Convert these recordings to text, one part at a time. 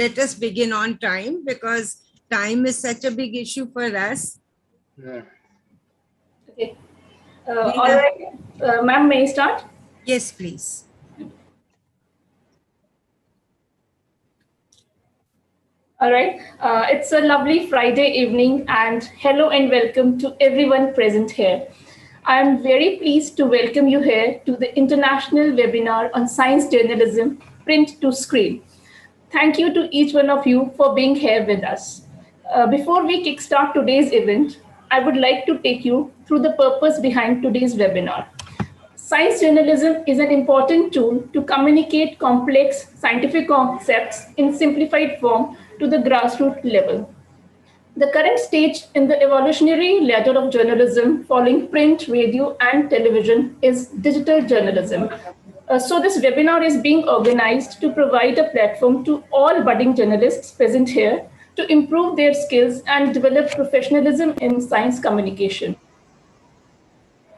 let us begin on time because time is such a big issue for us. Yeah. Okay. All right. Ma'am, may I start? Yes, please. All right. It's a lovely Friday evening, and hello and welcome to everyone present here. I'm very pleased to welcome you here to the international webinar on science journalism, print to screen. Thank you to each one of you for being here with us. Before we kickstart today's event, I would like to take you through the purpose behind today's webinar. Science journalism is an important tool to communicate complex scientific concepts in simplified form to the grassroots level. The current stage in the evolutionary ladder of journalism following print, radio, and television is digital journalism. So this webinar is being organized to provide a platform to all budding journalists present here to improve their skills and develop professionalism in science communication.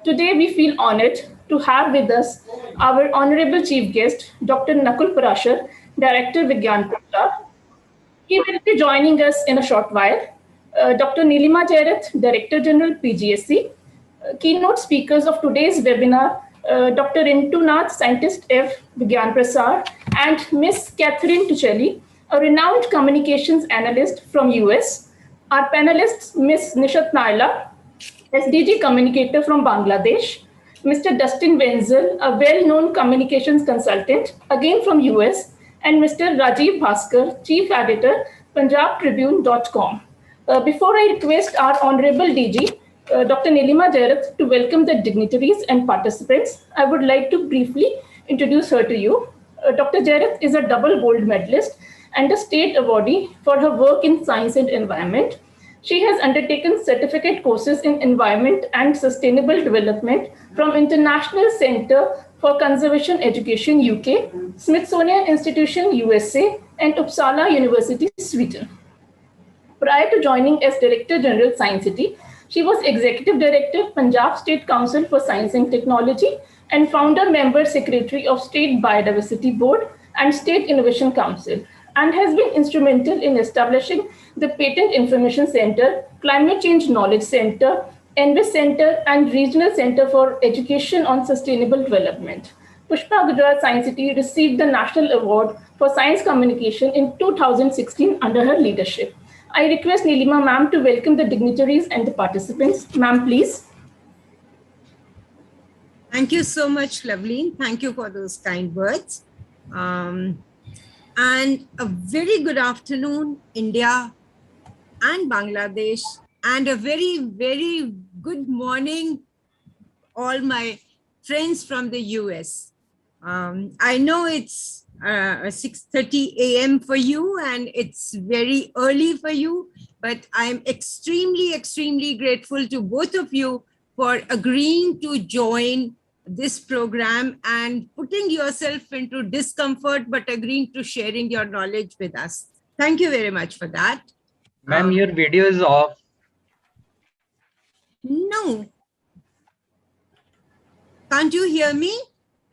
Today, we feel honored to have with us our honorable chief guest, Dr. Nakul Parashar, Director Vigyan Prasar. He will be joining us in a short while. Dr. Nilima Jairath, Director General, PGSC. Keynote speakers of today's webinar, Dr. Intu Nath, Scientist F. Vigyan Prasar, and Ms. Catherine Tuchelli, a renowned communications analyst from US. Our panelists, Ms. Nishat Naila, SDG communicator from Bangladesh, Mr. Dustin Wenzel, a well-known communications consultant, again from US, and Mr. Rajeev Bhaskar, chief editor, punjabtribune.com. Before I request our honorable DG, Dr. Nilima Jairath, to welcome the dignitaries and participants, I would like to briefly introduce her to you. Dr. Jairath is a double gold medalist and a state awardee for her work in science and environment. She has undertaken certificate courses in environment and sustainable development from International Center for Conservation Education, UK, Smithsonian Institution, USA, and Uppsala University, Sweden. Prior to joining as Director General, Science City, she was Executive Director, Punjab State Council for Science and Technology, and Founder Member Secretary of State Biodiversity Board and State Innovation Council, and has been instrumental in establishing the Patent Information Center, Climate Change Knowledge Center, Envis Center, and Regional Center for Education on Sustainable Development. Pushpa Gujarat Science City received the National Award for Science Communication in 2016 under her leadership. I request Nilima ma'am to welcome the dignitaries and the participants. Ma'am, please. Thank you so much, Loveleen. Thank you for those kind words. And a very good afternoon, India and Bangladesh, and a very, very good morning, all my friends from the US. I know it's 6:30 a.m. for you, and it's very early for you, but I'm extremely, extremely grateful to both of you for agreeing to join this program and putting yourself into discomfort, but agreeing to sharing your knowledge with us. Thank you very much for that. Ma'am, your video is off. No. Can't you hear me?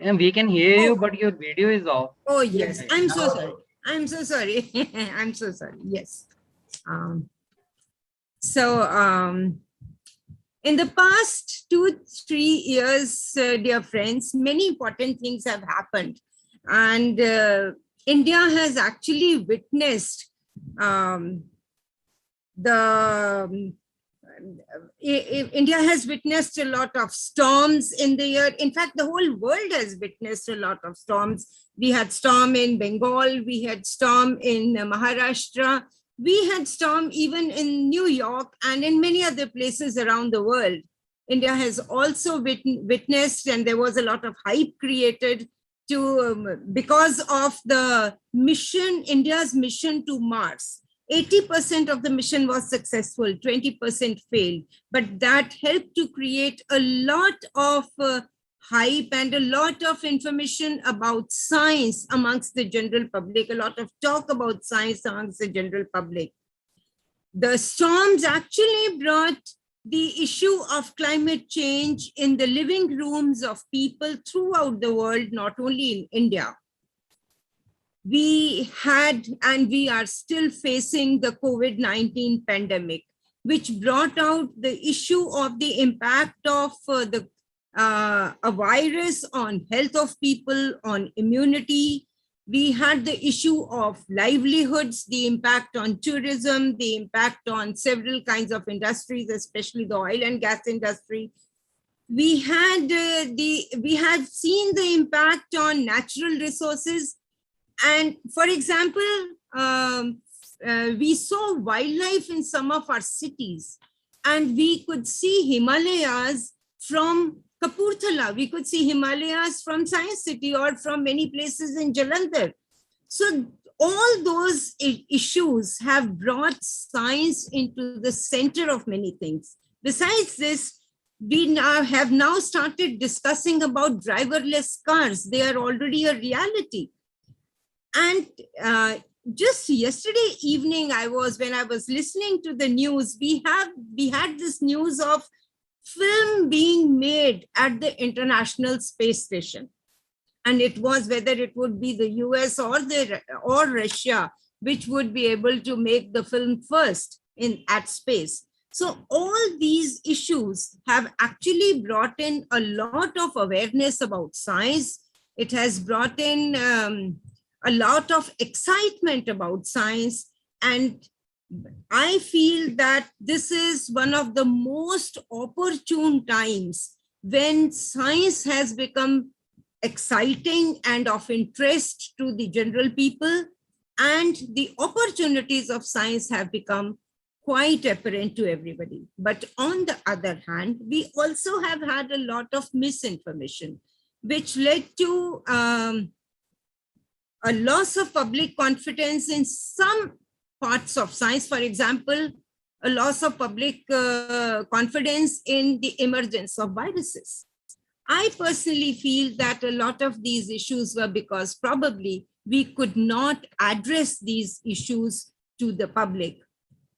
And we can hear you, but your video is off. Oh, yes. I'm so sorry. I'm so sorry. I'm so sorry. Yes. In the past 2-3 years, dear friends, many important things have happened. And India has actually witnessed India has witnessed a lot of storms in the year. In fact, the whole world has witnessed a lot of storms. We had storm in Bengal, we had storm in Maharashtra, we had storm even in New York and in many other places around the world. India has also witnessed, and there was a lot of hype created because of the mission, India's mission to Mars. 80% of the mission was successful, 20% failed, but that helped to create a lot of hype and a lot of information about science amongst the general public, a lot of talk about science amongst the general public. The storms actually brought the issue of climate change in the living rooms of people throughout the world, not only in India. we had and we are still facing the COVID-19 pandemic, which brought out the issue of the impact of a virus on health of people, on immunity. We had the issue of livelihoods, the impact on tourism, the impact on several kinds of industries, especially the oil and gas industry. We had seen the impact on natural resources. And for example, we saw wildlife in some of our cities, and we could see Himalayas from Kapurthala. We could see Himalayas from Science City or from many places in Jalandhar. So all those issues have brought science into the center of many things. Besides this, we have now started discussing about driverless cars. They are already a reality. And just yesterday evening, when I was listening to the news, we had this news of film being made at the International Space Station. And it was whether it would be the US or Russia, which would be able to make the film first at space. So all these issues have actually brought in a lot of awareness about science. It has brought in a lot of excitement about science. And I feel that this is one of the most opportune times when science has become exciting and of interest to the general people, and the opportunities of science have become quite apparent to everybody. But on the other hand, we also have had a lot of misinformation, which led to a loss of public confidence in some parts of science. For example, a loss of public confidence in the emergence of viruses. I personally feel that a lot of these issues were because probably we could not address these issues to the public.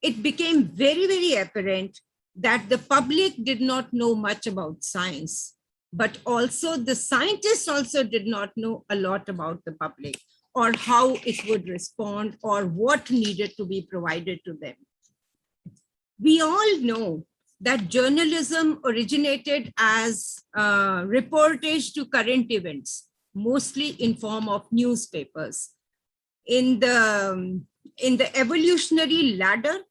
It became very, very apparent that the public did not know much about science, but also the scientists also did not know a lot about the public, or how it would respond, or what needed to be provided to them. We all know that journalism originated as reportage to current events, mostly in form of newspapers. In the evolutionary ladder,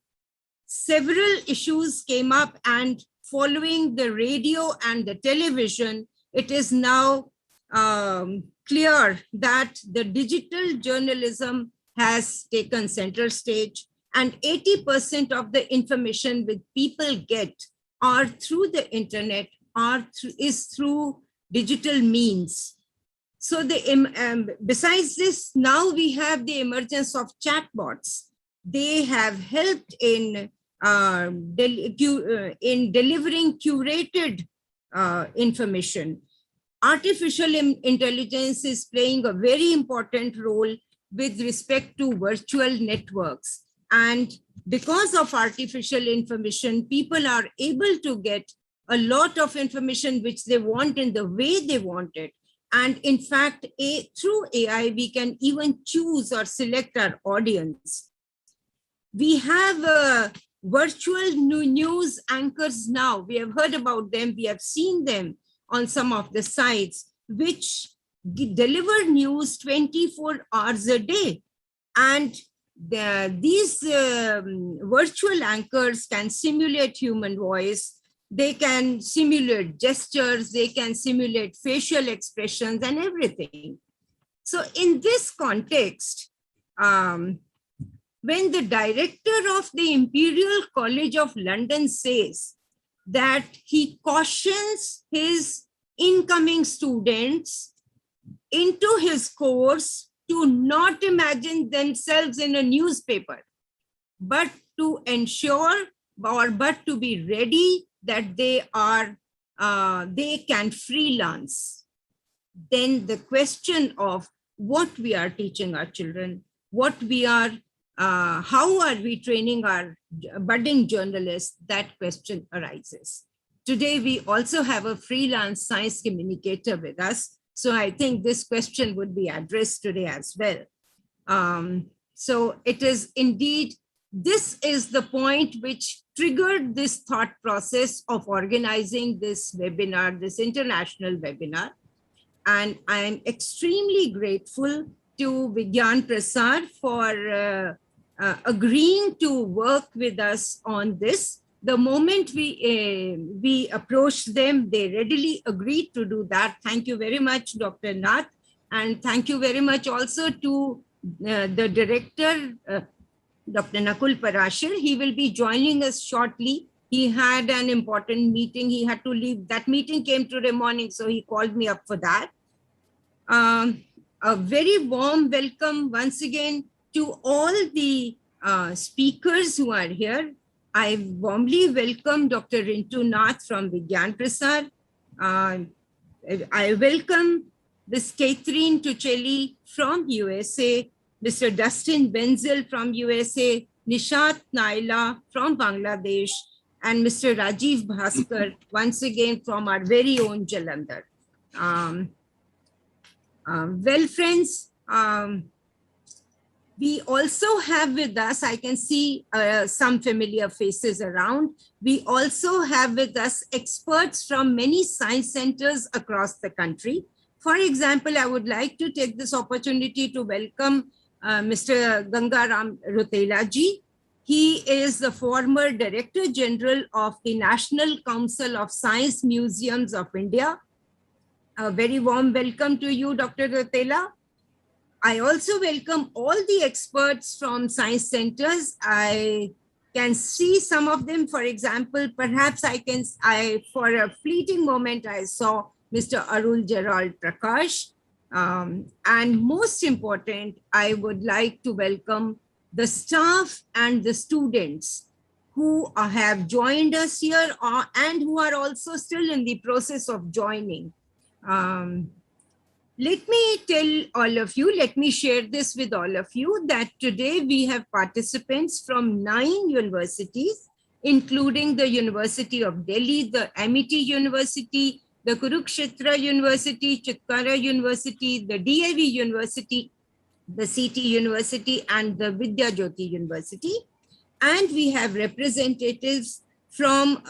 several issues came up, and following the radio and the television, it is now clear that the digital journalism has taken center stage, and 80% of the information that people get are through the internet, is through digital means. So besides this, now we have the emergence of chatbots. They have helped in delivering curated information. Artificial intelligence is playing a very important role with respect to virtual networks. And because of artificial information, people are able to get a lot of information which they want in the way they want it. And in fact, through AI, we can even choose or select our audience. We have virtual news anchors now. We have heard about them. We have seen them on some of the sites, which deliver news 24 hours a day. And these virtual anchors can simulate human voice. They can simulate gestures. They can simulate facial expressions and everything. So in this context, when the director of the Imperial College of London says that he cautions his incoming students into his course to not imagine themselves in a newspaper, but to ensure but to be ready that they can freelance. Then the question of what we are teaching our children, how are we training our budding journalists, that question arises. Today, we also have a freelance science communicator with us. So I think this question would be addressed today as well. So it is indeed, this is the point which triggered this thought process of organizing this webinar, this international webinar. And I am extremely grateful to Vigyan Prasad for agreeing to work with us on this. The moment we approached them, they readily agreed to do that. Thank you very much, Dr. Nath. And thank you very much also to the director, Dr. Nakul Parashar. He will be joining us shortly. He had an important meeting. He had to leave. That meeting came today morning, so he called me up for that. A very warm welcome once again to all the speakers who are here. I warmly welcome Dr. Rintu Nath from Vigyan Prasad. I welcome Ms. Catherine Tucheli from USA, Mr. Dustin Benzel from USA, Nishat Naila from Bangladesh, and Mr. Rajeev Bhaskar, once again from our very own Jalandhar. Well, friends, we also have with us, I can see some familiar faces around. We also have with us experts from many science centers across the country. For example, I would like to take this opportunity to welcome Mr. Gangaram Rotela ji. He is the former Director General of the National Council of Science Museums of India. A very warm welcome to you, Dr. Rotela. I also welcome all the experts from science centers. I can see some of them. For example, perhaps for a fleeting moment, I saw Mr. Arul Gerald Prakash. And most important, I would like to welcome the staff and the students who have joined us here and who are also still in the process of joining. Let me tell all of you, let me share this with all of you, that today we have participants from 9 universities, including the University of Delhi, the Amity University, the Kurukshetra University, Chitkara University, the DAV University, the CT University, and the Vidya Jyoti University. And we have representatives from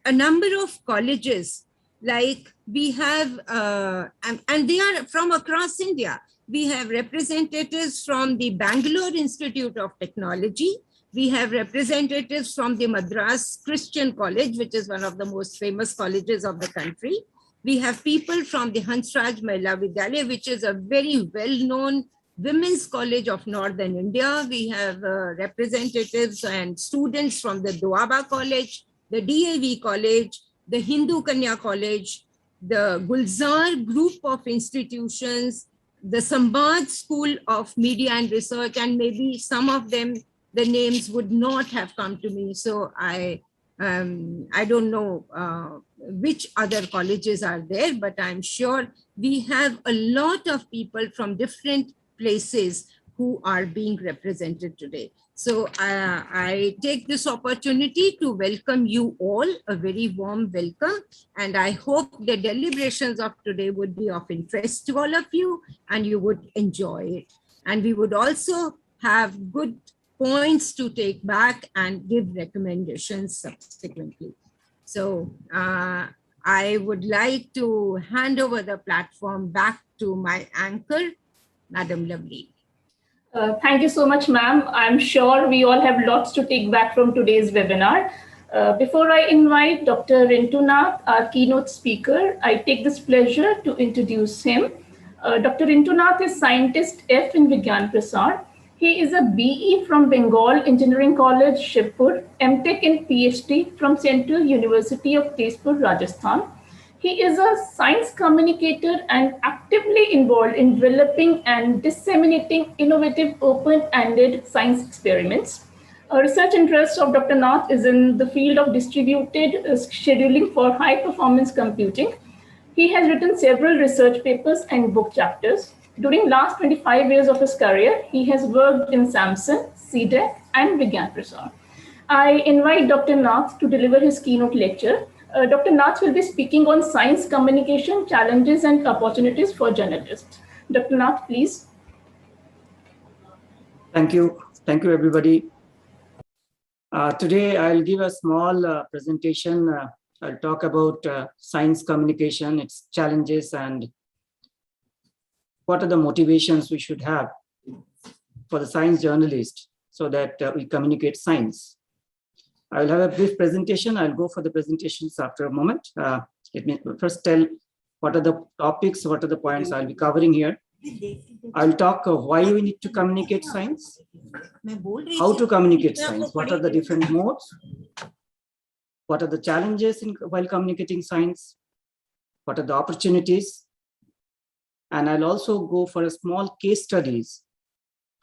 a number of colleges, like we have, and they are from across India. We have representatives from the Bangalore Institute of Technology. We have representatives from the Madras Christian College, which is one of the most famous colleges of the country. We have people from the Hansraj Mahila Vidyalaya, which is a very well-known women's college of Northern India. We have representatives and students from the Doaba College, the DAV College, the Hindu Kanya College, the Gulzar group of institutions, the Sambad School of Media and Research, and maybe some of them, the names would not have come to me. So I don't know which other colleges are there, but I'm sure we have a lot of people from different places who are being represented today. So I take this opportunity to welcome you all, a very warm welcome. And I hope the deliberations of today would be of interest to all of you and you would enjoy it. And we would also have good points to take back and give recommendations subsequently. So I would like to hand over the platform back to my anchor, Madam Lovely. Thank you so much, ma'am. I'm sure we all have lots to take back from today's webinar. Before I invite Dr. Rintu Nath, our keynote speaker, I take this pleasure to introduce him. Dr. Rintu Nath is Scientist F in Vigyan Prasad. He is a BE from Bengal Engineering College, Shivpur, MTech and PhD from Central University of Tezpur, Rajasthan. He is a science communicator and actively involved in developing and disseminating innovative open-ended science experiments. A research interest of Dr. Nath is in the field of distributed scheduling for high-performance computing. He has written several research papers and book chapters. During last 25 years of his career, he has worked in Samsung, CDEC, and Vigyan Prasad. I invite Dr. Nath to deliver his keynote lecture. Dr. Nath will be speaking on science communication challenges and opportunities for journalists. Dr. Nath, please. Thank you. Thank you, everybody. Today, I'll give a small presentation. I'll talk about science communication, its challenges, and what are the motivations we should have for the science journalist so that we communicate science. I will have a brief presentation. I'll go for the presentations after a moment. Let me first tell what are the topics, what are the points I'll be covering here. I'll talk of why we need to communicate science, how to communicate science, what are the different modes, what are the challenges while communicating science, what are the opportunities, and I'll also go for a small case studies,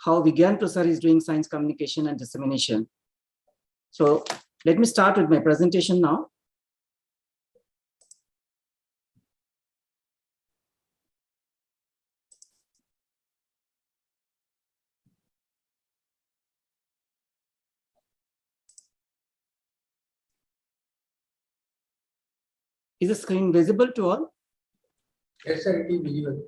how Vigyan Prasar is doing science communication and dissemination. So let me start with my presentation now. Is the screen visible to all? Yes, sir, it is visible.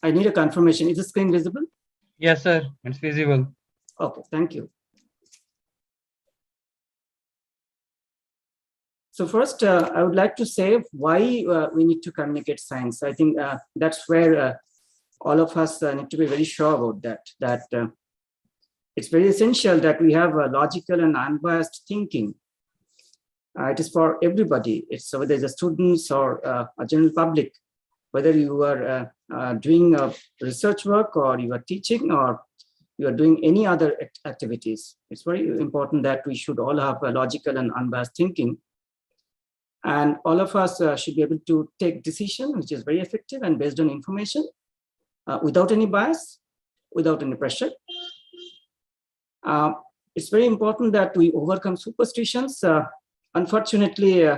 I need a confirmation. Is the screen visible? Yes, sir. It's visible. Okay, thank you. So first, I would like to say why we need to communicate science. I think that's where all of us need to be very sure about that. It's very essential that we have a logical and unbiased thinking. It is for everybody. It's whether it's the students or a general public, whether you are doing research work or you are teaching or you are doing any other activities. It's very important that we should all have a logical and unbiased thinking. And all of us should be able to take decision, which is very effective and based on information, without any bias, without any pressure. It's very important that we overcome superstitions. Unfortunately,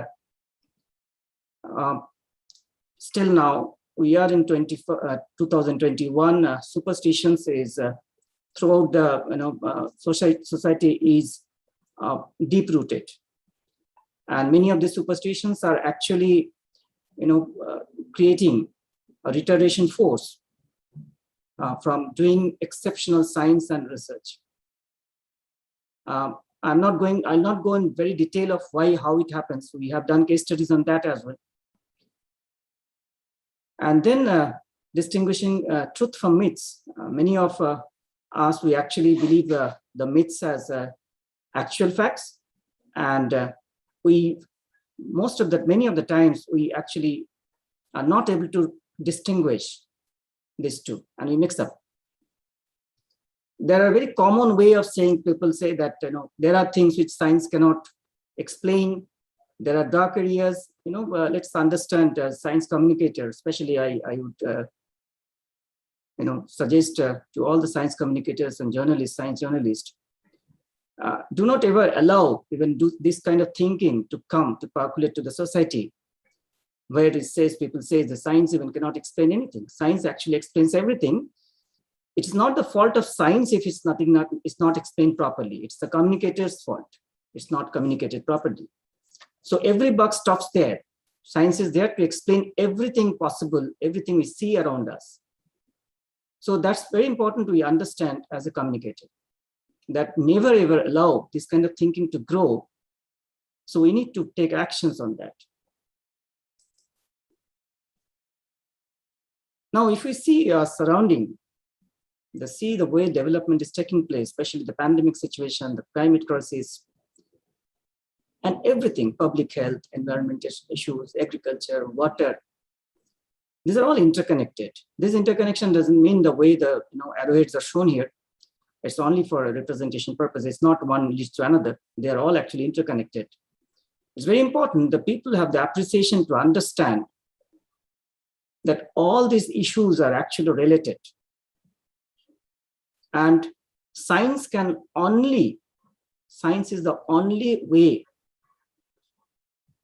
still now, we are in 2021. Superstitions is throughout the society is deep rooted, and many of the superstitions are actually creating a retardation force from doing exceptional science and research. I'll not go in very detail of how it happens. We have done case studies on that as well. And then distinguishing truth from myths. Many of us, we actually believe the myths as actual facts. And many of the times, we actually are not able to distinguish these two, and we mix up. There are a very common way of saying, people say that there are things which science cannot explain. There are dark areas. Let's understand science communicators. Especially, I would suggest to all the science communicators and journalists, science journalists, do not ever allow even this kind of thinking to come to percolate to the society, where people say the science even cannot explain anything. Science actually explains everything. It's not the fault of science if it's not explained properly. It's the communicator's fault. It's not communicated properly. So every buck stops there. Science is there to explain everything possible, everything we see around us. So that's very important to understand as a communicator, that never ever allow this kind of thinking to grow. So we need to take actions on that. Now, if we see our surrounding, the way development is taking place, especially the pandemic situation, the climate crisis, and everything, public health, environmental issues, agriculture, water, these are all interconnected. This interconnection doesn't mean the way the arrowheads are shown here. It's only for a representation purpose. It's not one leads to another. They are all actually interconnected. It's very important that people have the appreciation to understand that all these issues are actually related. And science is the only way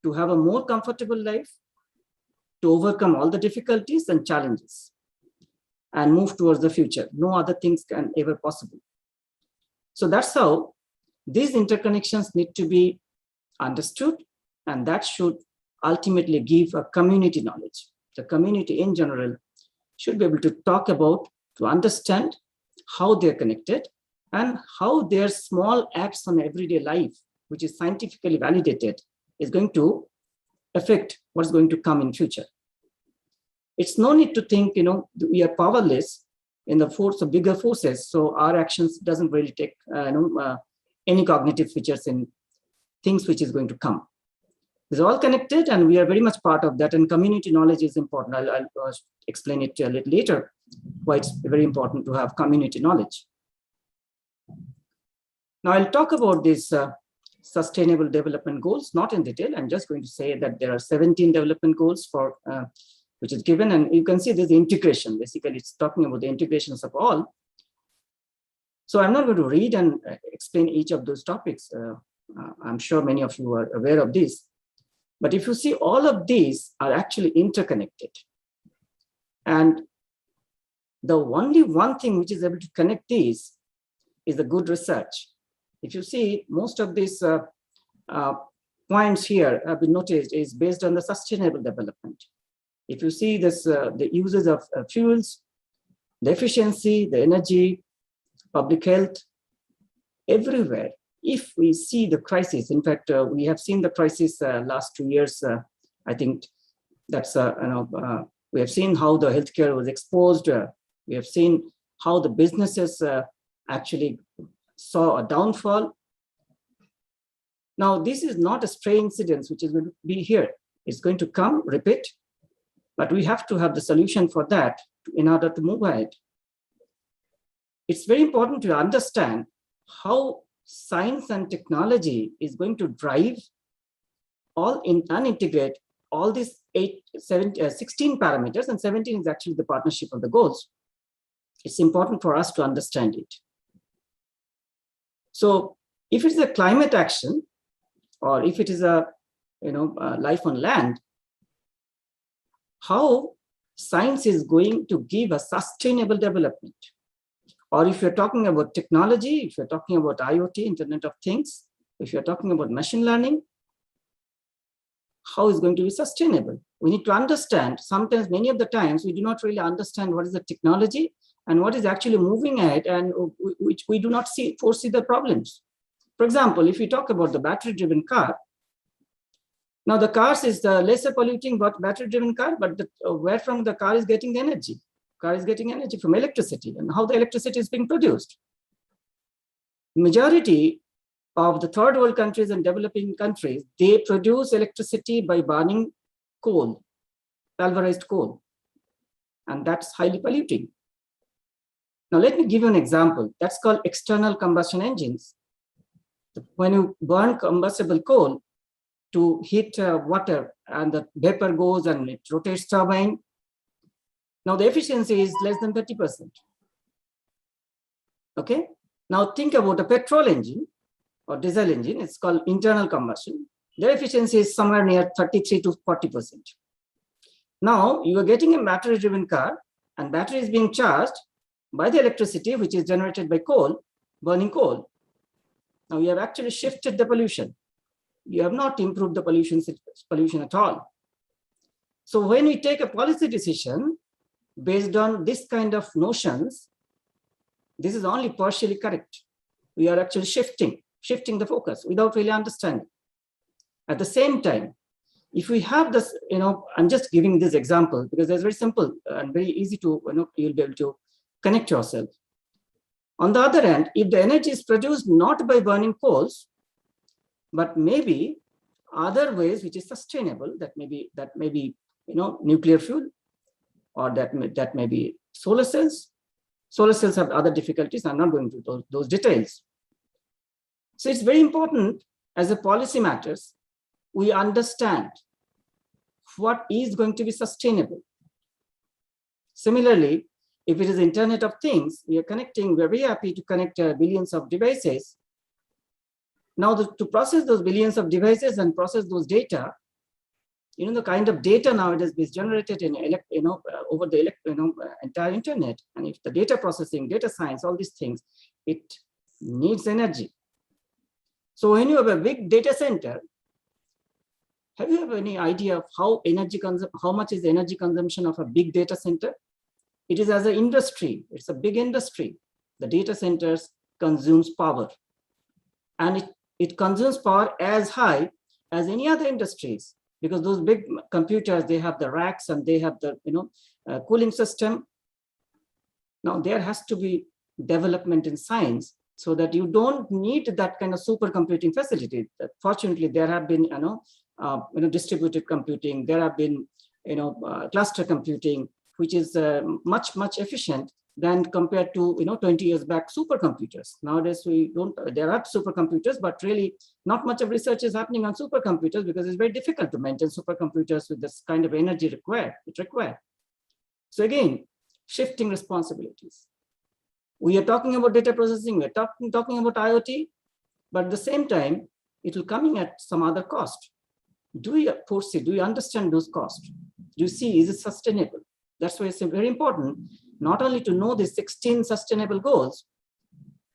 to have a more comfortable life, to overcome all the difficulties and challenges, and move towards the future. No other things can ever possible. So that's how these interconnections need to be understood, and that should ultimately give a community knowledge. The community in general should be able to talk about, to understand how they're connected and how their small acts on everyday life, which is scientifically validated, is going to affect what's going to come in future. It's no need to think, we are powerless in the force of bigger forces, so our actions doesn't really take any cognitive features in things which is going to come. It's all connected, and we are very much part of that, and community knowledge is important. I'll explain it a little later, why it's very important to have community knowledge. Now I'll talk about these sustainable development goals, not in detail. I'm just going to say that there are 17 development goals for which is given, and you can see there's the integration. Basically, it's talking about the integrations of all. So I'm not going to read and explain each of those topics. I'm sure many of you are aware of this. But if you see, all of these are actually interconnected. And the only one thing which is able to connect these is the good research. If you see, most of these points here have been noticed is based on the sustainable development. If you see this, the uses of fuels, the efficiency, the energy, public health, everywhere. If we see the crisis, in fact, we have seen the crisis last 2 years. I think that's, we have seen how the healthcare was exposed. We have seen how the businesses actually saw a downfall. Now, this is not a stray incident which is going to be here. It's going to come, repeat, but we have to have the solution for that in order to move ahead. It's very important to understand how science and technology is going to drive all in and integrate all these 16 parameters, and 17 is actually the partnership of the goals. It's important for us to understand it. So if it's a climate action, or if it is a life on land, how science is going to give a sustainable development. Or if you're talking about technology, if you're talking about IoT, Internet of Things, if you're talking about machine learning, how is going to be sustainable? We need to understand, sometimes, many of the times, we do not really understand what is the technology and what is actually moving ahead, and which we do not foresee the problems. For example, if you talk about the battery-driven car, now the cars is the lesser polluting but battery-driven car, but where from the car is getting the energy? Car is getting energy from electricity, and how the electricity is being produced. Majority of the third world countries and developing countries, they produce electricity by burning coal, pulverized coal, and that's highly polluting. Now let me give you an example. That's called external combustion engines. When you burn combustible coal to heat water, and the vapor goes and it rotates turbine, now the efficiency is less than 30%. Okay. Now think about a petrol engine or diesel engine. It's called internal combustion. Their efficiency is somewhere near 33 to 40%. Now you are getting a battery-driven car, and battery is being charged by the electricity which is generated by coal, burning coal. Now you have actually shifted the pollution. You have not improved the pollution at all. So when we take a policy decision based on this kind of notions, this is only partially correct. We are actually shifting the focus without really understanding. At the same time, if we have this, I'm just giving this example because it's very simple and very easy to, you'll be able to connect yourself. On the other hand, if the energy is produced not by burning coals, but maybe other ways which is sustainable, that may be nuclear fuel, or that may be solar cells. Solar cells have other difficulties. I'm not going to those details. So it's very important as a policy matters, we understand what is going to be sustainable. Similarly, if it is Internet of Things, we're very happy to connect billions of devices. Now, to process those billions of devices and process those data, the kind of data nowadays is generated in over the entire internet, and if the data processing, data science, all these things, it needs energy. So when you have a big data center, Have you any idea of how much is the energy consumption of a big data center? It is as an industry, it's a big industry. The data centers consumes power, and it consumes power as high as any other industries, because those big computers, they have the racks and they have the cooling system. Now there has to be development in science so that you don't need that kind of supercomputing facility. Fortunately, there have been distributed computing, there have been cluster computing, which is much efficient than compared to 20 years back supercomputers. Nowadays there are supercomputers, but really not much of research is happening on supercomputers because it's very difficult to maintain supercomputers with this kind of energy required. So again, shifting responsibilities. We are talking about data processing, we're talking about IoT, but at the same time, it will coming at some other cost. Do you foresee, do you understand those costs? Do you see, is it sustainable? That's why it's very important, not only to know the 16 sustainable goals,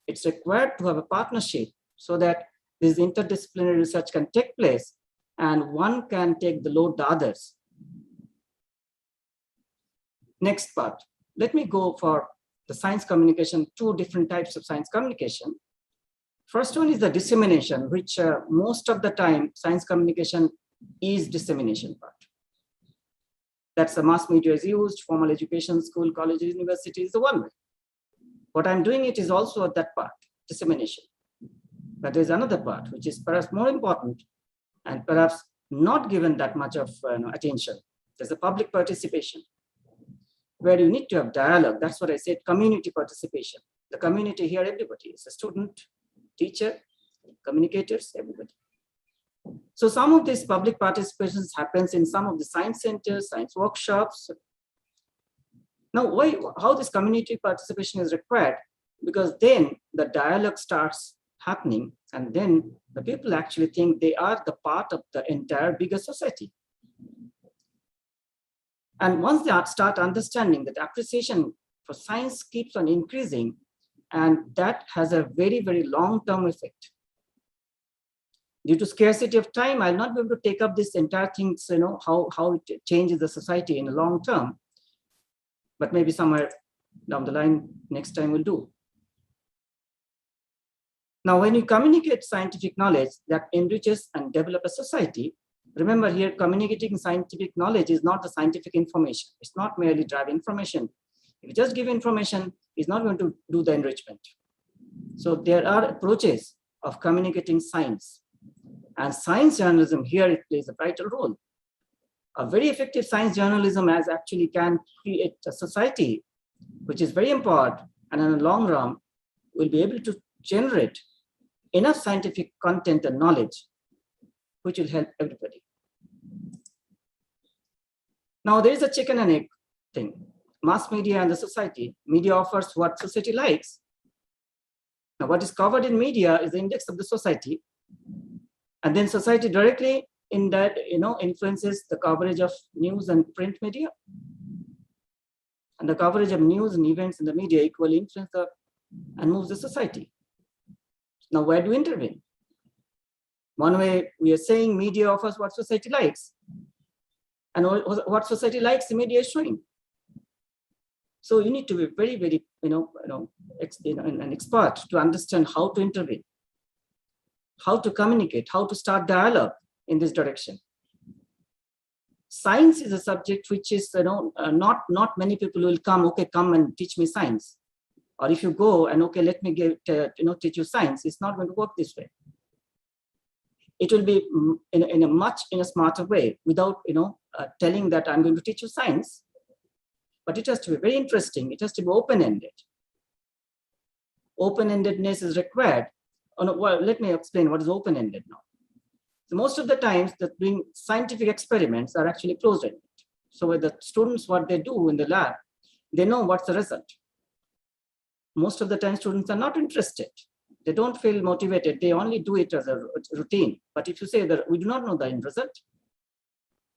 it's required to have a partnership so that this interdisciplinary research can take place and one can take the load to others. Next part, let me go for the science communication, two different types of science communication. First one is the dissemination, which most of the time science communication is dissemination part. That's the mass media is used, formal education, school, colleges, universities, the one way. What I'm doing it is also at that part, dissemination. But there's another part, which is perhaps more important and perhaps not given that much of attention. There's a public participation, where you need to have dialogue. That's what I said, community participation. The community here, everybody is a student, teacher, communicators, everybody. So some of this public participations happens in some of the science centers, science workshops. Now, how this community participation is required? Because then the dialogue starts happening, and then the people actually think they are the part of the entire bigger society. And once they start understanding that appreciation for science keeps on increasing, and that has a very long-term effect. Due to scarcity of time, I'll not be able to take up this entire thing, how it changes the society in the long term, but maybe somewhere down the line, next time we'll do. Now, when you communicate scientific knowledge that enriches and develops a society, remember here, communicating scientific knowledge is not the scientific information. It's not merely driving information. If you just give information, it's not going to do the enrichment. So there are approaches of communicating science. And science journalism here, it plays a vital role. A very effective science journalism as actually can create a society which is very empowered, and in the long run will be able to generate enough scientific content and knowledge which will help everybody. Now there is a chicken and egg thing. Mass media and the society. Media offers what society likes. Now what is covered in media is the index of the society. And then society directly in that, influences the coverage of news and print media. And the coverage of news and events in the media equally influence and moves the society. Now, where do we intervene? One way we are saying media offers what society likes. And what society likes, the media is showing. So you need to be very, an expert to understand how to intervene, how to communicate, how to start dialogue in this direction. Science is a subject which is, not many people will come and teach me science. Or if you go and, let me teach you science, it's not going to work this way. It will be in a smarter way without, telling that I'm going to teach you science, but it has to be very interesting. It has to be open-ended. Open-endedness is required. Well, let me explain what is open-ended now. So most of the times that doing scientific experiments are actually closed-ended. So with the students, what they do in the lab, they know what's the result. Most of the time students are not interested. They don't feel motivated. They only do it as a routine. But if you say that we do not know the end result,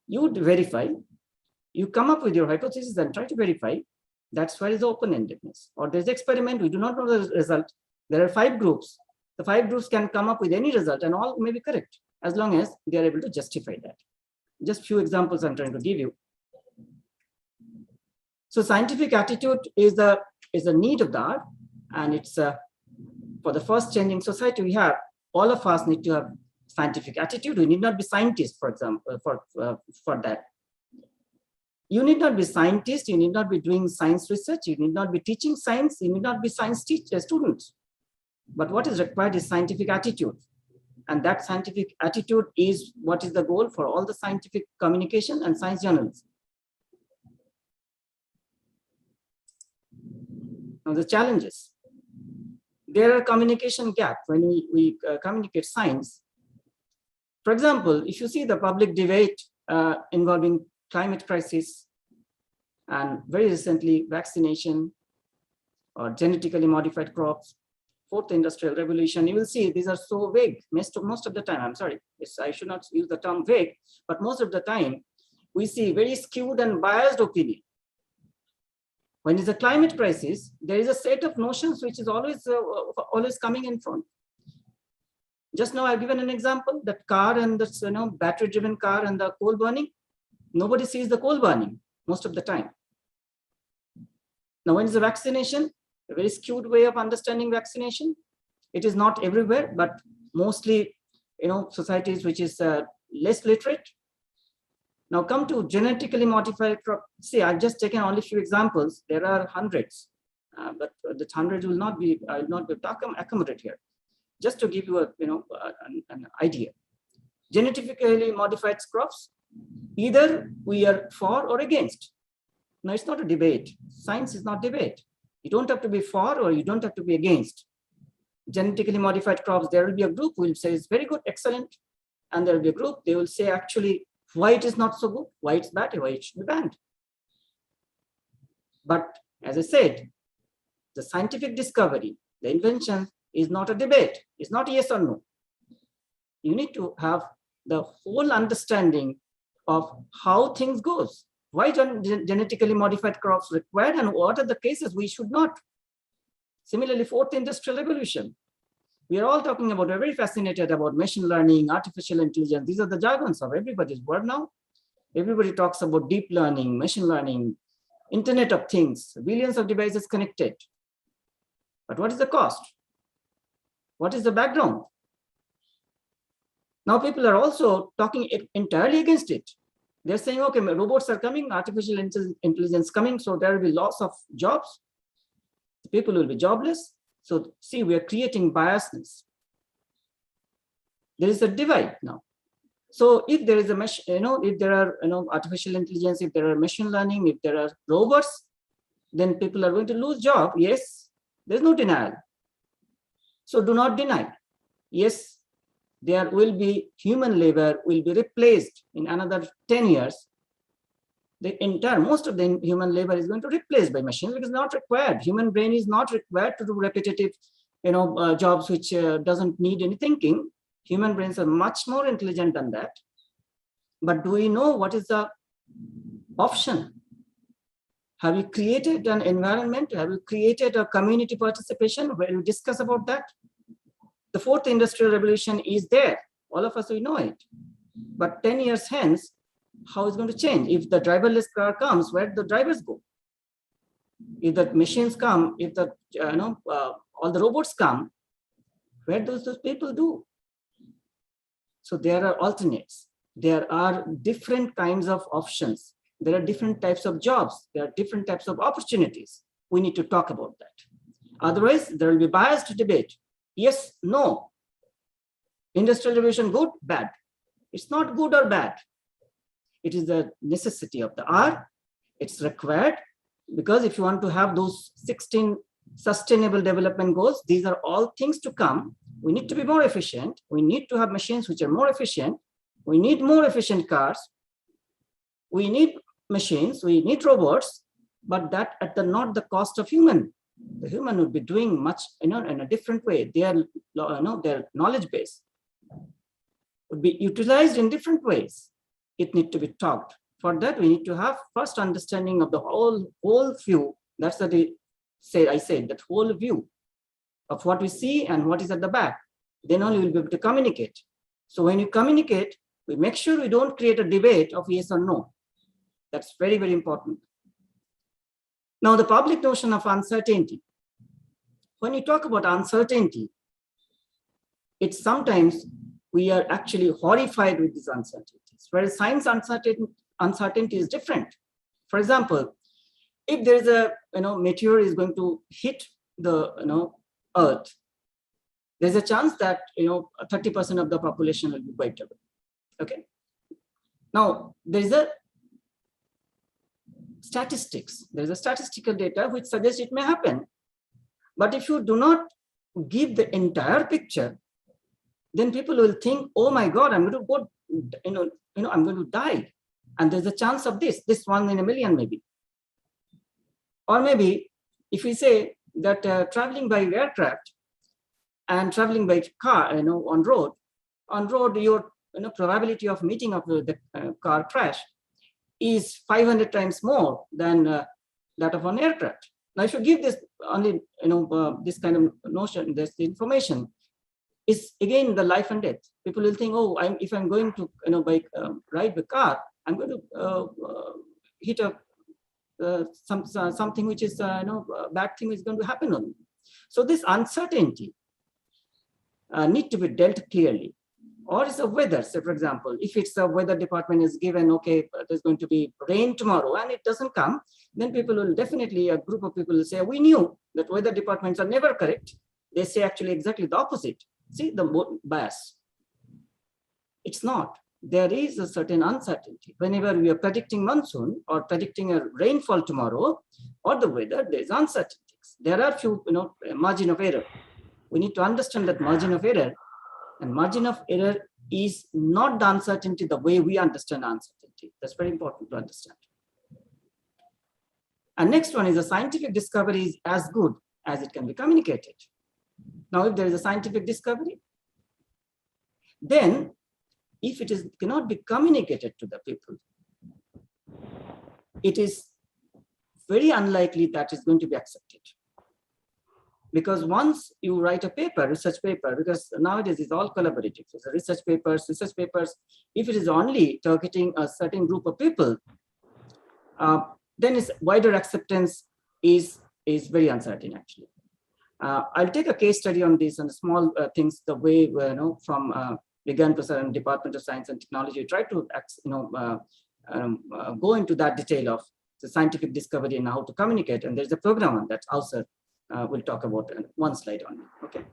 you would verify, you come up with your hypothesis and try to verify. That's where is open-endedness. Or there's experiment, we do not know the result. There are 5 groups. The 5 groups can come up with any result and all may be correct as long as they are able to justify that. Just few examples I'm trying to give you. So scientific attitude is a need of the hour, and it's for the first changing society we have. All of us need to have scientific attitude. We need not be scientists, for example, for that. You need not be scientists. You need not be doing science research. You need not be teaching science. You need not be science students. But what is required is scientific attitude. And that scientific attitude is what is the goal for all the scientific communication and science journalism. Now the challenges. There are communication gaps when we communicate science. For example, if you see the public debate involving climate crisis and very recently vaccination or genetically modified crops, fourth industrial revolution, you will see these are so vague most of the time. I'm sorry, I should not use the term vague, but most of the time we see very skewed and biased opinion. When it's a climate crisis, there is a set of notions which is always coming in front. Just now I've given an example, that car and the battery-driven car and the coal burning. Nobody sees the coal burning most of the time. Now, when it's a vaccination, a very skewed way of understanding vaccination. It is not everywhere, but mostly, societies which is less literate. Now come to genetically modified crop. See, I've just taken only a few examples. There are hundreds, but the hundreds will not be. I will not be accommodate here. Just to give you an idea. Genetically modified crops, either we are for or against. Now it's not a debate. Science is not debate. You don't have to be for or you don't have to be against. Genetically modified crops, there will be a group who will say it's very good, excellent, and there will be a group they will say actually why it is not so good, why it's bad, why it should be banned. But as I said, the scientific discovery, the invention is not a debate. It's not yes or no. You need to have the whole understanding of how things goes. Why genetically modified crops required and what are the cases we should not. Similarly, fourth industrial revolution. We are all talking about, we're very fascinated about machine learning, artificial intelligence. These are the jargons of everybody's word now. Everybody talks about deep learning, machine learning, Internet of Things, billions of devices connected. But what is the cost? What is the background? Now people are also talking entirely against it. They're saying, okay, robots are coming, artificial intelligence coming, so there will be loss of jobs. People will be jobless. So see, we are creating biasness. There is a divide now. So if there is a if there are artificial intelligence, if there are machine learning, if there are robots, then people are going to lose job. Yes, there's no denial. So do not deny. Yes, there will be human labor will be replaced in another 10 years. Most of the human labor is going to be replaced by machines because it's not required. Human brain is not required to do repetitive, jobs which doesn't need any thinking. Human brains are much more intelligent than that. But do we know what is the option? Have you created an environment? Have you created a community participation where you discuss about that? The fourth industrial revolution is there. All of us, we know it. But 10 years hence, how is going to change? If the driverless car comes, where do the drivers go? If the machines come, if the all the robots come, where do those people do? So there are alternates. There are different kinds of options. There are different types of jobs. There are different types of opportunities. We need to talk about that. Otherwise, there will be biased debate. Yes, no. Industrial revolution, good, bad. It's not good or bad. It is the necessity of the hour. It's required because if you want to have those 16 sustainable development goals, these are all things to come. We need to be more efficient. We need to have machines which are more efficient. We need more efficient cars. We need machines. We need robots, but that at not the cost of human. The human would be doing much, in a different way. Their knowledge base would be utilized in different ways. It needs to be talked. For that, we need to have first understanding of the whole view. That's what I said, that whole view of what we see and what is at the back. Then only we'll be able to communicate. So when you communicate, We make sure we don't create a debate of yes or no. That's very, very important. Now, the public notion of uncertainty. When you talk about uncertainty, it's sometimes we are actually horrified with these uncertainties, whereas science uncertainty is different. For example, if there is a meteor is going to hit the Earth, there's a chance that 30% of the population will be wiped away. Okay. Now there's a statistics. There's a statistical data which suggests it may happen, but if you do not give the entire picture, then people will think, oh my God, I'm going to go, I'm going to die. And there's a chance of this 1 in a million maybe. Or maybe if we say that traveling by aircraft and traveling by car, on road, your probability of meeting of the car crash is 500 times more than that of an aircraft. Now, if you give this only, this kind of notion, this information, is again the life and death. People will think, oh, if I'm going to ride the car, I'm going to hit something which is a bad thing is going to happen on me. So this uncertainty need to be dealt clearly. Or is the weather. So for example, if it's the weather department is given, okay, there's going to be rain tomorrow and it doesn't come, then people will definitely, a group of people will say, we knew that weather departments are never correct. They say actually exactly the opposite. See the bias. It's not. There is a certain uncertainty. Whenever we are predicting monsoon or predicting a rainfall tomorrow or the weather, there's uncertainties. There are few, margin of error. We need to understand that margin of error, and margin of error is not the uncertainty the way we understand uncertainty. That's very important to understand. And next one is a scientific discovery is as good as it can be communicated. Now, if there is a scientific discovery, then if it cannot be communicated to the people, it is very unlikely that is going to be accepted. Because once you write a paper, research paper, because nowadays it's all collaborative. So research papers, if it is only targeting a certain group of people, then its wider acceptance is very uncertain actually. I'll take a case study on this and small things, the way from Vigan Prasad and Department of Science and Technology try to go into that detail of the scientific discovery and how to communicate. And there's a program on that also. We'll talk about one slide on it. Okay.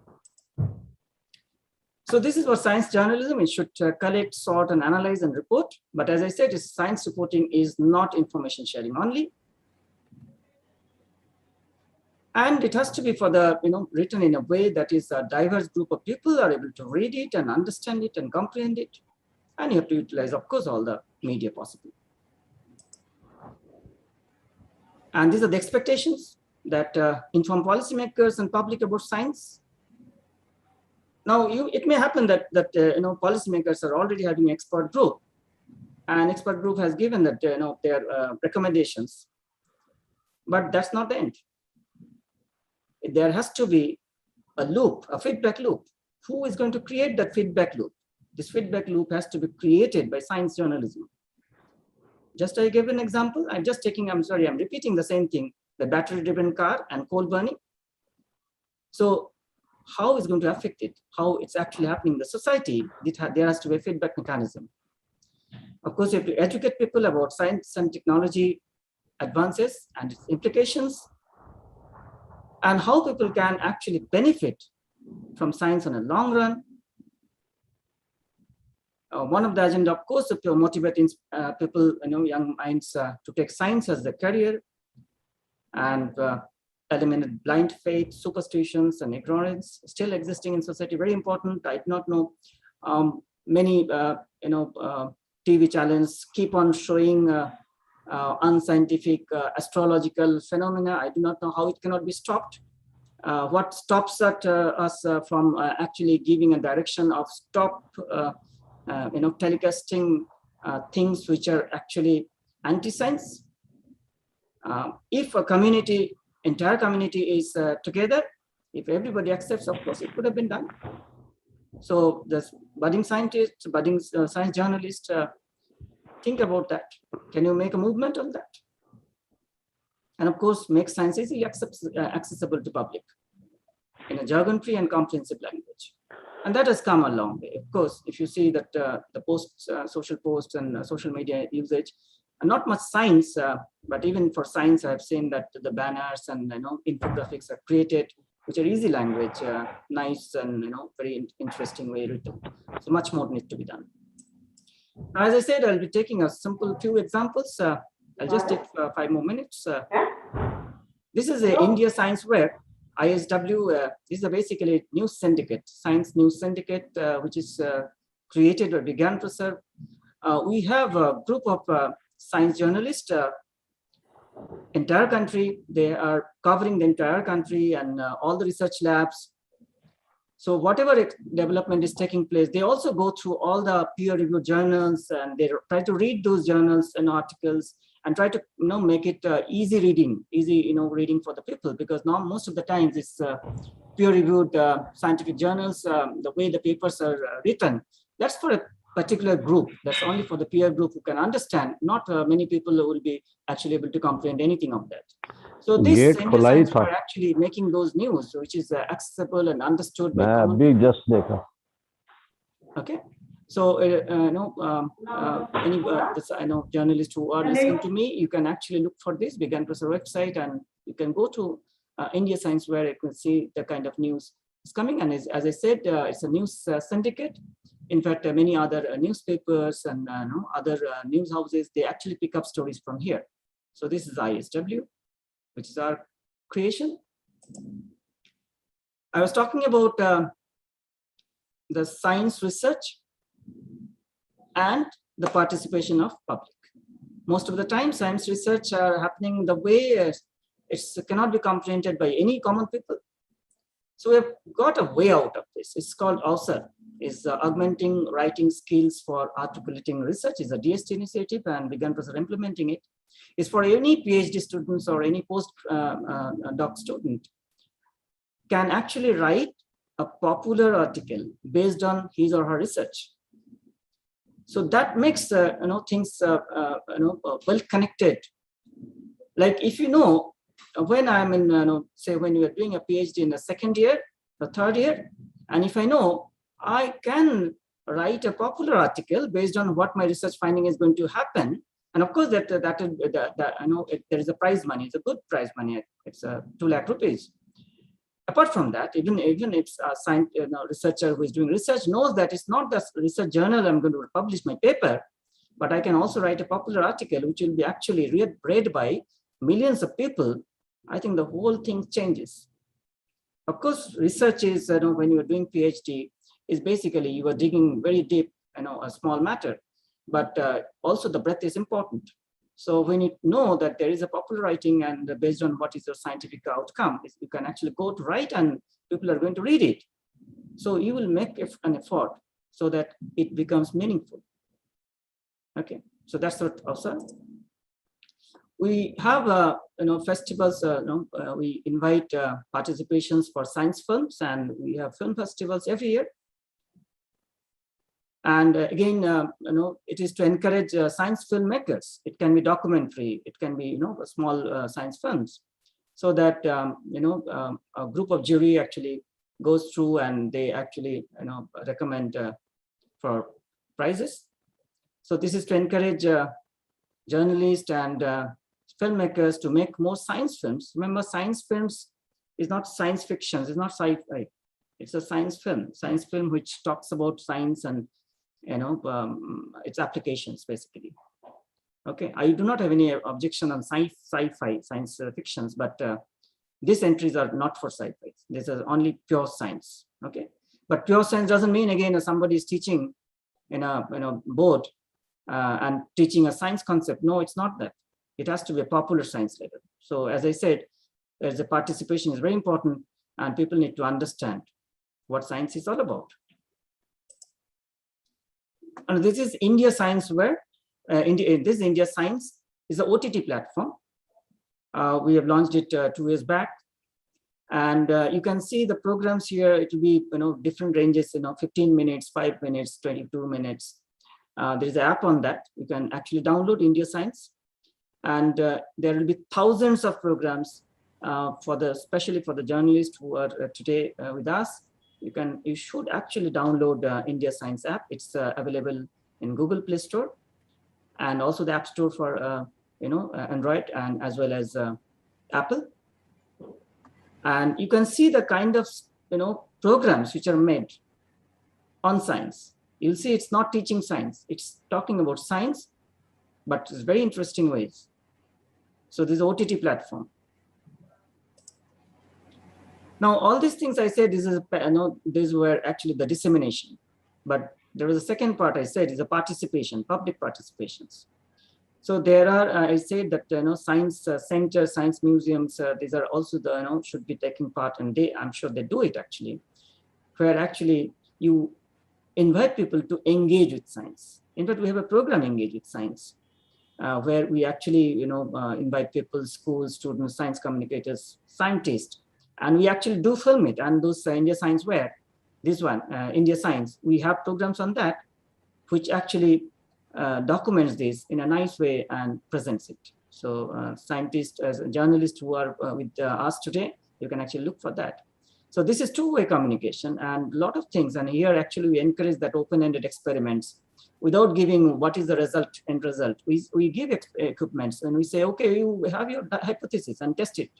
So this is what science journalism. It should collect, sort, and analyze and report. But as I said, science reporting is not information sharing only. And it has to be for the written in a way that is a diverse group of people are able to read it and understand it and comprehend it. And you have to utilize, of course, all the media possible. And these are the expectations that inform policymakers and public about science. Now, it may happen that policymakers are already having an expert group, and expert group has given that their recommendations, but that's not the end. There has to be a loop, a feedback loop. Who is going to create that feedback loop? This feedback loop has to be created by science journalism. Just I gave an example. I'm repeating the same thing. The battery-driven car and coal burning. So how is going to affect it? How it's actually happening in the society? There has to be a feedback mechanism. Of course, you have to educate people about science and technology advances and its implications, and how people can actually benefit from science on a long run. One of the agenda, of course, is to motivate people, young minds to take science as their career, and eliminate blind faith, superstitions, and ignorance still existing in society. Very important. I do not know. Many TV channels keep on showing unscientific astrological phenomena. I do not know how it cannot be stopped. What stops us from actually giving a direction of stop, telecasting things which are actually anti-science? If a community, entire community is together, if everybody accepts, of course, it could have been done. So budding scientists, budding science journalists, think about that. Can you make a movement on that? And of course, make science easily accessible to public in a jargon-free and comprehensive language. And that has come a long way. Of course, if you see that the posts, social posts and social media usage, not much science, but even for science, I've seen that the banners and infographics are created, which are easy language, nice and very interesting way written. So much more needs to be done. As I said, I'll be taking a simple few examples. I'll just take 5 more minutes. This is a India Science Web, ISW. This is basically news syndicate, science news syndicate, which is created or began to serve. We have a group of science journalists, entire country. They are covering the entire country and all the research labs. So whatever development is taking place, they also go through all the peer-reviewed journals and they try to read those journals and articles and try to make it easy reading for the people, because now most of the times it's peer-reviewed scientific journals, the way the papers are written, that's for a particular group. That's only for the peer group who can understand. Not many people will be actually able to comprehend anything of that. So this science are actually making those news, which is accessible and understood by common people. Okay. So journalists who are listening to me, you can actually look for this Big and Professor website, and you can go to India Science, where you can see the kind of news is coming. And as I said, it's a news syndicate. In fact, many other newspapers and other news houses, they actually pick up stories from here. So this is ISW, which is our creation. I was talking about the science research and the participation of public. Most of the time, science research are happening the way it cannot be comprehended by any common people. So we have got a way out of this. It's called AWSR, is Augmenting Writing Skills for Articulating Research. Is a DST initiative, and Big and Professor implementing it. It's for any PhD students or any post-doc student can actually write a popular article based on his or her research. So that makes things well connected. Like if when I'm in say when you are doing a PhD in the second year, the third year, and if I know I can write a popular article based on what my research finding is going to happen, and of course that there is a prize money. It's a good prize money. It's 2 lakh rupees. Apart from that, even if a researcher who is doing research knows that it's not the research journal I'm going to publish my paper, but I can also write a popular article which will be actually read by millions of people, I think the whole thing changes. Of course, research is, when you are doing PhD, is basically you are digging very deep, a small matter, but also the breadth is important. So when you know that there is a popular writing and based on what is your scientific outcome, you can actually go to write and people are going to read it. So you will make an effort so that it becomes meaningful. Okay, so that's what also. We have festivals. We invite participations for science films, and we have film festivals every year. And again, it is to encourage science filmmakers. It can be documentary. It can be small science films, so that a group of jury actually goes through and they actually recommend for prizes. So this is to encourage journalists and filmmakers to make more science films. Remember, science films is not science fiction, it's not sci-fi. It's a science film which talks about science and its applications basically. Okay, I do not have any objection on sci-fi, science fictions, but these entries are not for sci-fi. This is only pure science. Okay, but pure science doesn't mean again somebody is teaching in a board and teaching a science concept. No, it's not that. It has to be a popular science level. So as I said, the participation is very important and people need to understand what science is all about. And this is India Science, where this India Science is an OTT platform. We have launched it 2 years back. And you can see the programs here. It will be different ranges, 15 minutes, 5 minutes, 22 minutes. There is an app on that. You can actually download India Science, and there will be thousands of programs especially for the journalists who are today with us. You should actually download India Science app. It's available in Google Play Store and also the App Store for Android and as well as Apple. And you can see the kind of programs which are made on science. You'll see it's not teaching science. It's talking about science, but it's very interesting ways. So this is OTT platform. Now, all these things I said, these were actually the dissemination. But there was a second part I said is the participation, public participations. So there are, I said that science centers, science museums, these are also should be taking part, and I'm sure they do it actually, where actually you invite people to engage with science. In fact, we have a program, Engage with Science, where we actually invite people, schools, students, science communicators, scientists, and we actually do film it. And those India Science where this one, India Science, we have programs on that, which actually documents this in a nice way and presents it. So scientists, as journalists who are with us today, you can actually look for that. So this is two-way communication and a lot of things. And here actually we encourage that open-ended experiments without giving what is the result, end result. We give equipments and we say, okay, you have your hypothesis and test it.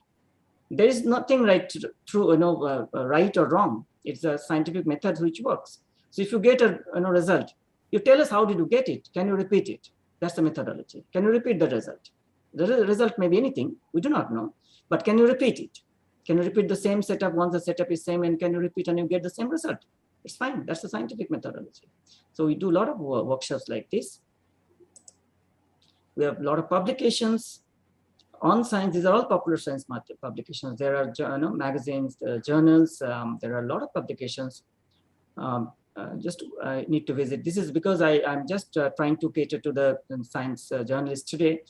There is nothing right or wrong. It's a scientific method which works. So if you get a result, you tell us how did you get it? Can you repeat it? That's the methodology. Can you repeat the result? The result may be anything, we do not know, but can you repeat it? Can you repeat the same setup once the setup is same, and can you repeat and you get the same result? It's fine, that's the scientific methodology. So we do a lot of workshops like this. We have a lot of publications on science. These are all popular science publications. There are magazines, journals, there are a lot of publications. I need to visit. This is because I'm just trying to cater to the science journalists today.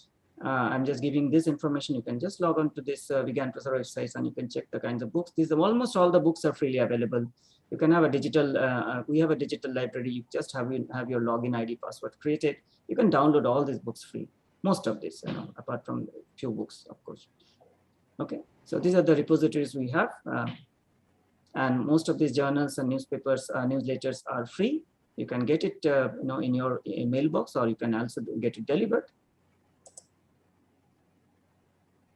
I'm just giving this information. You can just log on to this Vegan Professor website and you can check the kinds of books. Almost all the books are freely available. You can have a digital, we have a digital library. You just have your login ID password created. You can download all these books free. Most of this, apart from a few books, of course. Okay, so these are the repositories we have. And most of these journals and newspapers, newsletters are free. You can get it in your mailbox, or you can also get it delivered.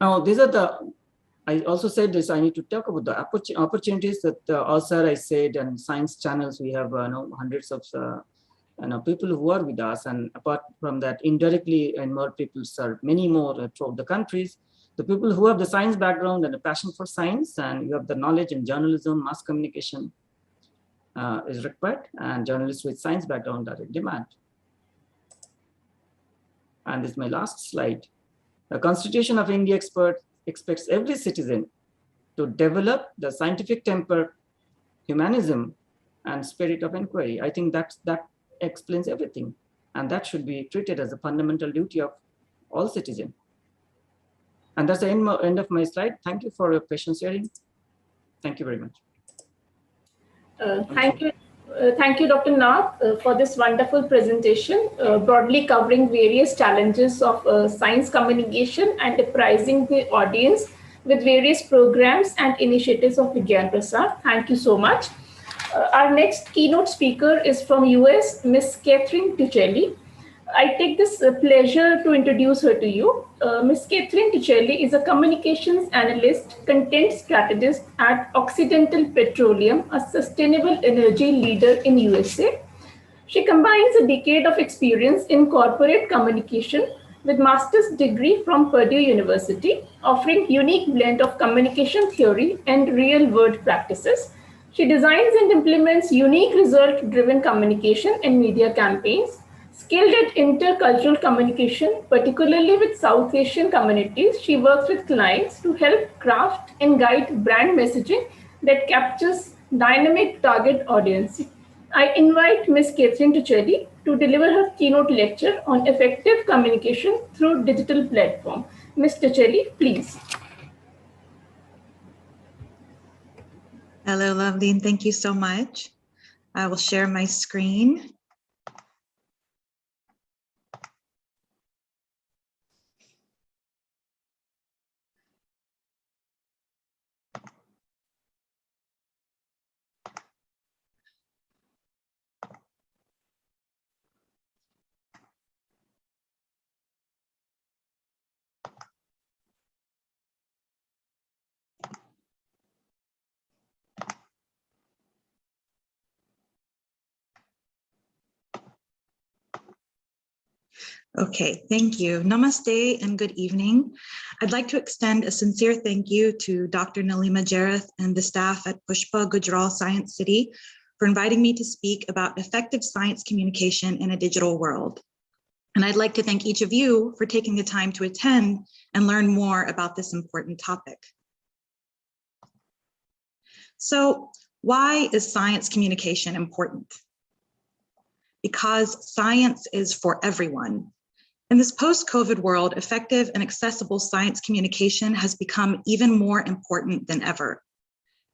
Now, these are I also said this, I need to talk about the opportunities that also I said, and science channels, we have hundreds of people who are with us. And apart from that, indirectly, and more people serve many more throughout the countries. The people who have the science background and a passion for science, and you have the knowledge in journalism, mass communication is required, and journalists with science background are in demand. And this is my last slide. The Constitution of India expects every citizen to develop the scientific temper, humanism, and spirit of inquiry. I think that explains everything, and that should be treated as a fundamental duty of all citizens. And that's the end of my slide. Thank you for your patience hearing. Thank you very much. Thank you, Dr. Nath, for this wonderful presentation, broadly covering various challenges of science communication and apprising the audience with various programs and initiatives of Vigyan Prasad. Thank you so much. Our next keynote speaker is from US, Ms. Catherine Tuchelli. I take this pleasure to introduce her to you. Ms. Catherine Tuchelli is a communications analyst, content strategist at Occidental Petroleum, a sustainable energy leader in USA. She combines a decade of experience in corporate communication with master's degree from Purdue University, offering unique blend of communication theory and real-world practices. She designs and implements unique result-driven communication and media campaigns. Skilled at intercultural communication, particularly with South Asian communities, she works with clients to help craft and guide brand messaging that captures dynamic target audience. I invite Ms. Catherine Tuchelli to deliver her keynote lecture on effective communication through digital platform. Ms. Tuchelli, please. Hello, lovely, and thank you so much. I will share my screen. Okay, thank you. Namaste and good evening. I'd like to extend a sincere thank you to Dr. Nalima Jareth and the staff at Pushpa Gujral Science City for inviting me to speak about effective science communication in a digital world. And I'd like to thank each of you for taking the time to attend and learn more about this important topic. So, why is science communication important? Because science is for everyone. In this post-COVID world, effective and accessible science communication has become even more important than ever.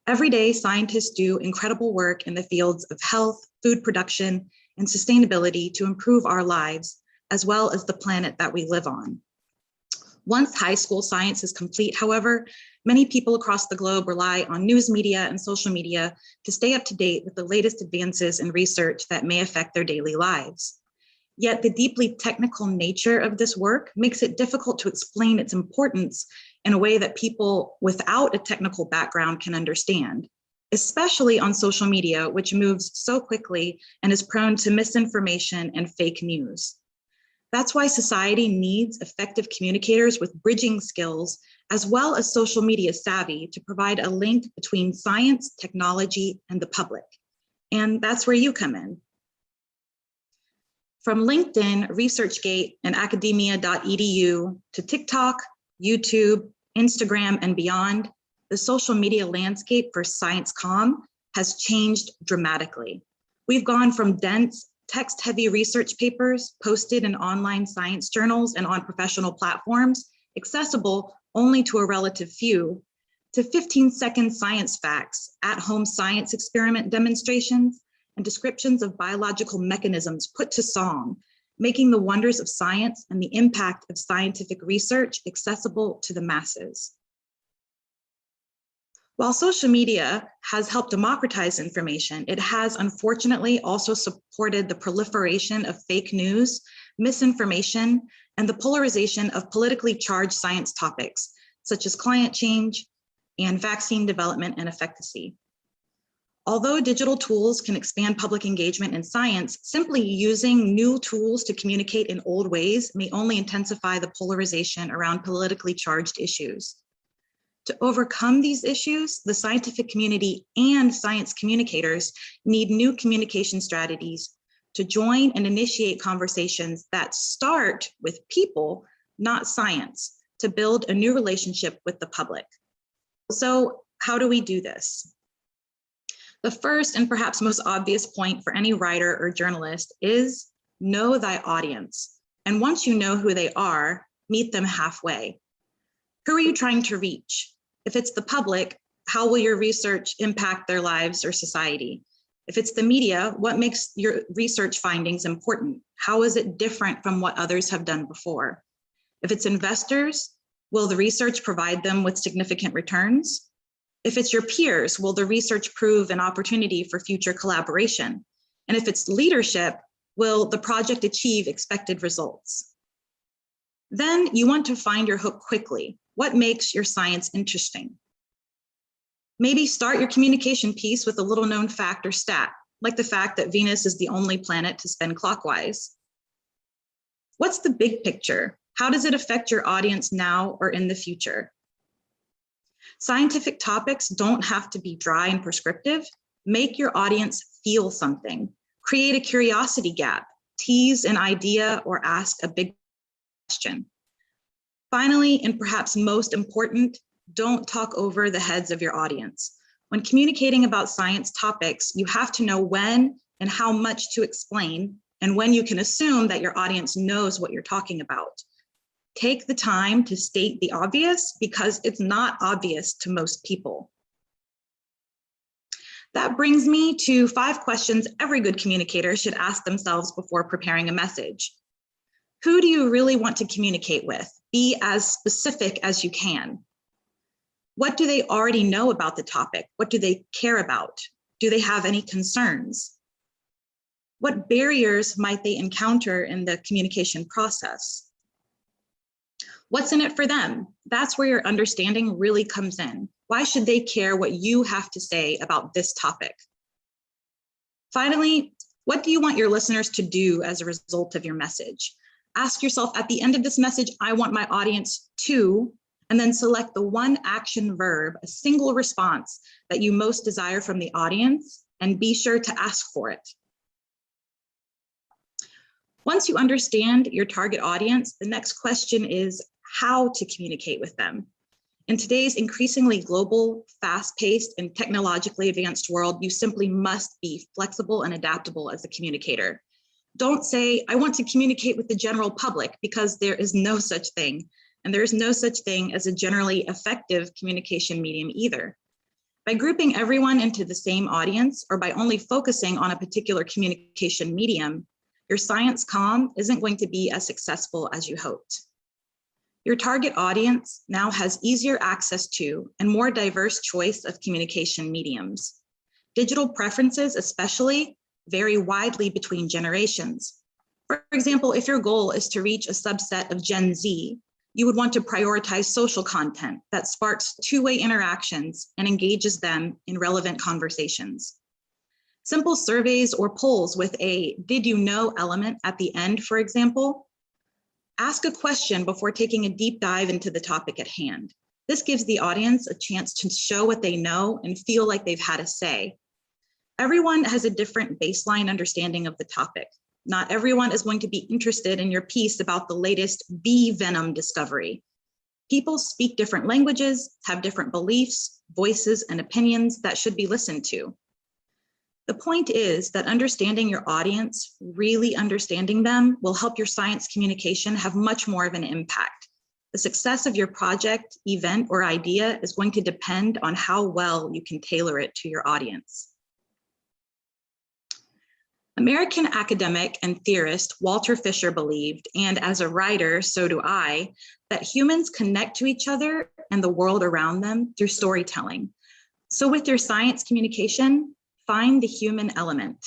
Every day, scientists do incredible work in the fields of health, food production, and sustainability to improve our lives, as well as the planet that we live on. Once high school science is complete, however, many people across the globe rely on news media and social media to stay up to date with the latest advances in research that may affect their daily lives. Yet the deeply technical nature of this work makes it difficult to explain its importance in a way that people without a technical background can understand, especially on social media, which moves so quickly and is prone to misinformation and fake news. That's why society needs effective communicators with bridging skills, as well as social media savvy, to provide a link between science, technology, and the public. And that's where you come in. From LinkedIn, ResearchGate, and academia.edu to TikTok, YouTube, Instagram, and beyond, the social media landscape for science comm has changed dramatically. We've gone from dense, text-heavy research papers posted in online science journals and on professional platforms, accessible only to a relative few, to 15-second science facts, at-home science experiment demonstrations, and descriptions of biological mechanisms put to song, making the wonders of science and the impact of scientific research accessible to the masses. While social media has helped democratize information, it has unfortunately also supported the proliferation of fake news, misinformation, and the polarization of politically charged science topics, such as climate change and vaccine development and efficacy. Although digital tools can expand public engagement in science, simply using new tools to communicate in old ways may only intensify the polarization around politically charged issues. To overcome these issues, the scientific community and science communicators need new communication strategies to join and initiate conversations that start with people, not science, to build a new relationship with the public. So how do we do this? The first and perhaps most obvious point for any writer or journalist is know thy audience. And once you know who they are, meet them halfway. Who are you trying to reach? If it's the public, how will your research impact their lives or society? If it's the media, what makes your research findings important? How is it different from what others have done before? If it's investors, will the research provide them with significant returns? If it's your peers, will the research prove an opportunity for future collaboration? And if it's leadership, will the project achieve expected results? Then you want to find your hook quickly. What makes your science interesting? Maybe start your communication piece with a little known fact or stat, like the fact that Venus is the only planet to spin clockwise. What's the big picture? How does it affect your audience now or in the future? Scientific topics don't have to be dry and prescriptive. Make your audience feel something. Create a curiosity gap. Tease an idea or ask a big question. Finally, and perhaps most important, don't talk over the heads of your audience. When communicating about science topics, you have to know when and how much to explain, and when you can assume that your audience knows what you're talking about. Take the time to state the obvious because it's not obvious to most people. That brings me to 5 questions every good communicator should ask themselves before preparing a message. Who do you really want to communicate with? Be as specific as you can. What do they already know about the topic? What do they care about? Do they have any concerns? What barriers might they encounter in the communication process? What's in it for them? That's where your understanding really comes in. Why should they care what you have to say about this topic? Finally, what do you want your listeners to do as a result of your message? Ask yourself at the end of this message, I want my audience to, and then select the one action verb, a single response that you most desire from the audience, and be sure to ask for it. Once you understand your target audience, the next question is how to communicate with them. In today's increasingly global, fast-paced, and technologically advanced world, you simply must be flexible and adaptable as a communicator. Don't say, I want to communicate with the general public, because there is no such thing. And there is no such thing as a generally effective communication medium either. By grouping everyone into the same audience, or by only focusing on a particular communication medium, your science comm isn't going to be as successful as you hoped. Your target audience now has easier access to and more diverse choice of communication mediums. Digital preferences especially vary widely between generations. For example, if your goal is to reach a subset of Gen Z, you would want to prioritize social content that sparks two-way interactions and engages them in relevant conversations. Simple surveys or polls with a "did you know" element at the end, for example. Ask a question before taking a deep dive into the topic at hand. This gives the audience a chance to show what they know and feel like they've had a say. Everyone has a different baseline understanding of the topic. Not everyone is going to be interested in your piece about the latest bee venom discovery. People speak different languages, have different beliefs, voices, and opinions that should be listened to. The point is that understanding your audience, really understanding them, will help your science communication have much more of an impact. The success of your project, event, or idea is going to depend on how well you can tailor it to your audience. American academic and theorist Walter Fisher believed, and as a writer, so do I, that humans connect to each other and the world around them through storytelling. So with your science communication, find the human element.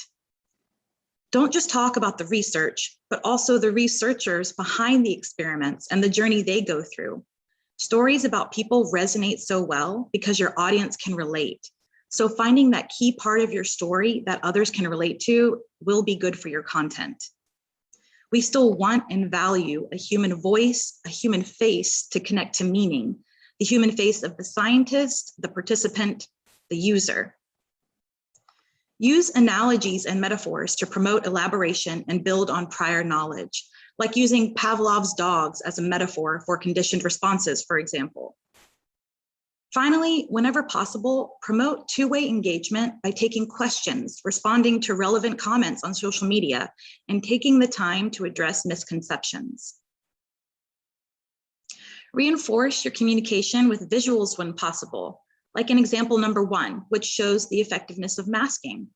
Don't just talk about the research, but also the researchers behind the experiments and the journey they go through. Stories about people resonate so well because your audience can relate. So finding that key part of your story that others can relate to will be good for your content. We still want and value a human voice, a human face to connect to meaning, the human face of the scientist, the participant, the user. Use analogies and metaphors to promote elaboration and build on prior knowledge, like using Pavlov's dogs as a metaphor for conditioned responses, for example. Finally, whenever possible, promote two-way engagement by taking questions, responding to relevant comments on social media, and taking the time to address misconceptions. Reinforce your communication with visuals when possible, like in example number 1, which shows the effectiveness of masking.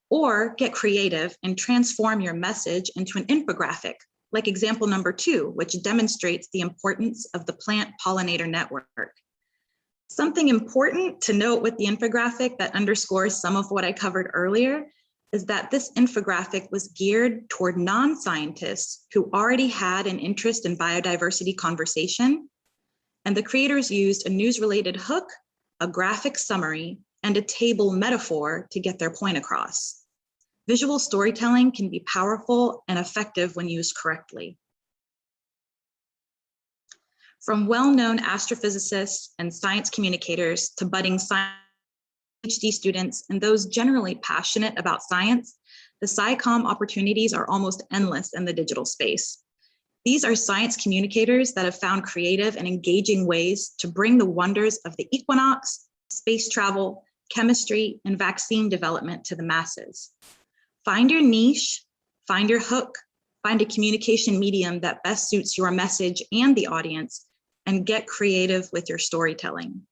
Or get creative and transform your message into an infographic, like example number 2, which demonstrates the importance of the plant pollinator network. Something important to note with the infographic that underscores some of what I covered earlier is that this infographic was geared toward non-scientists who already had an interest in biodiversity conversation, and the creators used a news-related hook, a graphic summary, and a table metaphor to get their point across. Visual storytelling can be powerful and effective when used correctly. From well-known astrophysicists and science communicators to budding science PhD students and those generally passionate about science, the SciComm opportunities are almost endless in the digital space. These are science communicators that have found creative and engaging ways to bring the wonders of the equinox, space travel, chemistry, and vaccine development to the masses. Find your niche, find your hook, find a communication medium that best suits your message and the audience, and get creative with your storytelling.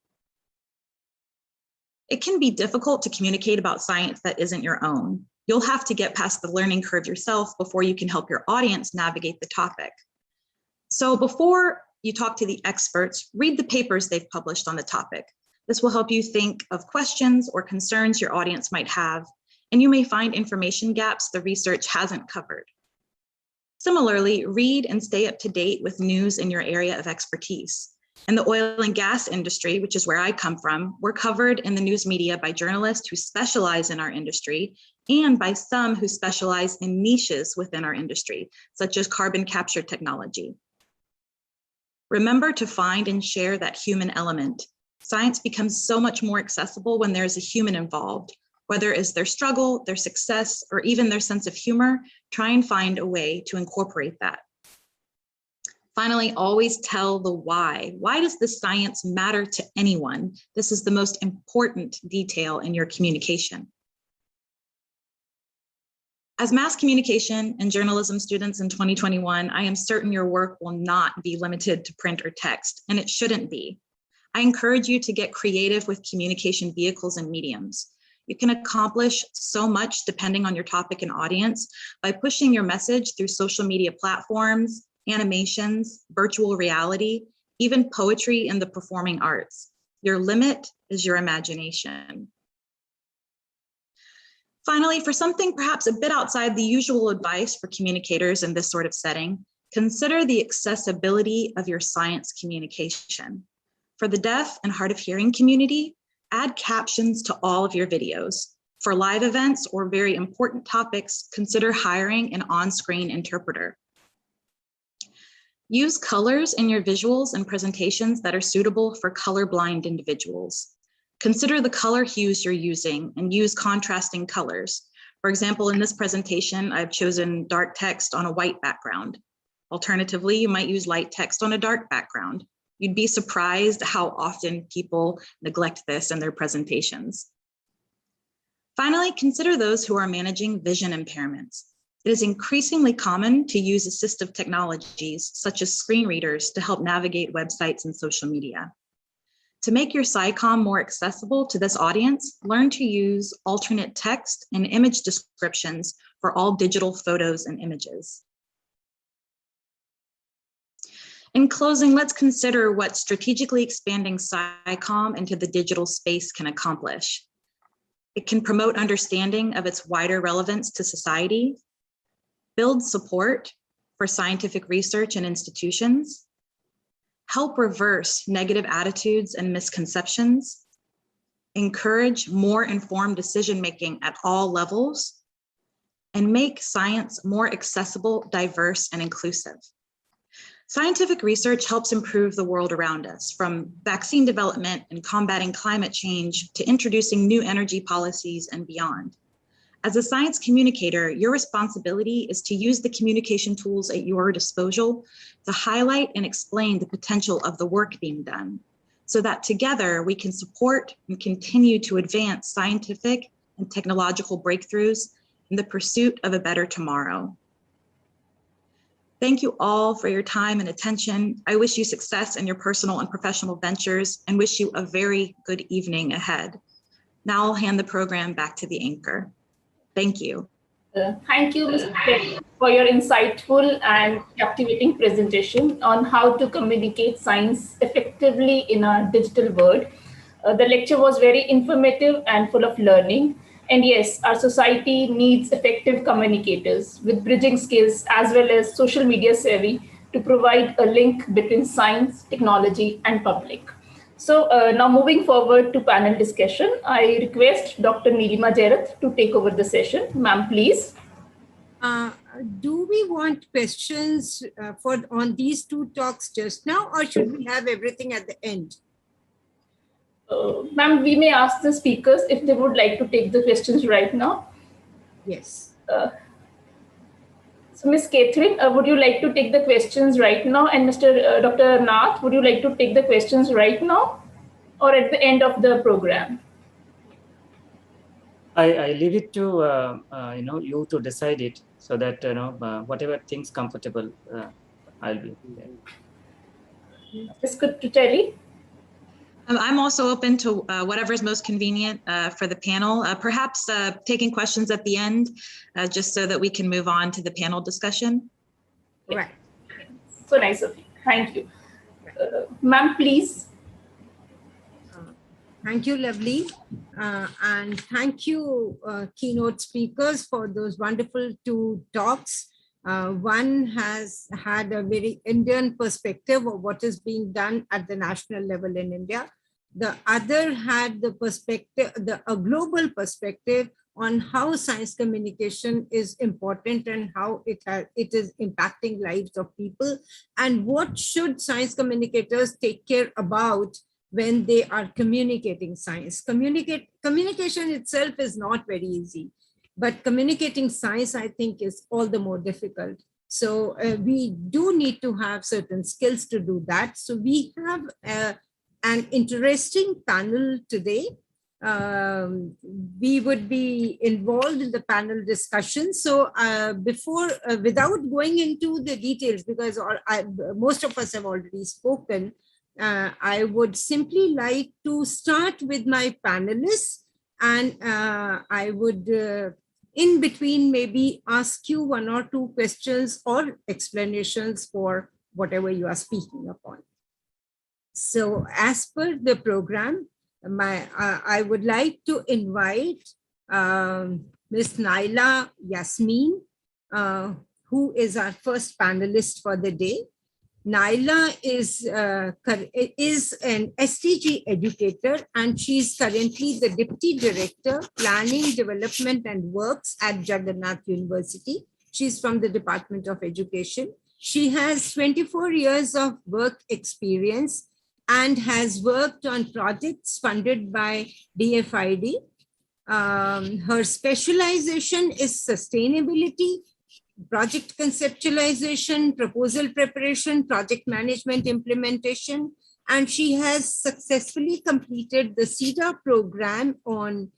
It can be difficult to communicate about science that isn't your own. You'll have to get past the learning curve yourself before you can help your audience navigate the topic. So before you talk to the experts, read the papers they've published on the topic. This will help you think of questions or concerns your audience might have, and you may find information gaps the research hasn't covered. Similarly, read and stay up to date with news in your area of expertise. In the oil and gas industry, which is where I come from, we're covered in the news media by journalists who specialize in our industry and by some who specialize in niches within our industry, such as carbon capture technology. Remember to find and share that human element. Science becomes so much more accessible when there's a human involved. Whether it's their struggle, their success, or even their sense of humor, try and find a way to incorporate that. Finally, always tell the why. Why does this science matter to anyone? This is the most important detail in your communication. As mass communication and journalism students in 2021, I am certain your work will not be limited to print or text, and it shouldn't be. I encourage you to get creative with communication vehicles and mediums. You can accomplish so much depending on your topic and audience by pushing your message through social media platforms, animations, virtual reality, even poetry and the performing arts. Your limit is your imagination. Finally, for something perhaps a bit outside the usual advice for communicators in this sort of setting, consider the accessibility of your science communication. For the deaf and hard of hearing community, add captions to all of your videos. For live events or very important topics, consider hiring an on-screen interpreter. Use colors in your visuals and presentations that are suitable for colorblind individuals. Consider the color hues you're using and use contrasting colors. For example, in this presentation, I've chosen dark text on a white background. Alternatively, you might use light text on a dark background. You'd be surprised how often people neglect this in their presentations. Finally, consider those who are managing vision impairments. It is increasingly common to use assistive technologies such as screen readers to help navigate websites and social media. To make your SciComm more accessible to this audience, learn to use alternate text and image descriptions for all digital photos and images. In closing, let's consider what strategically expanding SciComm into the digital space can accomplish. It can promote understanding of its wider relevance to society, build support for scientific research and institutions, help reverse negative attitudes and misconceptions, encourage more informed decision-making at all levels, and make science more accessible, diverse, and inclusive. Scientific research helps improve the world around us, from vaccine development and combating climate change to introducing new energy policies and beyond. As a science communicator, your responsibility is to use the communication tools at your disposal to highlight and explain the potential of the work being done, so that together we can support and continue to advance scientific and technological breakthroughs in the pursuit of a better tomorrow. Thank you all for your time and attention. I wish you success in your personal and professional ventures and wish you a very good evening ahead. Now I'll hand the program back to the anchor. Thank you. Thank you, Ms. Patel, for your insightful and captivating presentation on how to communicate science effectively in our digital world. The lecture was very informative and full of learning. And yes, our society needs effective communicators with bridging skills as well as social media savvy to provide a link between science, technology, and public. So now moving forward to panel discussion, I request Dr. Neelima Jairath to take over the session. Ma'am, please. Do we want questions on these two talks just now, or should we have everything at the end? Ma'am, we may ask the speakers if they would like to take the questions right now. Yes. So Ms. Catherine, would you like to take the questions right now? And Mr. Dr. Nath, would you like to take the questions right now or at the end of the program? I leave it to you to decide it, so that whatever things comfortable, I'll be there. Ms. Kuttuteli? I'm also open to whatever's most convenient for the panel, perhaps taking questions at the end, just so that we can move on to the panel discussion. Right. So nice of you. Thank you. Ma'am, please. Thank you, Lovely. And thank you, keynote speakers, for those wonderful two talks. One has had a very Indian perspective of what is being done at the national level in India. The other had the perspective, a global perspective on how science communication is important and how it is impacting lives of people, and what should science communicators take care about when they are communicating science. Communication itself is not very easy, but communicating science, I think, is all the more difficult. So we do need to have certain skills to do that. So we have an interesting panel today. We would be involved in the panel discussion. So without going into the details, because most of us have already spoken, I would simply like to start with my panelists, and I would in between maybe ask you one or two questions or explanations for whatever you are speaking upon. So as per the program, I would like to invite Ms. Naila Yasmin, who is our first panelist for the day. Naila is an STG educator, and she is currently the Deputy Director, Planning, Development and Works at Jagannath University. She's from the Department of Education. She has 24 years of work experience and has worked on projects funded by DFID. Her specialization is sustainability, project conceptualization, proposal preparation, project management implementation, and she has successfully completed the CEDA program on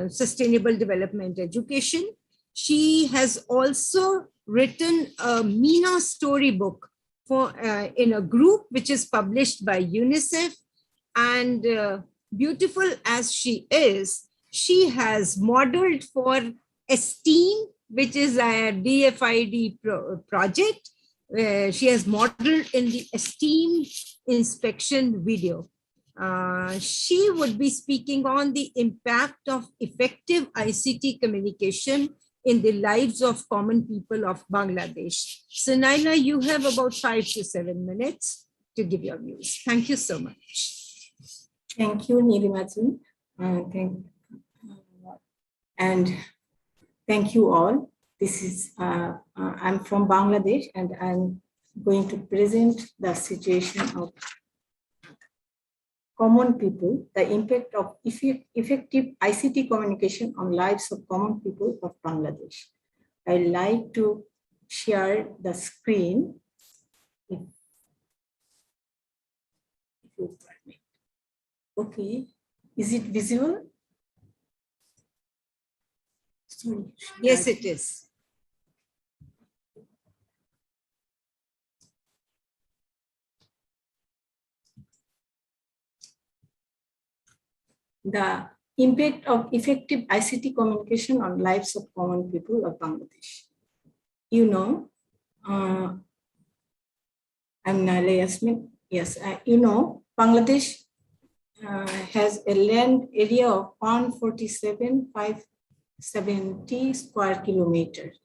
sustainable development education. She has also written a MENA storybook in a group which is published by UNICEF, and beautiful as she is, she has modeled for STEAM, which is a DFID project. She has modeled in the STEAM inspection video. She would be speaking on the impact of effective ICT communication in the lives of common people of Bangladesh. So Naila, you have about 5 to 7 minutes to give your views. Thank you so much. Thank you, Nilimaji. And thank you all. This is, I'm from Bangladesh, and I'm going to present the situation of common people, the impact of effective ICT communication on lives of common people of Bangladesh. I'd like to share the screen. Okay, is it visible? Sorry. Yes, it is. The impact of effective ICT communication on lives of common people of Bangladesh. You know, I'm Naila Yasmin. Yes, you know, Bangladesh has a land area of 147,570 square kilometers,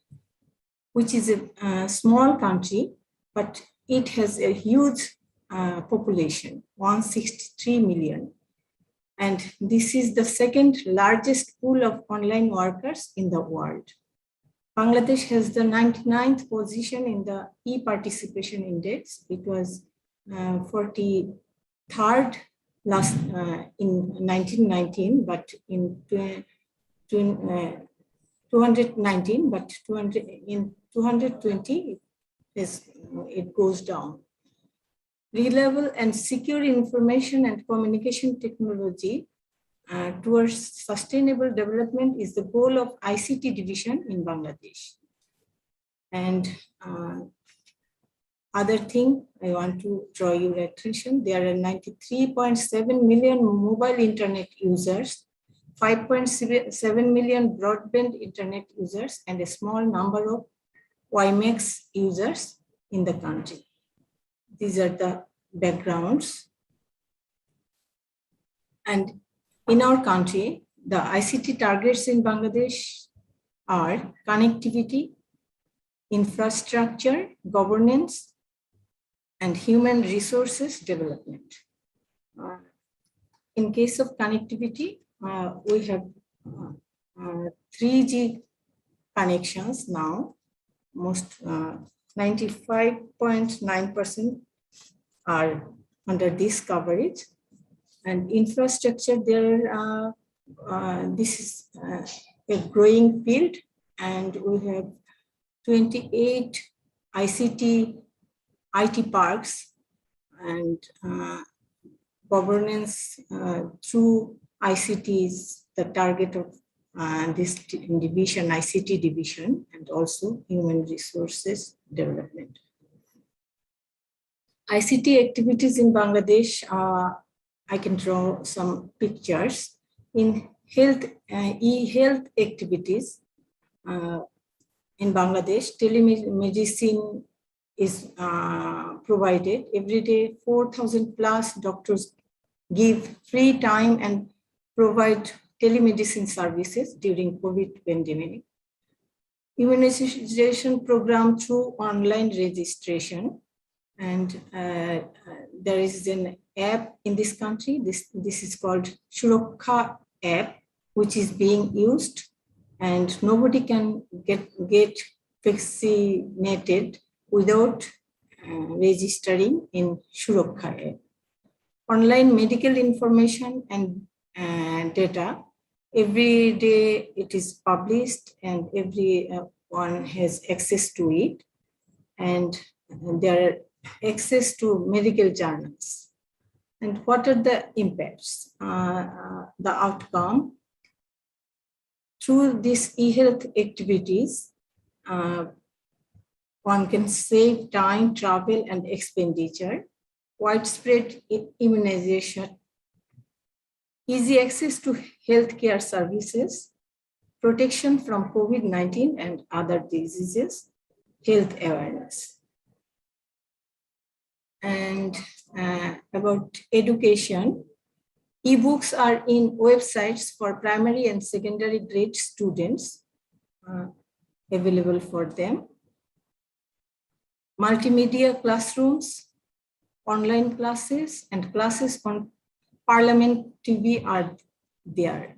which is a small country, but it has a huge population, 163 million. And this is the second largest pool of online workers in the world. Bangladesh has the 99th position in the e-participation index. It was 43rd in 1919, but in 219, but in 220 it goes down. Reliable and secure information and communication technology towards sustainable development is the goal of ICT division in Bangladesh. And other thing I want to draw your attention, there are 93.7 million mobile internet users, 5.7 million broadband internet users, and a small number of WiMAX users in the country. These are the backgrounds. And in our country, the ICT targets in Bangladesh are connectivity, infrastructure, governance, and human resources development. In case of connectivity, we have 3G connections now. Most 95.9% are under this coverage. And infrastructure, there this is a growing field, and we have 28 ICT IT parks, and governance through ICT is the target of this division, ICT division, and also human resources development. ICT activities in Bangladesh, I can draw some pictures. In health, e-health activities in Bangladesh, telemedicine is provided. Every day, 4,000 plus doctors give free time and provide telemedicine services during COVID pandemic. Immunization program through online registration. And there is an app in this country. This is called Surakha app, which is being used, and nobody can get vaccinated without registering in Surakha app. Online medical information and data, every day it is published and everyone has access to it, and there are access to medical journals. And what are the impacts? The outcome, through these e-health activities, one can save time, travel, and expenditure, widespread immunization, easy access to healthcare services, protection from COVID-19 and other diseases, health awareness. And about education, ebooks are in websites for primary and secondary grade students available for them. Multimedia classrooms, online classes, and classes on Parliament TV are there.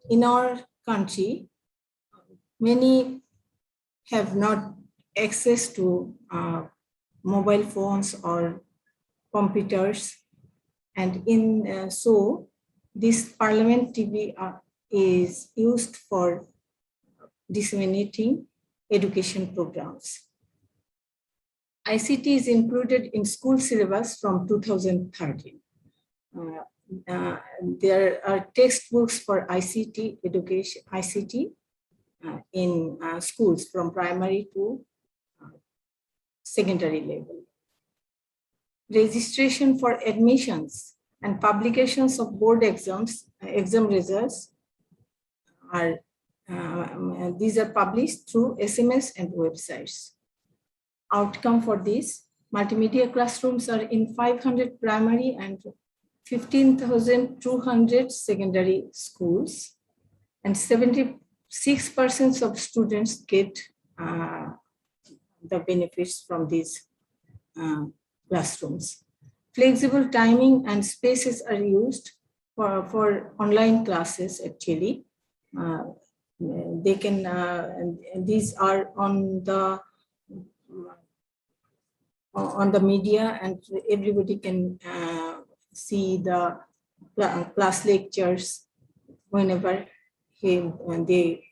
In our country, many have not access to mobile phones or computers, and so this Parliament TV is used for disseminating education programs. ICT is included in school syllabus from 2013. There are textbooks for ICT education, in schools from primary to secondary level. Registration for admissions and publications of board exam results are these are published through SMS and websites. Outcome for this, multimedia classrooms are in 500 primary and 15,200 secondary schools, and 76% of students get the benefits from these classrooms. Flexible timing and spaces are used for online classes. Actually, they can. These are on the media, and everybody can see the class lectures whenever they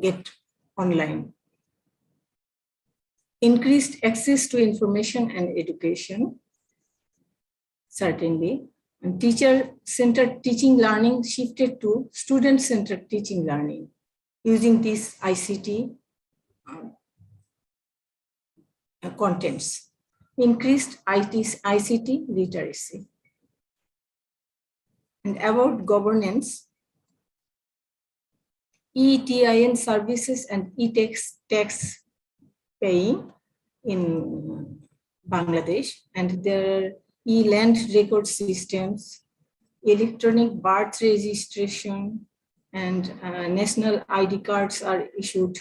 get online. Increased access to information and education, certainly. And teacher-centered teaching learning shifted to student-centered teaching learning using this ICT contents, increased ICT literacy. And about governance, e-TIN services and e-tax paying in Bangladesh, and there are e-land record systems, electronic birth registration, and national ID cards are issued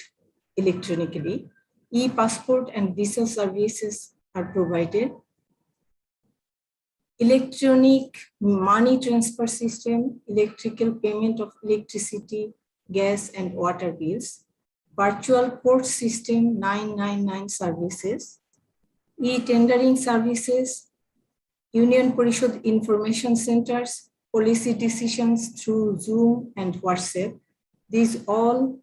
electronically. E-passport and visa services are provided. Electronic money transfer system, electrical payment of electricity, gas, and water bills, virtual court system 999 services, e-tendering services, Union Parishad information centers, policy decisions through Zoom and WhatsApp. These all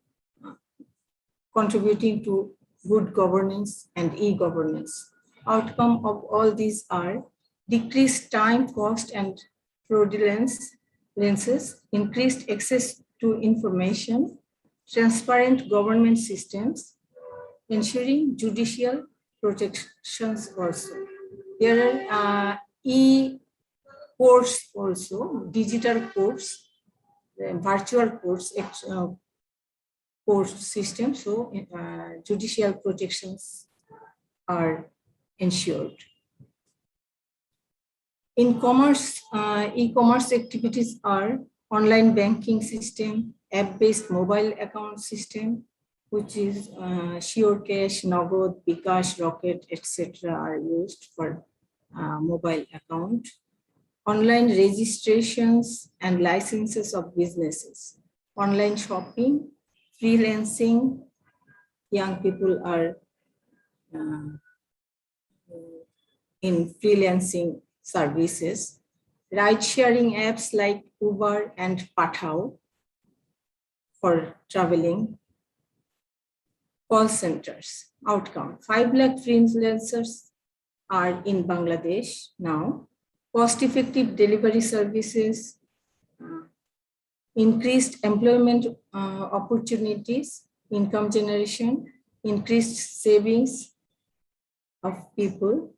contributing to good governance and e-governance. Outcome of all these are decreased time, cost, and fraudulence, increased access to information, transparent government systems, ensuring judicial protections also. There are e-courts also, digital courts, virtual courts, court system, so judicial protections are ensured. In commerce, e-commerce activities are online banking system, app-based mobile account system, which is Sure Cash, Nagad, Bikash, Rocket, etc. are used for mobile account. Online registrations and licenses of businesses, online shopping, freelancing, young people are in freelancing services, ride-sharing apps like Uber and Pathao for traveling, call centers. Outcome, 5 lakh freelancers are in Bangladesh now, cost-effective delivery services, increased employment opportunities, income generation, increased savings of people,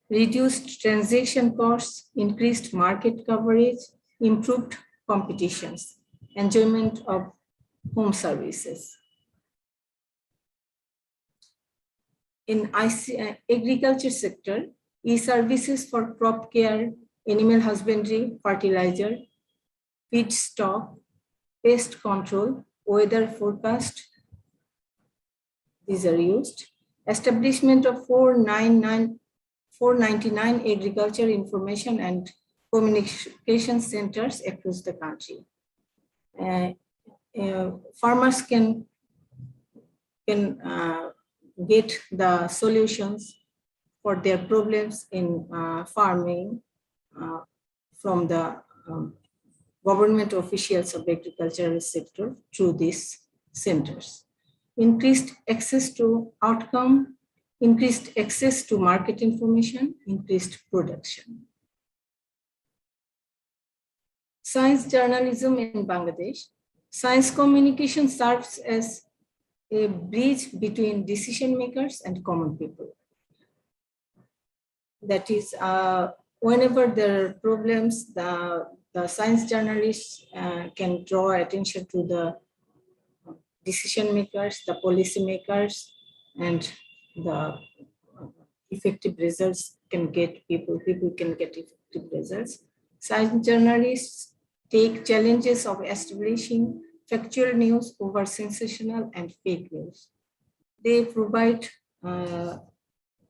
reduced transaction costs, increased market coverage, improved competitions, enjoyment of home services. In agriculture sector, e-services for crop care, animal husbandry, fertilizer, feedstock, pest control, weather forecast, these are used. Establishment of 499 agriculture information and communication centers across the country. Farmers can get the solutions for their problems in farming from the government officials of agricultural sector through these centers. Increased access to outcome, increased access to market information, increased production. Science journalism in Bangladesh. Science communication serves as a bridge between decision makers and common people. That is, whenever there are problems, the science journalists can draw attention to the decision makers, the policy makers, and the effective results can get people can get effective results. Science journalists take challenges of establishing factual news over sensational and fake news. They provide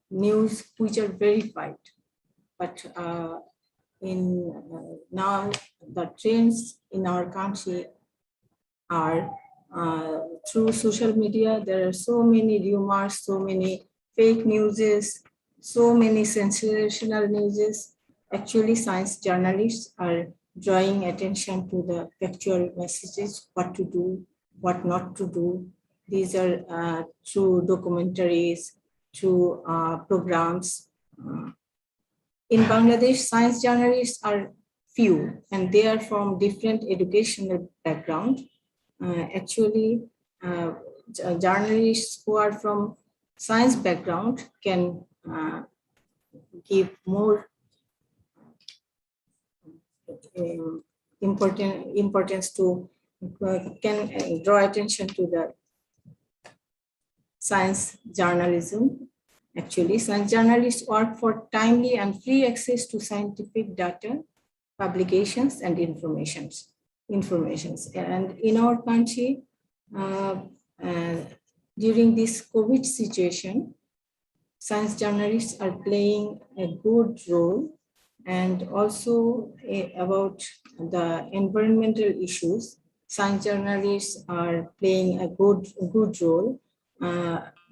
news which are verified, but now the trends in our country are through social media. There are so many rumors, so many fake news, so many sensational news. Actually, science journalists are drawing attention to the factual messages, what to do, what not to do. These are through documentaries, through programs. In Bangladesh, science journalists are few, and they are from different educational background. Journalists who are from science background can give more importance to, can draw attention to the science journalism. Actually, science journalists work for timely and free access to scientific data, publications, and informations. And in our country, during this COVID situation, science journalists are playing a good role, and also about the environmental issues, science journalists are playing a good role.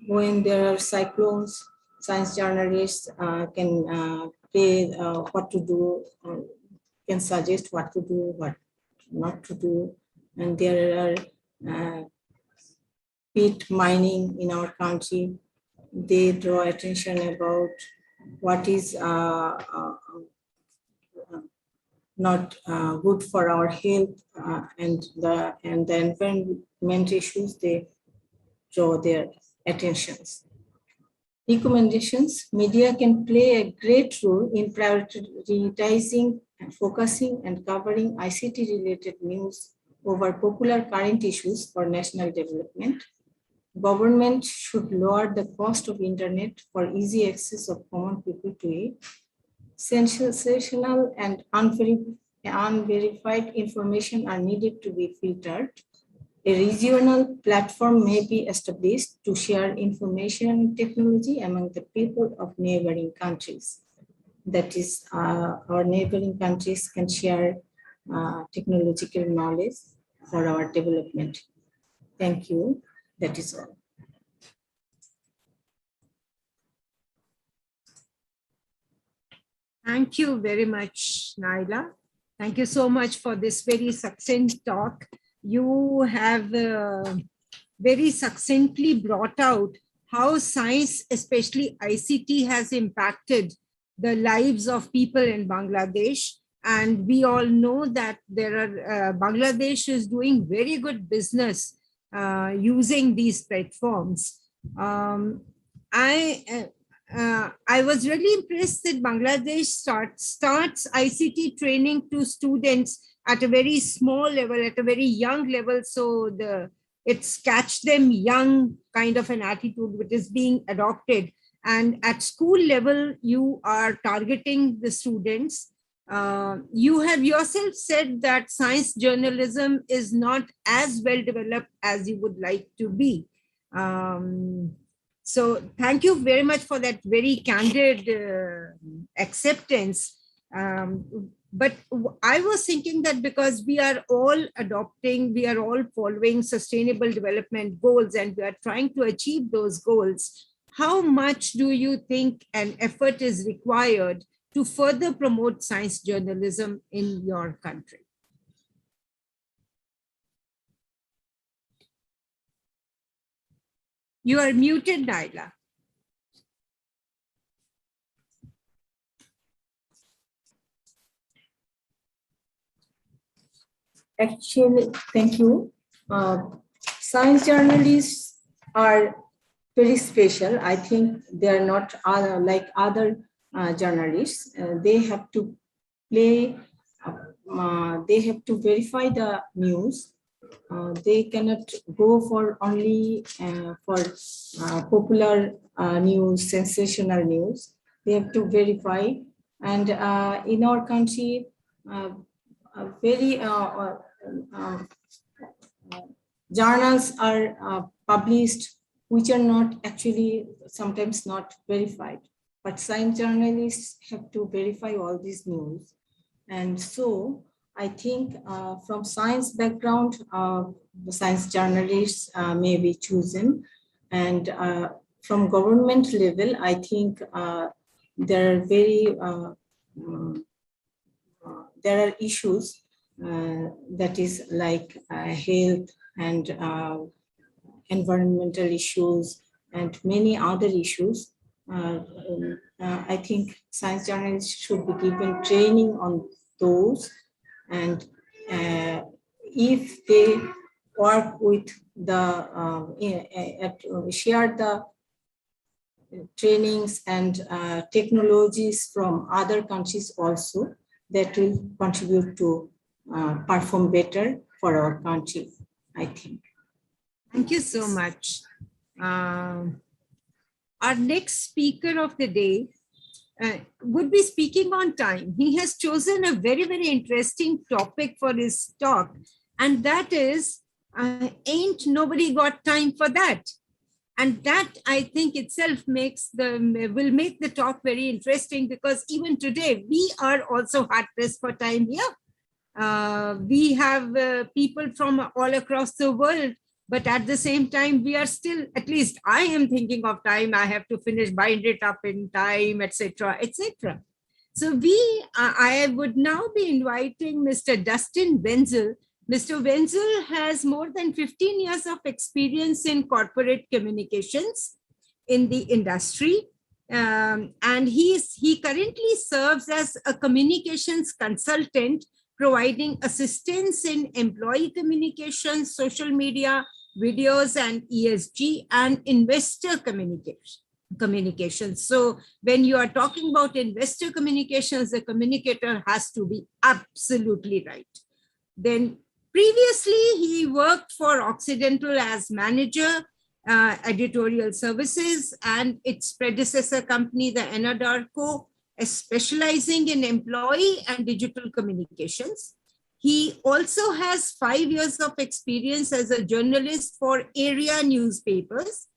When there are cyclones, science journalists can play what to do, can suggest what to do, what not to do. And there are pit mining in our country. They draw attention about what is not good for our health, and the environment issues. They draw their attentions. Recommendations: media can play a great role in prioritizing and focusing and covering ICT-related news over popular current issues for national development. Government should lower the cost of internet for easy access of common people to it. Sensational and unverified information are needed to be filtered. A regional platform may be established to share information technology among the people of neighboring countries. That is, our neighboring countries can share technological knowledge for our development. Thank you. That is all. Thank you very much, Naila. Thank you so much for this very succinct talk. You have very succinctly brought out how science, especially ICT, has impacted the lives of people in Bangladesh. And we all know that there are Bangladesh is doing very good business using these platforms. I was really impressed that Bangladesh starts ICT training to students at a very small level, at a very young level. So it's catch them young kind of an attitude which is being adopted. And at school level, you are targeting the students. You have yourself said that science journalism is not as well developed as you would like to be. So thank you very much for that very candid acceptance. But I was thinking that because we are all following sustainable development goals and we are trying to achieve those goals, how much do you think an effort is required to further promote science journalism in your country? You are muted, Naila. Actually, thank you. Science journalists are very special. I think they are not like other journalists. They have to play, they have to verify the news. They cannot go for only for popular news, sensational news. They have to verify. And in our country, very journals are published which are not actually sometimes not verified, but science journalists have to verify all these news. And so I think from science background, the science journalists may be chosen. And from government level, I think there are there are issues that is like health and environmental issues and many other issues. I think science journalists should be given training on those. And if they work with the, share the trainings and technologies from other countries also that will contribute to perform better for our country, I think. Thank you so much. Our next speaker of the day would be speaking on time. He has chosen a very, very interesting topic for his talk, and that is, ain't nobody got time for that. And that, I think, itself will make the talk very interesting, because even today, we are also hard pressed for time here. We have people from all across the world, but at the same time, we are still, at least I am thinking of time. I have to bind it up in time, etc., etc. So I would now be inviting Mr. Dustin Wenzel. Mr. Wenzel has more than 15 years of experience in corporate communications in the industry. And he currently serves as a communications consultant, providing assistance in employee communications, social media, videos, and ESG, and investor communications. So when you are talking about investor communications, the communicator has to be absolutely right. Then previously, he worked for Occidental as manager, editorial services, and its predecessor company, the Anadarko, specializing in employee and digital communications. He also has 5 years of experience as a journalist for area newspapers.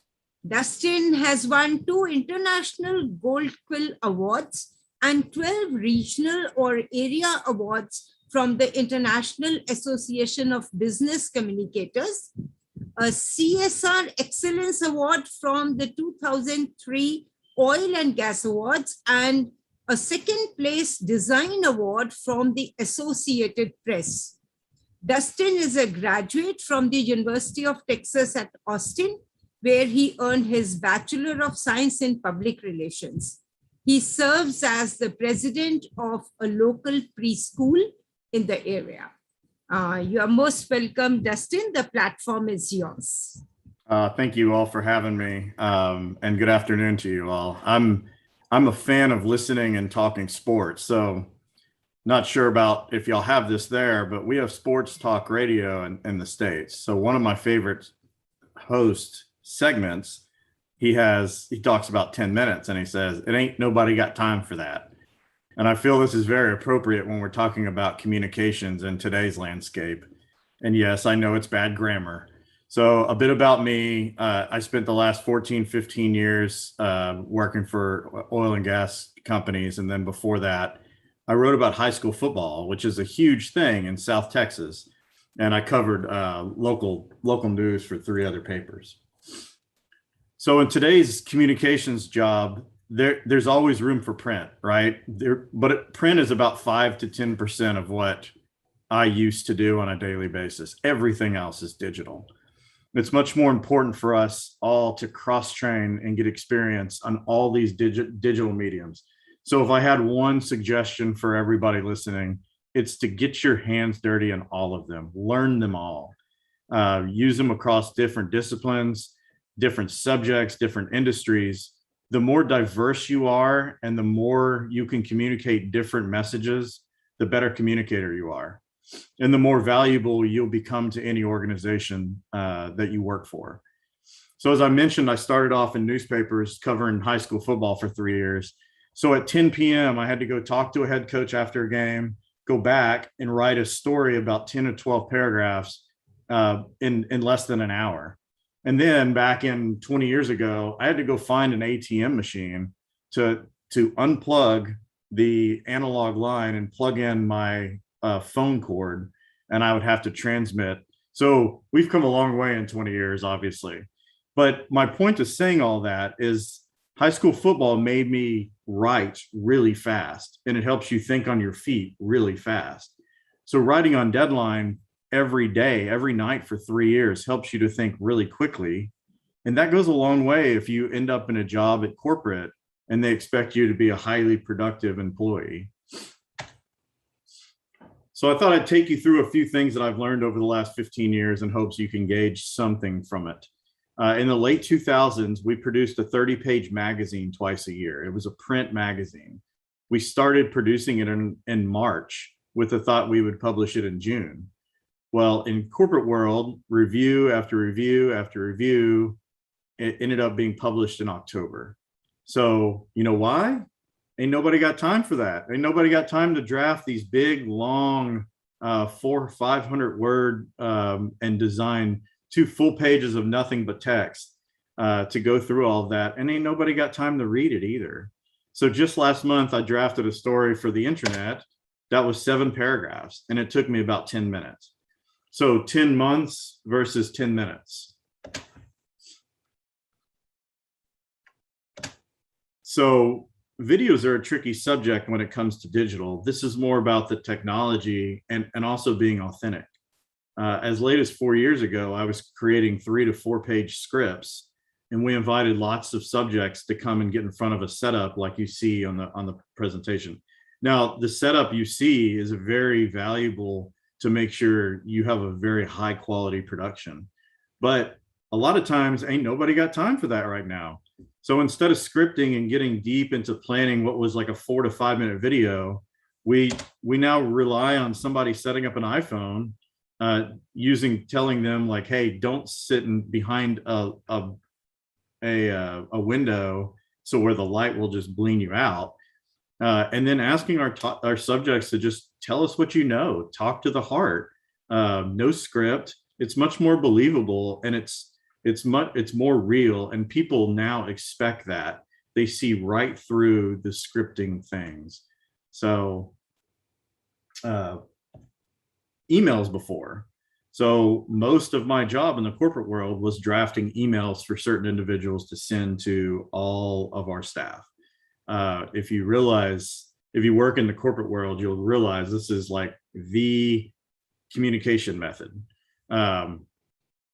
Dustin has won 2 international Gold Quill Awards and 12 regional or area awards from the International Association of Business Communicators, a CSR Excellence Award from the 2003 Oil and Gas Awards, and a second place design award from the Associated Press. Dustin is a graduate from the University of Texas at Austin, where he earned his Bachelor of Science in Public Relations. He serves as the president of a local preschool in the area. You are most welcome, Dustin. The platform is yours. Thank you all for having me, and good afternoon to you all. I'm a fan of listening and talking sports, so not sure about if y'all have this there, but we have sports talk radio in the States. So one of my favorite host segments, he talks about 10 minutes and he says, "It ain't nobody got time for that." And I feel this is very appropriate when we're talking about communications in today's landscape. And yes, I know it's bad grammar. So a bit about me, I spent the last 14, 15 years working for oil and gas companies. And then before that, I wrote about high school football, which is a huge thing in South Texas. And I covered local news for 3 other papers. So in today's communications job, there's always room for print, right? But print is about 5 to 10% of what I used to do on a daily basis. Everything else is digital. It's much more important for us all to cross-train and get experience on all these digital mediums. So if I had one suggestion for everybody listening, it's to get your hands dirty in all of them. Learn them all. Use them across different disciplines, different subjects, different industries. The more diverse you are and the more you can communicate different messages, the better communicator you are. And the more valuable you'll become to any organization that you work for. So as I mentioned, I started off in newspapers covering high school football for 3 years. So at 10 p.m., I had to go talk to a head coach after a game, go back and write a story about 10 or 12 paragraphs in less than an hour. And then back in 20 years ago, I had to go find an ATM machine to unplug the analog line and plug in my phone cord, and I would have to transmit. So we've come a long way in 20 years, obviously. But my point of saying all that is high school football made me write really fast, and it helps you think on your feet really fast. So writing on deadline every day, every night for 3 years helps you to think really quickly. And that goes a long way if you end up in a job at corporate and they expect you to be a highly productive employee. So I thought I'd take you through a few things that I've learned over the last 15 years in hopes you can gauge something from it. In the late 2000s, we produced a 30-page magazine twice a year. It was a print magazine. We started producing it in March with the thought we would publish it in June. Well, in corporate world, review after review after review, it ended up being published in October. So, you know why? Ain't nobody got time for that. Ain't nobody got time to draft these big, long, 400 or 500 word and design 2 full pages of nothing but text to go through all of that. And ain't nobody got time to read it either. So just last month, I drafted a story for the internet that was 7 paragraphs, and it took me about 10 minutes. So 10 months versus 10 minutes. So videos are a tricky subject when it comes to digital. This is more about the technology and also being authentic. As late as 4 years ago, I was creating 3 to 4 page scripts, and we invited lots of subjects to come and get in front of a setup like you see on the presentation. Now, the setup you see is very valuable to make sure you have a very high quality production. But a lot of times ain't nobody got time for that right now. So instead of scripting and getting deep into planning what was like a 4 to 5 minute video, we now rely on somebody setting up an iPhone, telling them like, hey, don't sit behind a window so where the light will just bling you out. And then asking our subjects to just tell us what you know, talk to the heart, no script. It's much more believable, and it's more real, and people now expect that. They see right through the scripting things. So emails before. So most of my job in the corporate world was drafting emails for certain individuals to send to all of our staff. If you work in the corporate world, you'll realize this is like the communication method.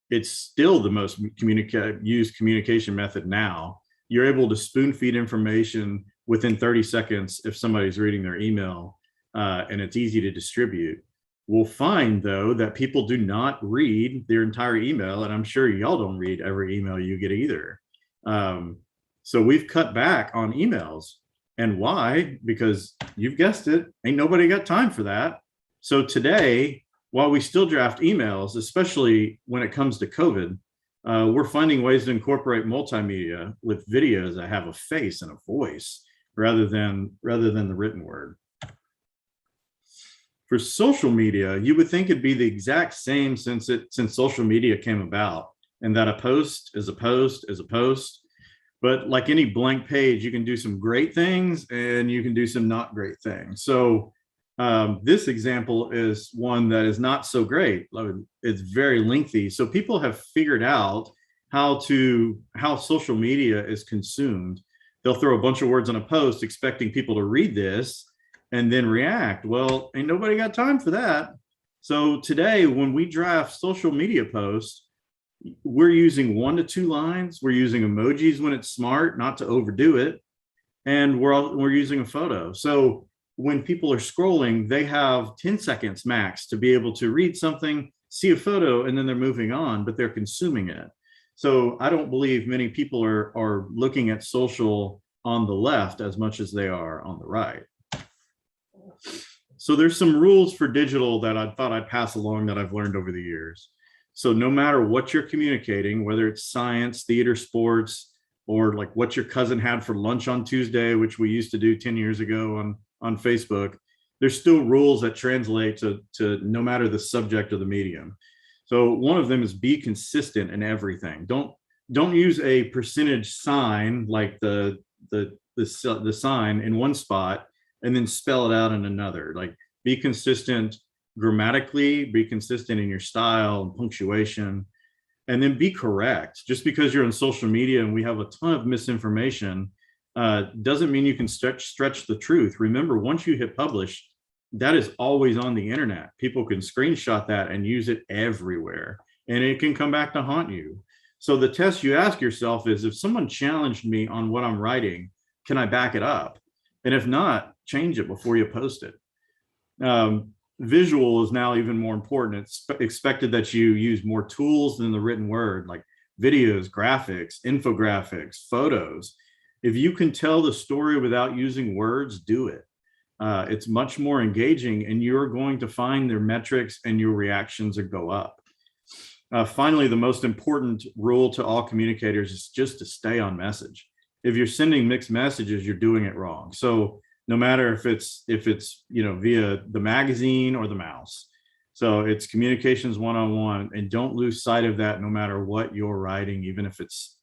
It's still the most used communication method now. You're able to spoon feed information within 30 seconds if somebody's reading their email, and it's easy to distribute. We'll find, though, that people do not read their entire email, and I'm sure y'all don't read every email you get either. So we've cut back on emails. And why? Because you've guessed it, ain't nobody got time for that. So today, while we still draft emails, especially when it comes to COVID, we're finding ways to incorporate multimedia with videos that have a face and a voice rather than the written word. For social media, you would think it'd be the exact same since social media came about, and that a post is a post is a post. But like any blank page, you can do some great things and you can do some not great things. So this example is one that is not so great. It's very lengthy. So people have figured out how social media is consumed. They'll throw a bunch of words on a post expecting people to read this and then react. Well, ain't nobody got time for that. So today, when we draft social media posts, we're using 1 to 2 lines. We're using emojis when it's smart, not to overdo it. And we're using a photo. So when people are scrolling, they have 10 seconds max to be able to read something, see a photo, and then they're moving on, but they're consuming it. So I don't believe many people are looking at social on the left as much as they are on the right. So there's some rules for digital that I thought I'd pass along that I've learned over the years. So no matter what you're communicating, whether it's science, theater, sports, or like what your cousin had for lunch on Tuesday, which we used to do 10 years ago on Facebook, there's still rules that translate to no matter the subject or the medium. So one of them is be consistent in everything. Don't use a percentage sign like the sign in one spot and then spell it out in another. Like, be consistent grammatically, be consistent in your style and punctuation, and then be correct. Just because you're on social media and we have a ton of misinformation doesn't mean you can stretch the truth. Remember, once you hit publish, that is always on the internet. People can screenshot that and use it everywhere, and it can come back to haunt you. So the test you ask yourself is, if someone challenged me on what I'm writing, can I back it up? And if not, change it before you post it. Visual is now even more important. It's expected that you use more tools than the written word, like videos, graphics, infographics, photos. If you can tell the story without using words, do it. It's much more engaging, and you're going to find their metrics and your reactions will go up. Finally, the most important rule to all communicators is just to stay on message. If you're sending mixed messages, you're doing it wrong. So no matter if it's via the magazine or the mouse. So it's communications one-on-one, and don't lose sight of that no matter what you're writing, even if it's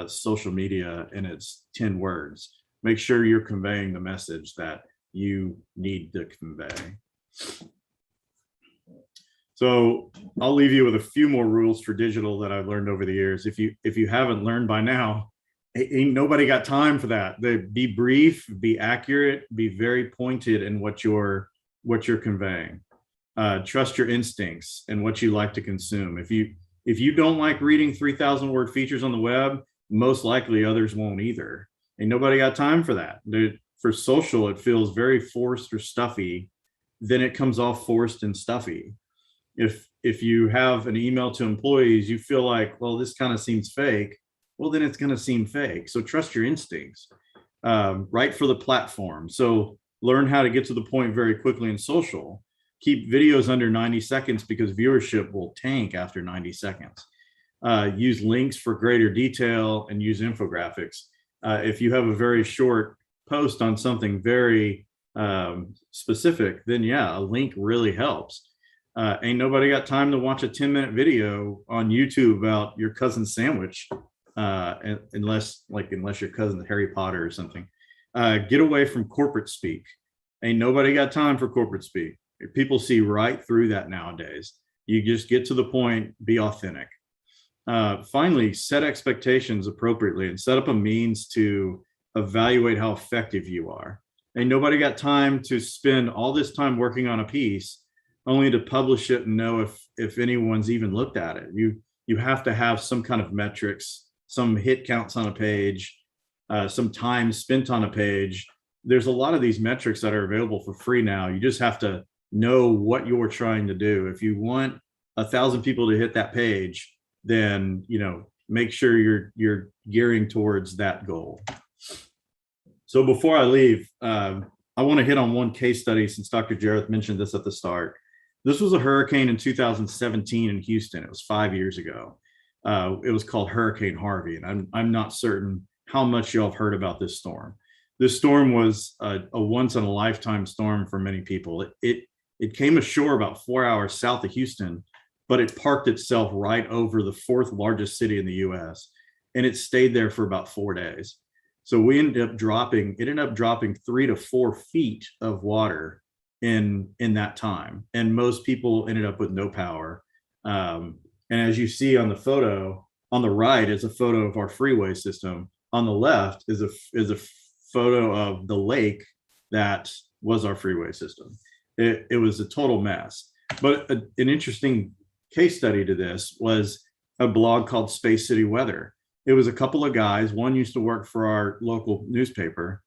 social media and it's 10 words. Make sure you're conveying the message that you need to convey. So I'll leave you with a few more rules for digital that I've learned over the years. If you haven't learned by now, ain't nobody got time for that. Be brief, be accurate, be very pointed in what you're conveying. Trust your instincts and what you like to consume. If you don't like reading 3,000 word features on the web, most likely others won't either. Ain't nobody got time for that. For social, it feels very forced or stuffy. Then it comes off forced and stuffy. If you have an email to employees, you feel like, well, this kind of seems fake. Well, then it's going to seem fake. So trust your instincts. Write for the platform. So learn how to get to the point very quickly in social. Keep videos under 90 seconds because viewership will tank after 90 seconds. Use links for greater detail and use infographics. If you have a very short post on something very specific, then yeah, a link really helps. Ain't nobody got time to watch a 10-minute video on YouTube about your cousin's sandwich, unless your cousin's Harry Potter or something. Get away from corporate speak. Ain't nobody got time for corporate speak. People see right through that nowadays. You just get to the point, be authentic. Finally, set expectations appropriately and set up a means to evaluate how effective you are. Ain't nobody got time to spend all this time working on a piece only to publish it and know if anyone's even looked at it. You have to have some kind of metrics, some hit counts on a page, some time spent on a page. There's a lot of these metrics that are available for free now. You just have to know what you're trying to do. If you want 1,000 people to hit that page, then make sure you're gearing towards that goal. So before I leave, I want to hit on one case study since Dr. Jareth mentioned this at the start. This was a hurricane in 2017 in Houston. It was 5 years ago. It was called Hurricane Harvey, and I'm not certain how much y'all have heard about this storm. This storm was a once in a lifetime storm for many people. It came ashore about 4 hours south of Houston, but it parked itself right over the fourth largest city in the US, and it stayed there for about 4 days. So it ended up dropping 3 to 4 feet of water in that time. And most people ended up with no power. And as you see on the photo, on the right is a photo of our freeway system. On the left is a photo of the lake that was our freeway system. It was a total mess. But an interesting case study to this was a blog called Space City Weather. It was a couple of guys. One used to work for our local newspaper.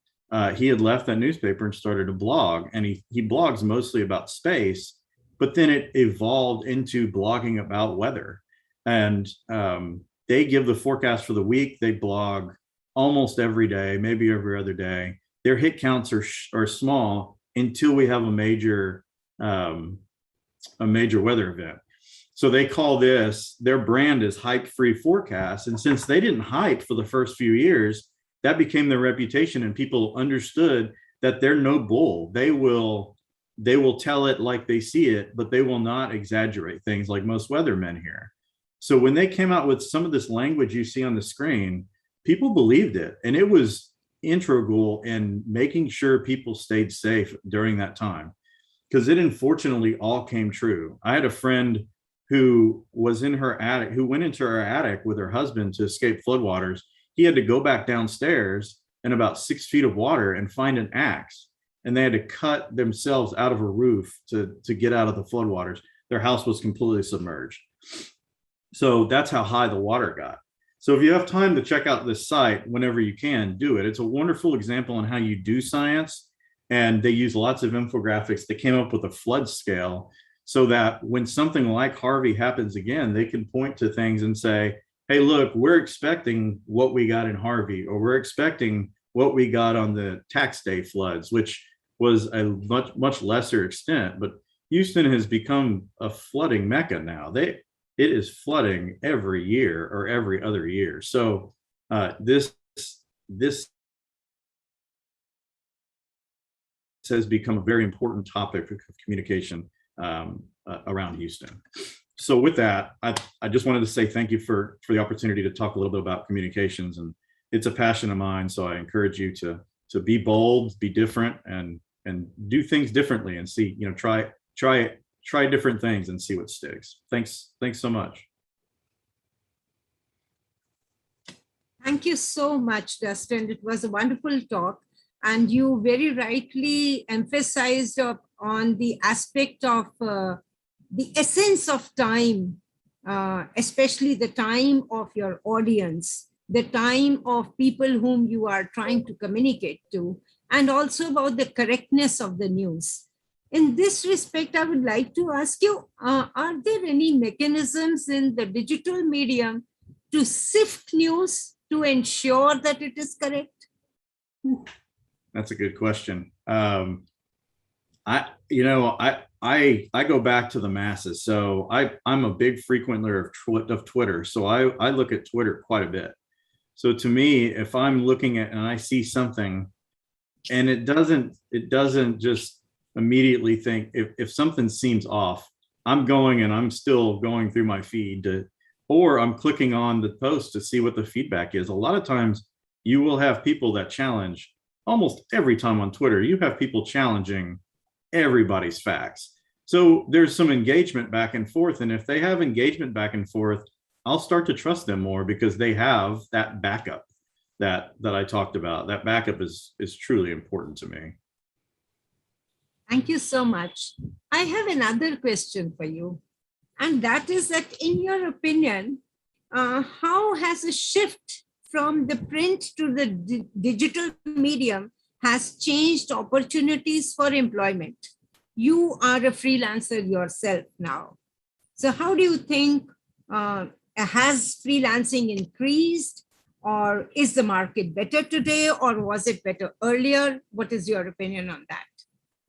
He had left that newspaper and started a blog, and he blogs mostly about space, but then it evolved into blogging about weather. And they give the forecast for the week. They blog almost every day, maybe every other day. Their hit counts are small until we have a major weather event. So they call their brand is Hype Free Forecast. And since they didn't hype for the first few years, that became their reputation, and people understood that they're no bull. They will tell it like they see it, but they will not exaggerate things like most weathermen here. So when they came out with some of this language you see on the screen, people believed it. And it was integral in making sure people stayed safe during that time, because it unfortunately all came true. I had a friend who was in her attic, who went into her attic with her husband to escape floodwaters. He had to go back downstairs in about 6 feet of water and find an axe. And they had to cut themselves out of a roof to get out of the floodwaters. Their house was completely submerged. So that's how high the water got. So if you have time to check out this site, whenever you can, do it. It's a wonderful example on how you do science. And they use lots of infographics. They came up with a flood scale so that when something like Harvey happens again, they can point to things and say, hey, look, we're expecting what we got in Harvey, or we're expecting what we got on the tax day floods, which was a much lesser extent. But Houston has become a flooding mecca now. It is flooding every year or every other year. So this has become a very important topic of communication around Houston. So with that, I just wanted to say thank you for the opportunity to talk a little bit about communications, and it's a passion of mine. So I encourage you to be bold, be different, and do things differently, and see, try different things and see what sticks. Thanks so much. Thank you so much, Dustin. It was a wonderful talk. And you very rightly emphasized on the aspect of the essence of time, especially the time of your audience, the time of people whom you are trying to communicate to, and also about the correctness of the news. In this respect, I would like to ask you, are there any mechanisms in the digital medium to sift news to ensure that it is correct? That's a good question. I go back to the masses. So I'm a big frequenter of Twitter. So I look at Twitter quite a bit. So to me, if I'm looking at and I see something, and it doesn't just immediately think, if something seems off, I'm still going through my feed or I'm clicking on the post to see what the feedback is. A lot of times you will have people that challenge. Almost every time on Twitter, you have people challenging everybody's facts. So there's some engagement back and forth. And if they have engagement back and forth, I'll start to trust them more because they have that backup that I talked about. That backup is truly important to me. Thank you so much. I have another question for you. And that is that, in your opinion, how has a shift from the print to the digital medium has changed opportunities for employment? You are a freelancer yourself now. So how do you think, has freelancing increased, or is the market better today, or was it better earlier? What is your opinion on that?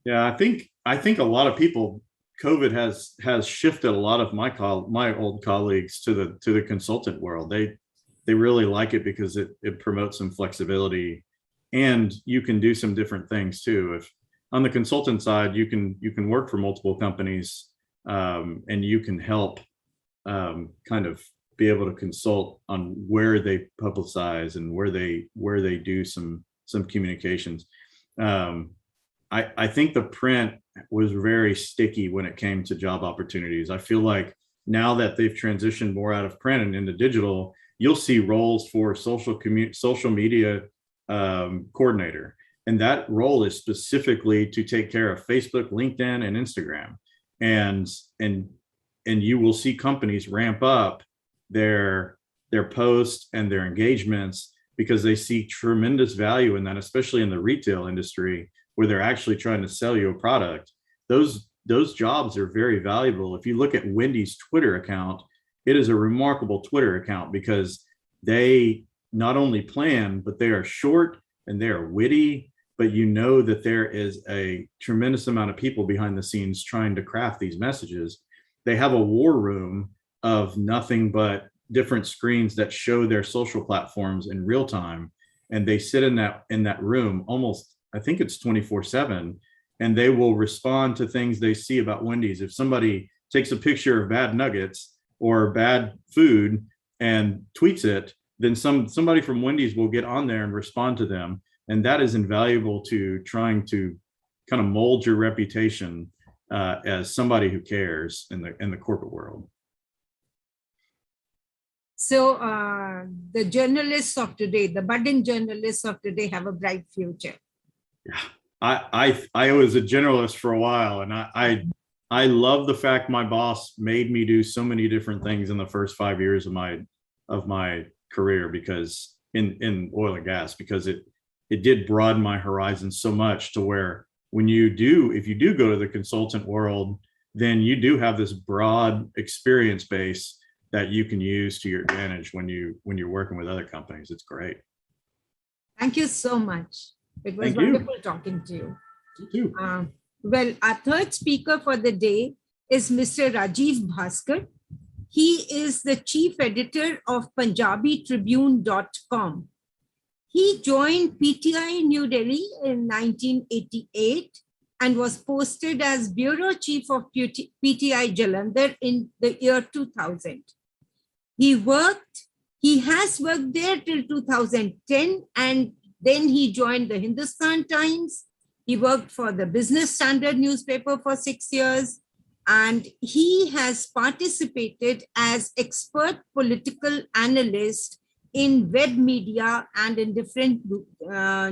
Yeah, I think a lot of people, COVID has shifted a lot of my old colleagues to the consultant world. They really like it because it promotes some flexibility, and you can do some different things too. If on the consultant side, you can work for multiple companies, and you can help kind of be able to consult on where they publicize and where they do some communications. I think the print was very sticky when it came to job opportunities. I feel like now that they've transitioned more out of print and into digital, you'll see roles for social media coordinator. And that role is specifically to take care of Facebook, LinkedIn, and Instagram. And you will see companies ramp up their posts and their engagements because they see tremendous value in that, especially in the retail industry where they're actually trying to sell you a product. Those jobs are very valuable. If you look at Wendy's Twitter account, it is a remarkable Twitter account because they not only plan, but they are short and they are witty, but you know that there is a tremendous amount of people behind the scenes trying to craft these messages. They have a war room of nothing but different screens that show their social platforms in real time. And they sit in that room almost, I think it's 24/7, and they will respond to things they see about Wendy's. If somebody takes a picture of bad nuggets or bad food and tweets it, then somebody from Wendy's will get on there and respond to them. And that is invaluable to trying to kind of mold your reputation as somebody who cares in the corporate world. So the journalists of today, the budding journalists of today, have a bright future. Yeah, I was a generalist for a while, and I love the fact my boss made me do so many different things in the first 5 years of my career, because in oil and gas, because it did broaden my horizons so much to where if you do go to the consultant world, then you do have this broad experience base that you can use to your advantage when you're working with other companies. It's great. Thank you so much. It was Thank you. wonderful talking to you. You too. Well, our third speaker for the day is Mr. Rajeev Bhaskar. He is the chief editor of punjabitribune.com. He joined PTI New Delhi in 1988 and was posted as bureau chief of PTI Jalandhar in the year 2000. He has worked there till 2010, and then he joined the Hindustan Times. He worked for the Business Standard newspaper for 6 years, and he has participated as expert political analyst in web media and in different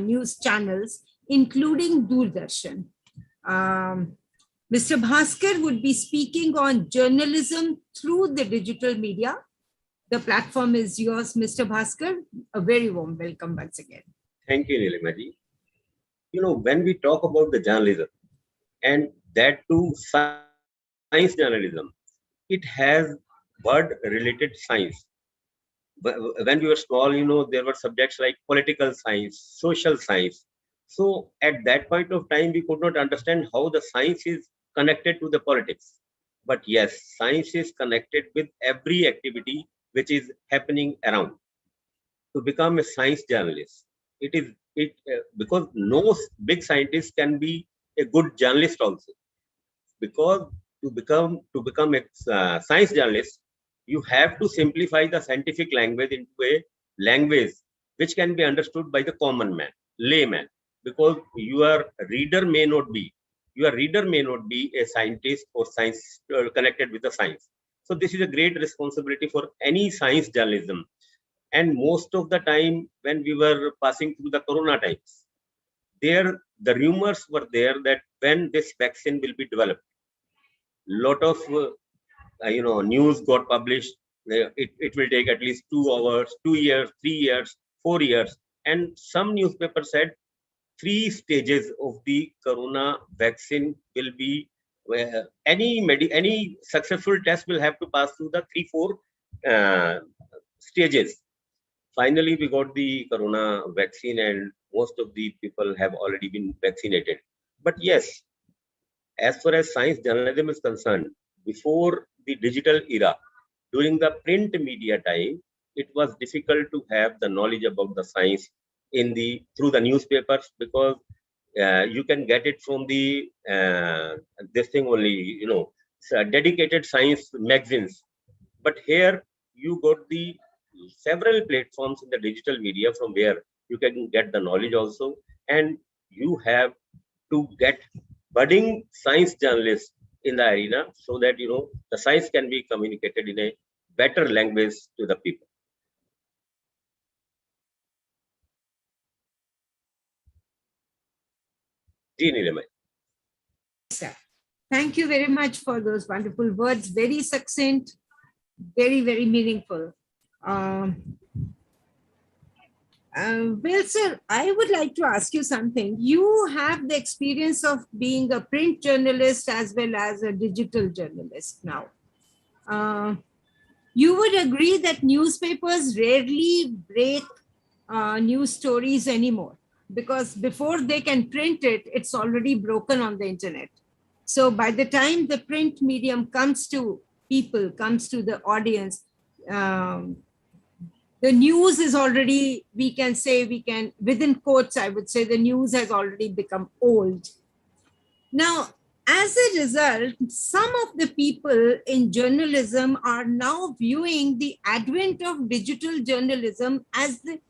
news channels, including Doordarshan. Mr. Bhaskar would be speaking on journalism through the digital media. The platform is yours, Mr. Bhaskar. A very warm welcome once again. Thank you, Nilimaji. You know, when we talk about the journalism, and that too science journalism, it has word-related science. When we were small, you know, there were subjects like political science, social science. So at that point of time, we could not understand how the science is connected to the politics. But yes, science is connected with every activity which is happening around. To become a science journalist, because no big scientist can be a good journalist also. Because to become a science journalist, you have to simplify the scientific language into a language which can be understood by the common man, layman. Because your reader may not be a scientist or science connected with the science. So this is a great responsibility for any science journalism. And most of the time when we were passing through the corona times, the rumors were there that when this vaccine will be developed, lot of news got published. It will take at least 2 hours, 2 years, 3 years, 4 years. And some newspapers said 3 stages of the corona vaccine will be, any successful test will have to pass through the 3-4 stages. Finally, we got the corona vaccine and most of the people have already been vaccinated. But yes, as far as science journalism is concerned, before the digital era, during the print media time, it was difficult to have the knowledge about the science through the newspapers, because you can get it from the this thing only, dedicated science magazines. But here you got the several platforms in the digital media from where you can get the knowledge also, and you have to get budding science journalists in the arena so that the science can be communicated in a better language to the people. Thank you very much for those wonderful words. Very succinct, very, very meaningful. Well, sir, I would like to ask you something. You have the experience of being a print journalist as well as a digital journalist now. You would agree that newspapers rarely break news stories anymore, because before they can print it, it's already broken on the internet. So by the time the print medium comes to people, comes to the audience, the news is already, within quotes, I would say the news has already become old. Now, as a result, some of the people in journalism are now viewing the advent of digital journalism as the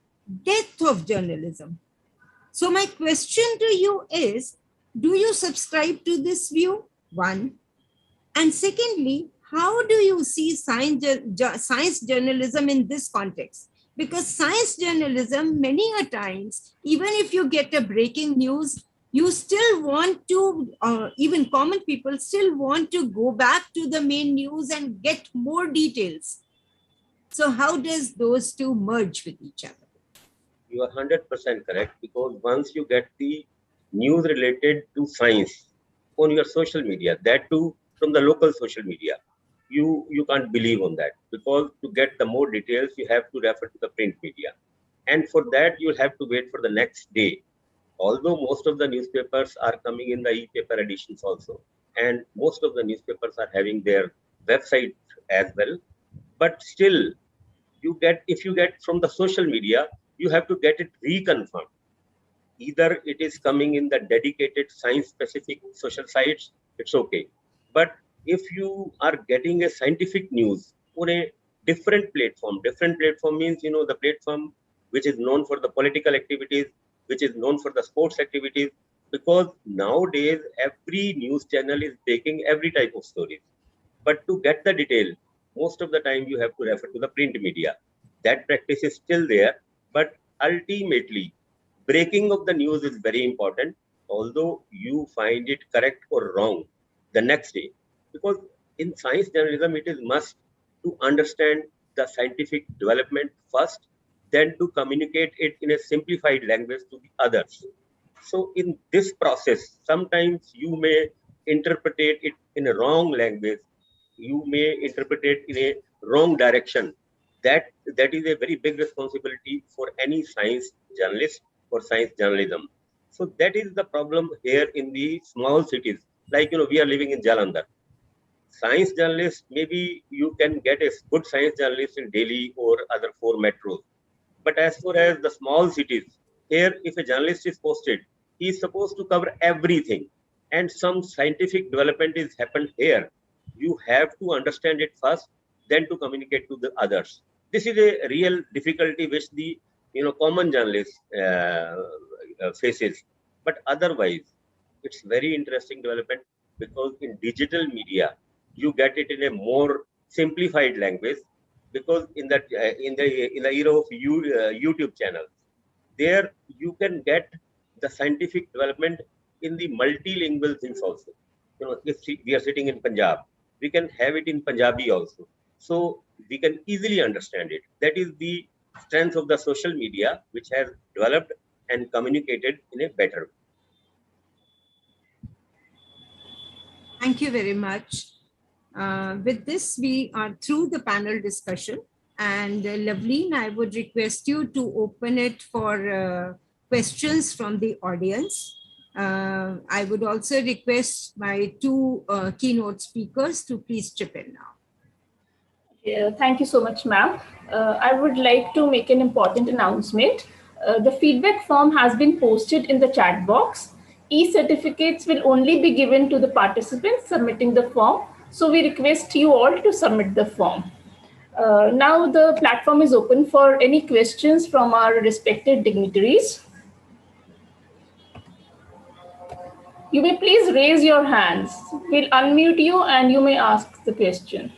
death of journalism. So my question to you is, do you subscribe to this view? One. And secondly, how do you see science journalism in this context? Because science journalism, many a times, even if you get a breaking news, you still want to, even common people still want to go back to the main news and get more details. So how does those two merge with each other? You are 100% correct, because once you get the news related to science on your social media, that too from the local social media, you can't believe on that, because to get the more details, you have to refer to the print media. And for that, you'll have to wait for the next day. Although most of the newspapers are coming in the e-paper editions also, and most of the newspapers are having their website as well, but still, if you get from the social media, you have to get it reconfirmed. Either it is coming in the dedicated science-specific social sites, it's okay. But if you are getting a scientific news on a different platform means, the platform which is known for the political activities, which is known for the sports activities, because nowadays every news channel is taking every type of stories. But to get the detail, most of the time you have to refer to the print media. That practice is still there, but ultimately, breaking of the news is very important, although you find it correct or wrong the next day. Because in science journalism, it is must to understand the scientific development first, then to communicate it in a simplified language to the others. So in this process, sometimes you may interpret it in a wrong language, you may interpret it in a wrong direction. That is a very big responsibility for any science journalist or science journalism. So that is the problem here in the small cities. Like, we are living in Jalandhar. Science journalists, maybe you can get a good science journalist in Delhi or other 4 metros. But as far as the small cities, here, if a journalist is posted, he is supposed to cover everything. And some scientific development is happened here. You have to understand it first, then to communicate to the others. This is a real difficulty which the common journalist faces. But otherwise, it's very interesting development, because in digital media, you get it in a more simplified language, because in the era of YouTube channels, there you can get the scientific development in the multilingual things also. If we are sitting in Punjab, we can have it in Punjabi also, so we can easily understand it. That is the strength of the social media, which has developed and communicated in a better way. Thank you very much. With this, we are through the panel discussion. And Loveleen, I would request you to open it for questions from the audience. I would also request my two keynote speakers to please chip in now. Thank you so much, ma'am. I would like to make an important announcement. The feedback form has been posted in the chat box. E-certificates will only be given to the participants submitting the form. So we request you all to submit the form. Now the platform is open for any questions from our respected dignitaries. You may please raise your hands. We'll unmute you and you may ask the question.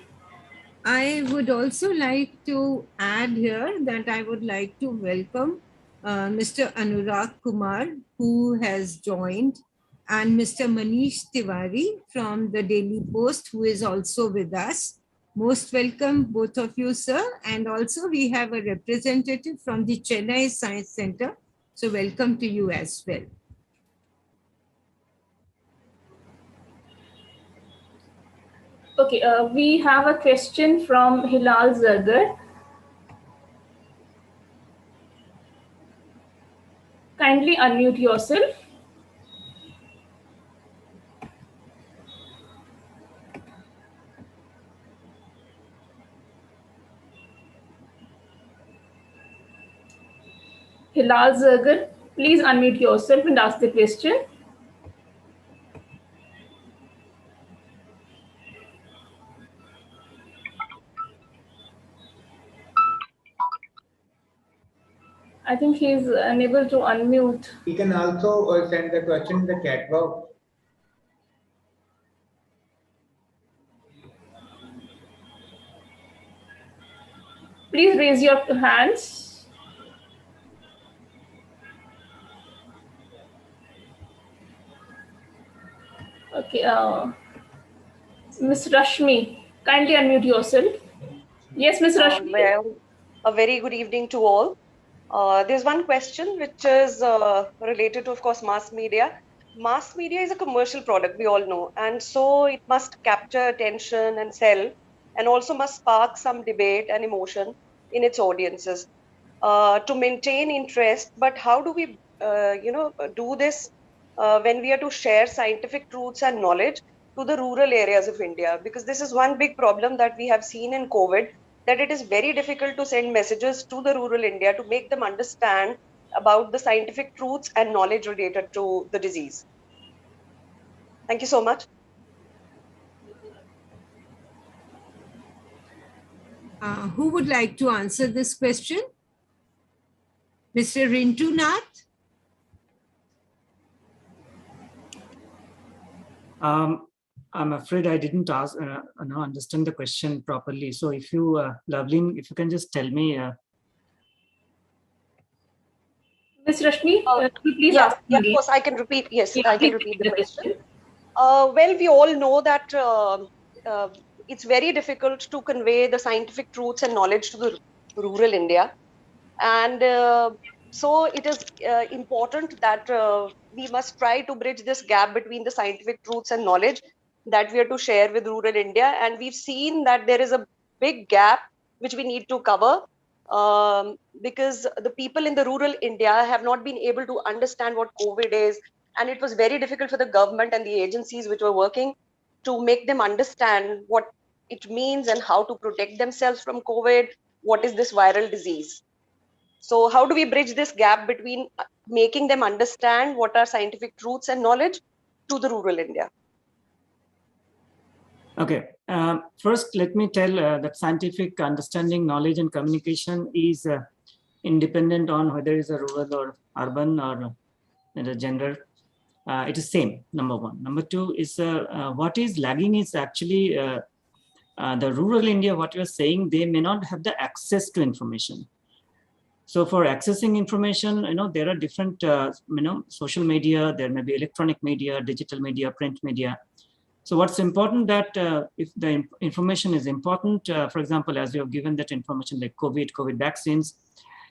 I would also like to add here that I would like to welcome Mr. Anurag Kumar, who has joined, and Mr. Manish Tiwari from the Daily Post, who is also with us. Most welcome, both of you, sir. And also we have a representative from the Chennai Science Center. So welcome to you as well. Okay, we have a question from Hilal Zargar. Kindly unmute yourself. Hilal Zargar, please unmute yourself and ask the question. I think he is unable to unmute. You can also send the question in the chat box. Please raise your hands. Okay, Ms. Rashmi, kindly unmute yourself. Yes, Ms. Rashmi. Well, a very good evening to all. There's one question which is related to, of course, mass media. Mass media is a commercial product, we all know, and so it must capture attention and sell. and also must spark some debate and emotion in its audiences to maintain interest. But how do we, do this when we are to share scientific truths and knowledge to the rural areas of India? Because this is one big problem that we have seen in COVID, that it is very difficult to send messages to the rural India to make them understand about the scientific truths and knowledge related to the disease. Thank you so much. Who would like to answer this question? Mr. Rintu Nath? I'm afraid I didn't understand the question properly. So if you, Loveleen, if you can just tell me. Ms. Rashmi, please yeah, ask yeah, me. of course, I can repeat. Yes, Yeah, I can please repeat repeat the question. Well, we all know that it's very difficult to convey the scientific truths and knowledge to the rural India. And so it is important that we must try to bridge this gap between the scientific truths and knowledge that we are to share with rural India. And we've seen that there is a big gap which we need to cover, because the people in the rural India have not been able to understand what COVID is. And it was very difficult for the government and the agencies which were working to make them understand what it means and how to protect themselves from COVID. What is this viral disease? So how do we bridge this gap between making them understand what are scientific truths and knowledge to the rural India? Okay, first let me tell that scientific understanding, knowledge and communication is independent on whether it's a rural or urban or the gender. It is same, number one. Number two is what is lagging is actually the rural India, what you're saying, they may not have the access to information. So for accessing information, there are different, social media, there may be electronic media, digital media, print media. So what's important that if the information is important, for example, as you have given that information like COVID vaccines,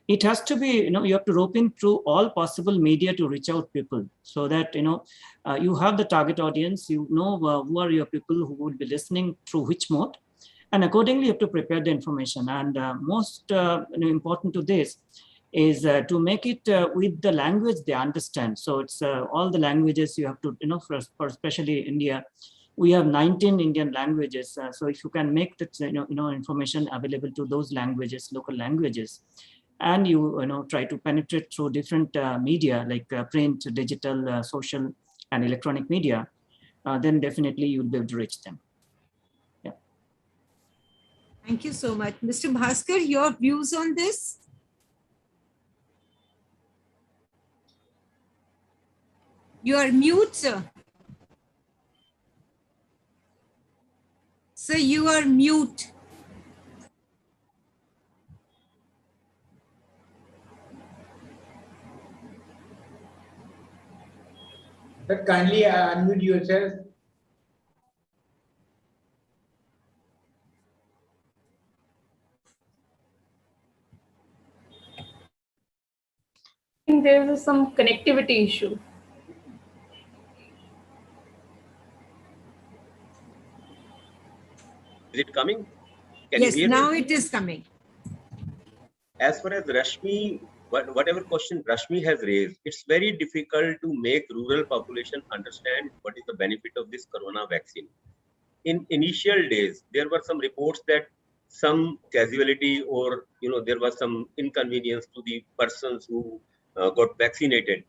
it has to be, you have to rope in through all possible media to reach out people so that, you have the target audience, who are your people who would be listening through which mode. And accordingly, you have to prepare the information. And most important to this is to make it with the language they understand. So it's all the languages you have to, for especially India, we have 19 Indian languages. So if you can make that, information available to those languages, local languages, and you try to penetrate through different media like print, digital, social, and electronic media, then definitely you'll be able to reach them. Yeah. Thank you so much. Mr. Bhaskar, your views on this? You are mute, sir. Sir, you are mute. Sir, kindly unmute yourself. I think there is some connectivity issue. Is it coming? Can Yes, you hear now me? it is coming. As far as Rashmi, whatever question Rashmi has raised, it's very difficult to make rural population understand what is the benefit of this corona vaccine. In initial days, there were some reports that some casualty or there was some inconvenience to the persons who got vaccinated.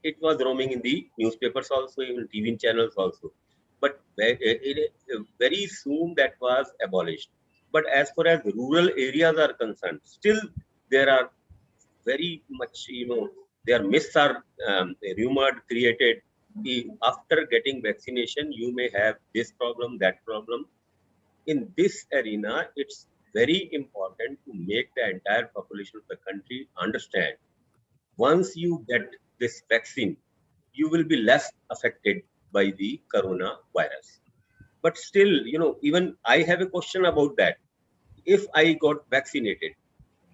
It was roaming in the newspapers also, even TV channels also. But very soon that was abolished. But as far as rural areas are concerned, still there are very much, their myths are rumored, created. After getting vaccination, you may have this problem, that problem. In this arena, it's very important to make the entire population of the country understand. Once you get this vaccine, you will be less affected by the coronavirus. But still, even I have a question about that. If I got vaccinated,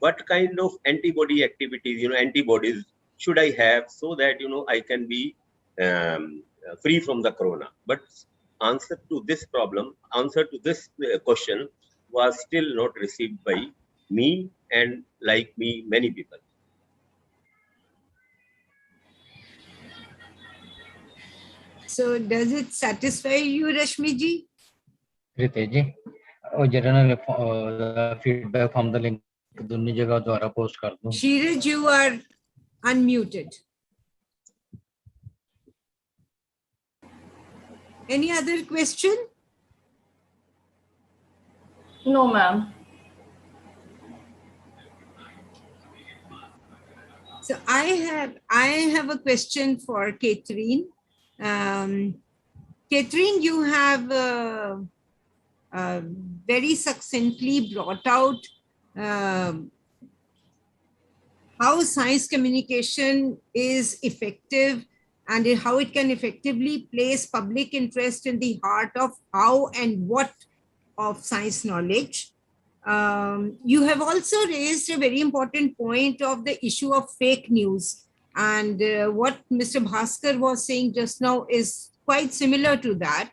what kind of antibody activities, antibodies should I have so that, I can be free from the corona? But answer to this question, was still not received by me and like me, many people. So does it satisfy you, Rashmiji? Ritesh, और general feedback from the link दोनों जगह द्वारा post कर दूं. Sheeraj, you are unmuted. Any other question? No, ma'am. So I have a question for Catherine. Catherine, you have very succinctly brought out how science communication is effective and how it can effectively place public interest in the heart of how and what of science knowledge. You have also raised a very important point of the issue of fake news. And what Mr. Bhaskar was saying just now is quite similar to that.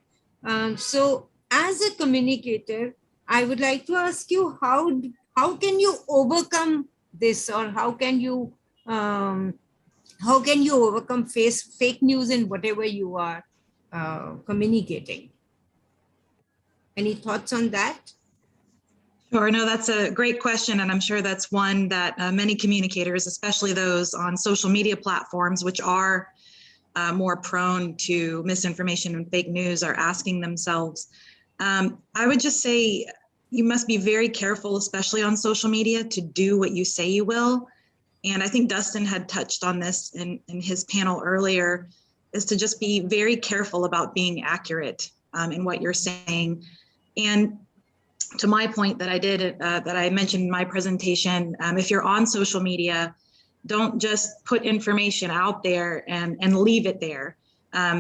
So as a communicator, I would like to ask you, how can you overcome this, or how can you overcome fake news in whatever you are communicating? Any thoughts on that? Sure, no, that's a great question. And I'm sure that's one that many communicators, especially those on social media platforms, which are more prone to misinformation and fake news, are asking themselves. I would just say you must be very careful, especially on social media, to do what you say you will. And I think Dustin had touched on this in his panel earlier, is to just be very careful about being accurate in what you're saying. And to my point that I mentioned in my presentation, if you're on social media, don't just put information out there and leave it there.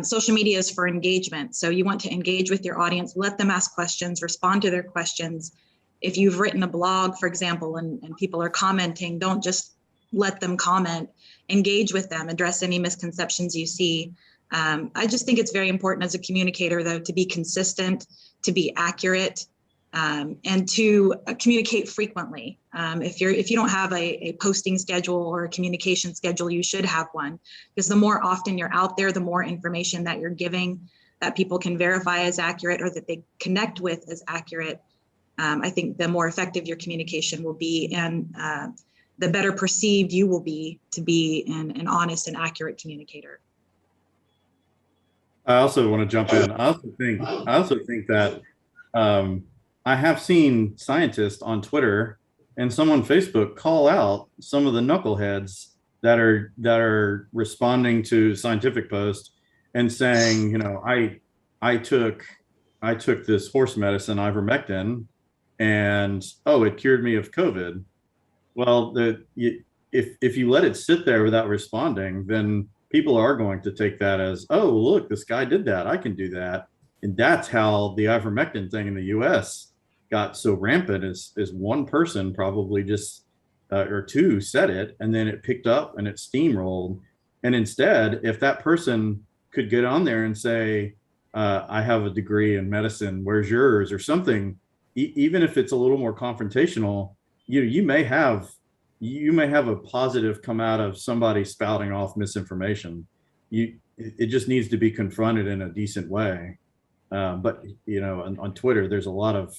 Social media is for engagement. So you want to engage with your audience, let them ask questions, respond to their questions. If you've written a blog, for example, and people are commenting, don't just let them comment, engage with them, address any misconceptions you see. I just think it's very important as a communicator, though, to be consistent, to be accurate, and to communicate frequently. If you don't have a posting schedule or a communication schedule, you should have one, because the more often you're out there, the more information that you're giving that people can verify as accurate or that they connect with as accurate, I think the more effective your communication will be, and the better perceived you will be to be an honest and accurate communicator. I also want to jump in. I also think that I have seen scientists on Twitter and some on Facebook call out some of the knuckleheads that are responding to scientific posts and saying, you know, I took this horse medicine, ivermectin, and it cured me of COVID. Well, if you let it sit there without responding, then people are going to take that as, oh, look, this guy did that, I can do that. And that's how the ivermectin thing in the US got so rampant, is one person probably just, or two said it, and then it picked up and it steamrolled. And instead, if that person could get on there and say, I have a degree in medicine, where's yours, or something, even if it's a little more confrontational, you may have a positive come out of somebody spouting off misinformation. It just needs to be confronted in a decent way. But you know, on Twitter, there's a lot of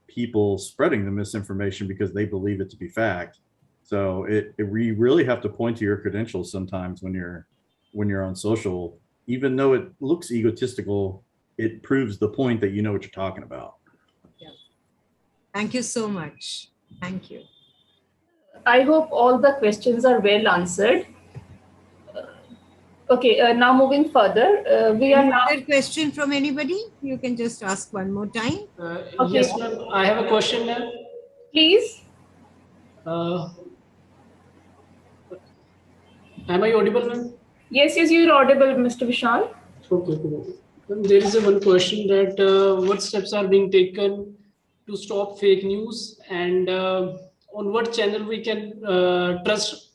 people spreading the misinformation because they believe it to be fact. So we really have to point to your credentials sometimes when you're on social. Even though it looks egotistical, it proves the point that you know what you're talking about. Yeah. Thank you so much. Thank you. I hope all the questions are well answered. Okay, now moving further, we are now. Another question from anybody? You can just ask one more time. Okay. Yes, ma'am. I have a question, ma'am. Please. Am I audible, ma'am? Yes, you're audible, Mr. Vishal. Okay. There is one question that what steps are being taken to stop fake news, and on what channel we can trust,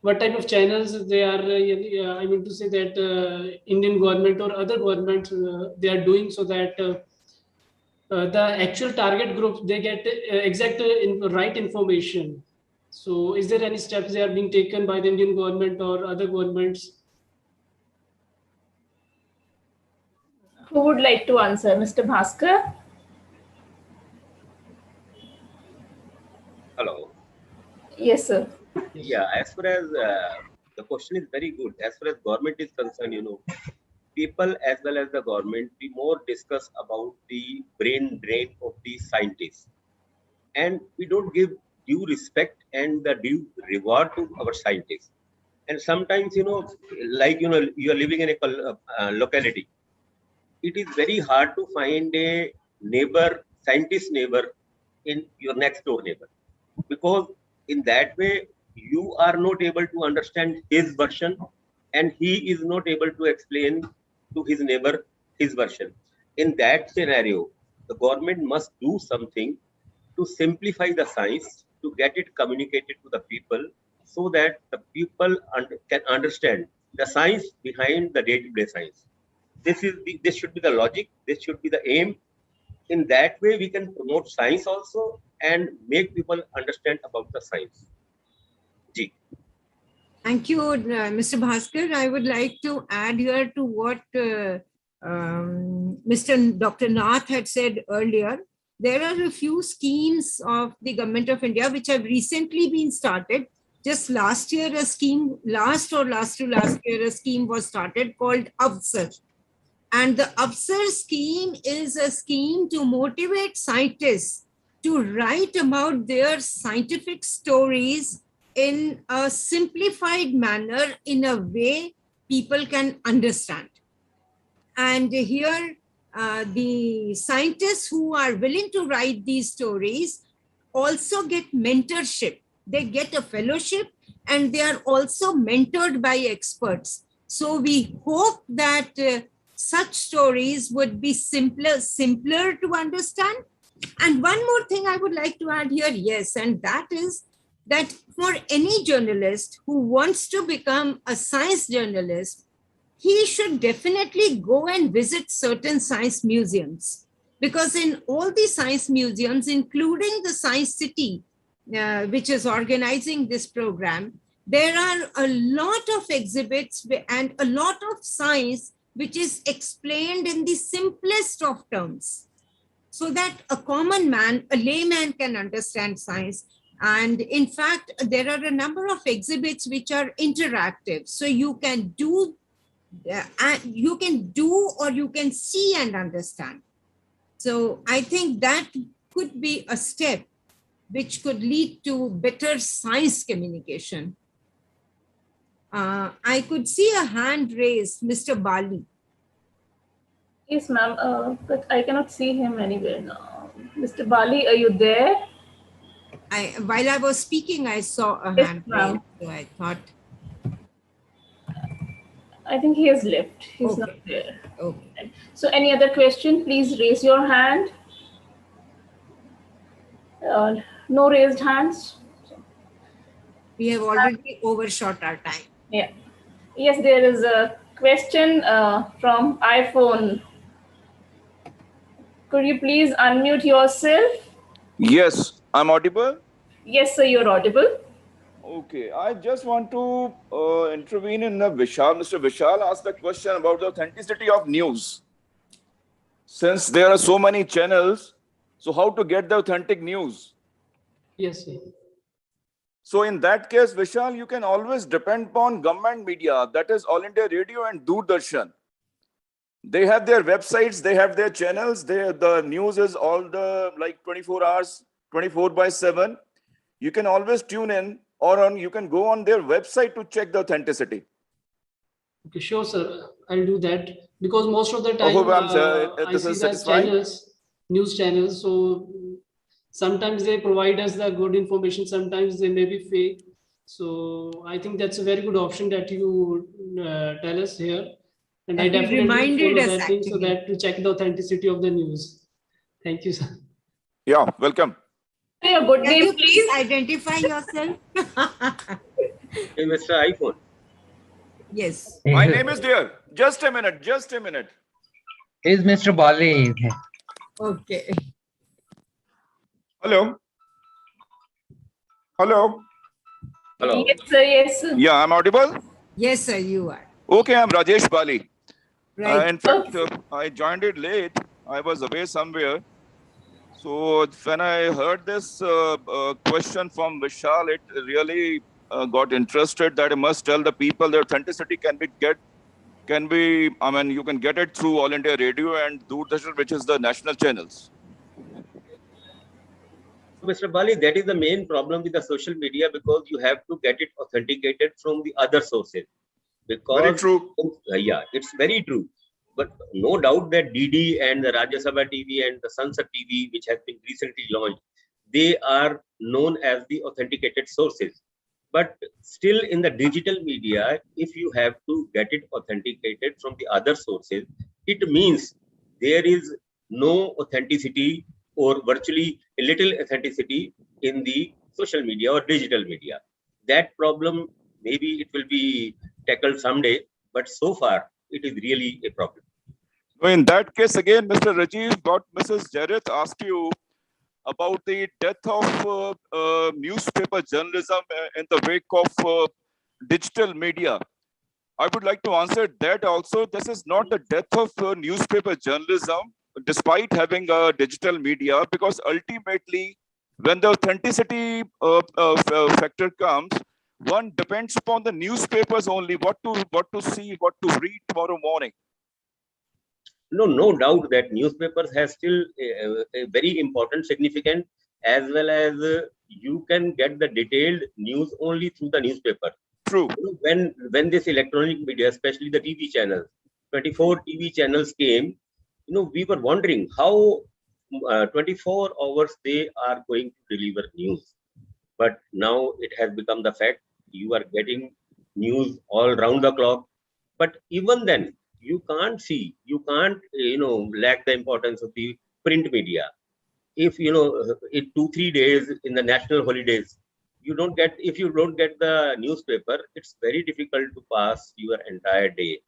what type of channels they are, I mean to say that Indian government or other governments they are doing, so that the actual target group, they get exact right information. So is there any steps they are being taken by the Indian government or other governments? Who would like to answer? Mr. Bhaskar? Hello. Yes, sir. Yeah, as far as the question is very good. As far as government is concerned, people as well as the government, we more discuss about the brain drain of the scientists, and we don't give due respect and the due reward to our scientists. And sometimes, like you are living in a locality, it is very hard to find a neighbor, scientist neighbor in your next door neighbor, because in that way you are not able to understand his version and he is not able to explain to his neighbor his version. In that scenario, the government must do something to simplify the science, to get it communicated to the people, so that the people can understand the science behind the day-to-day science. This should be the logic, this should be the aim. In that way we can promote science also and make people understand about the science. Ji. Thank you, Mr. Bhaskar. I would like to add here to what Dr. Nath had said earlier. There are a few schemes of the Government of India which have recently been started. Just last year, a scheme, last year, a scheme was started called Avsar. And the Avsar scheme is a scheme to motivate scientists to write about their scientific stories in a simplified manner, in a way people can understand. And here, the scientists who are willing to write these stories also get mentorship. They get a fellowship and they are also mentored by experts. So we hope that such stories would be simpler to understand. And one more thing I would like to add here, yes, and that is that for any journalist who wants to become a science journalist, he should definitely go and visit certain science museums, because in all the science museums, including the Science City, which is organizing this program, there are a lot of exhibits and a lot of science which is explained in the simplest of terms, so that a common man, a layman, can understand science. And in fact, there are a number of exhibits which are interactive. So you can do or you can see and understand. So I think that could be a step which could lead to better science communication. I could see a hand raised, Mr. Bali. Yes, ma'am, but I cannot see him anywhere now. Mr. Bali, are you there? While I was speaking, I saw a hand raised, so I thought. I think he has left. He's not there. Okay. So any other question, please raise your hand. No raised hands. We have already overshot our time. Yeah. Yes, there is a question from iPhone. Could you please unmute yourself? Yes, I'm audible? Yes, sir, you're audible. Okay, I just want to intervene in the Vishal. Mr. Vishal asked the question about the authenticity of news. Since there are so many channels, so how to get the authentic news? Yes, sir. So in that case, Vishal, you can always depend upon government media, that is All India Radio and Doordarshan. They have their websites, they have their channels, the news is all the like 24 hours, 24/7. You can always tune in, or you can go on their website to check the authenticity. Okay, sure, sir. I'll do that, because most of the time I this see is that satisfying. news channels. So sometimes they provide us the good information, sometimes they may be fake. So I think that's a very good option that you tell us here. And I definitely follow that thing, so that to check the authenticity of the news. Thank you, sir. Yeah, welcome. Your good Can name, you please identify yourself? Hey, Mr. iPhone. Yes. My name is there. Just a minute. Is Mr. Bali? Okay. Hello. Hello. Hello. Yes, sir. Yes, sir. Yeah, I'm audible. Yes, sir, you are. Okay, I'm Rajesh Bali. Right. In fact, I joined it late. I was away somewhere. So when I heard this question from Vishal, it really got interested that I must tell the people the authenticity you can get it through All India Radio and Doordarshan, which is the national channels. Mr. Bali, that is the main problem with the social media, because you have to get it authenticated from the other sources. Because, very true. Yeah, it's very true. But no doubt that DD and the Rajya Sabha TV and the Sansad TV, which has been recently launched, they are known as the authenticated sources. But still in the digital media, if you have to get it authenticated from the other sources, it means there is no authenticity or virtually a little authenticity in the social media or digital media. That problem, maybe it will be tackled someday, but so far it is really a problem. In that case, again, Mr. Rajeev, what Mrs. Jareth asked you about the death of newspaper journalism in the wake of digital media. I would like to answer that also. This is not the death of newspaper journalism, despite having a digital media, because ultimately, when the authenticity factor comes, one depends upon the newspapers only, what to see, what to read tomorrow morning. No doubt that newspapers has still a very important significance, as well as you can get the detailed news only through the newspaper. True. When this electronic media, especially the TV channels, 24 TV channels came, we were wondering how 24 hours they are going to deliver news. But now it has become the fact you are getting news all round the clock. But even then, you can't lack the importance of the print media. If in 2-3 days in the national holidays, if you don't get the newspaper, it's very difficult to pass your entire day.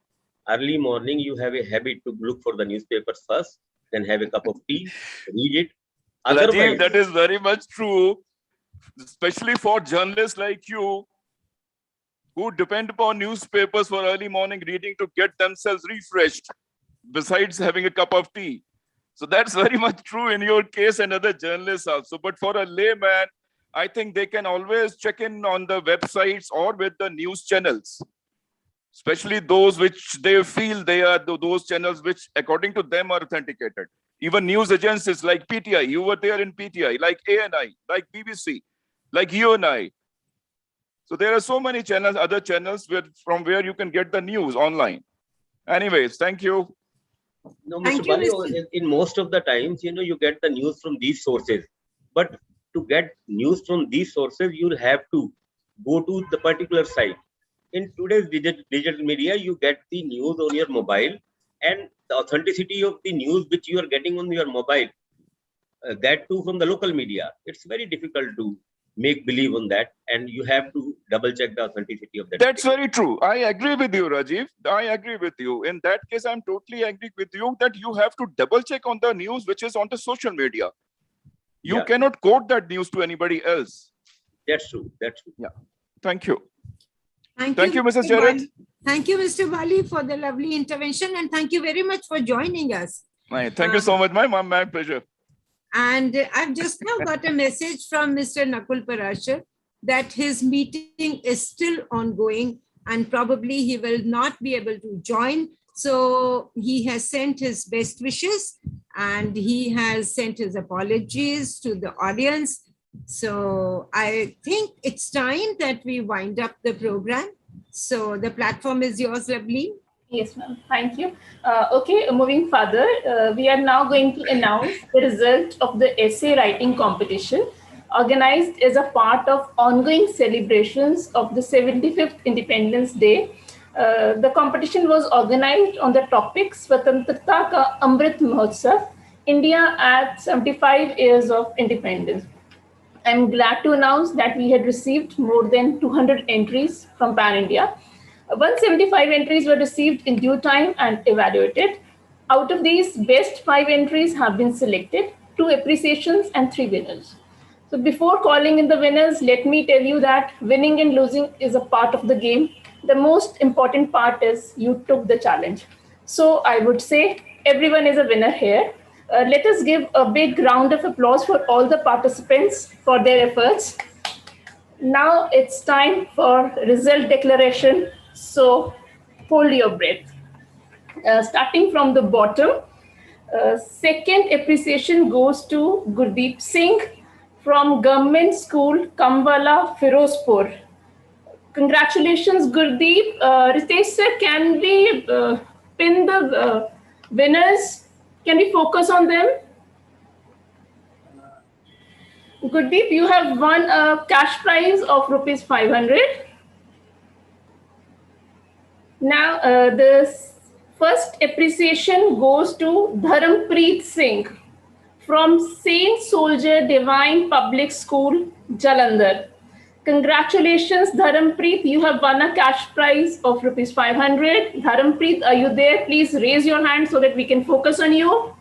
Early morning, you have a habit to look for the newspapers first, then have a cup of tea, read it. Rajeev, that is very much true, especially for journalists like you, who depend upon newspapers for early morning reading to get themselves refreshed, besides having a cup of tea. So that's very much true in your case and other journalists also. But for a layman, I think they can always check in on the websites or with the news channels, especially those which they feel they are those channels which, according to them, are authenticated. Even news agencies like PTI, you were there in PTI, like ANI, like BBC, like UNI. So there are so many channels, other channels from where you can get the news online. Anyways, thank you. No, Mr. Bali, in most of the times, you get the news from these sources. But to get news from these sources, you'll have to go to the particular site. In today's digital media, you get the news on your mobile, and the authenticity of the news which you are getting on your mobile, that too from the local media, it's very difficult to make believe on that, and you have to double check the authenticity of that. That's very true. I agree with you, Rajeev. I agree with you. In that case, I'm totally agree with you that you have to double check on the news which is on the social media. You cannot quote that news to anybody else. That's true. That's true. Yeah. Thank you. Thank you, Mrs. Jareth. Thank you, Mr. Bali, for the lovely intervention, and thank you very much for joining us. Thank you so much. My pleasure. And I've just now got a message from Mr. Nakul Parashar that his meeting is still ongoing and probably he will not be able to join. So he has sent his best wishes and he has sent his apologies to the audience. So I think it's time that we wind up the program. So the platform is yours, lovely. Yes, ma'am. Thank you. Okay, moving further, we are now going to announce the result of the essay writing competition organized as a part of ongoing celebrations of the 75th Independence Day. The competition was organized on the topic Swatantrata Ka Amrit Mahotsav, India at 75 years of independence. I'm glad to announce that we had received more than 200 entries from Pan India. 175 entries were received in due time and evaluated. Out of these, best 5 entries have been selected, 2 appreciations and 3 winners. So before calling in the winners, let me tell you that winning and losing is a part of the game. The most important part is you took the challenge. So I would say everyone is a winner here. Let us give a big round of applause for all the participants for their efforts. Now it's time for result declaration. So hold your breath. Starting from the bottom, second appreciation goes to Gurdeep Singh from Government School, Kambala, Firozpur. Congratulations, Gurdeep. Ritesh sir, can we pin the winners? Can we focus on them? Gurdeep, you have won a cash prize of rupees 500. Now, the first appreciation goes to Dharampreet Singh from Saint Soldier Divine Public School, Jalandhar. Congratulations, Dharampreet. You have won a cash prize of rupees 500. Dharampreet, are you there? Please raise your hand so that we can focus on you.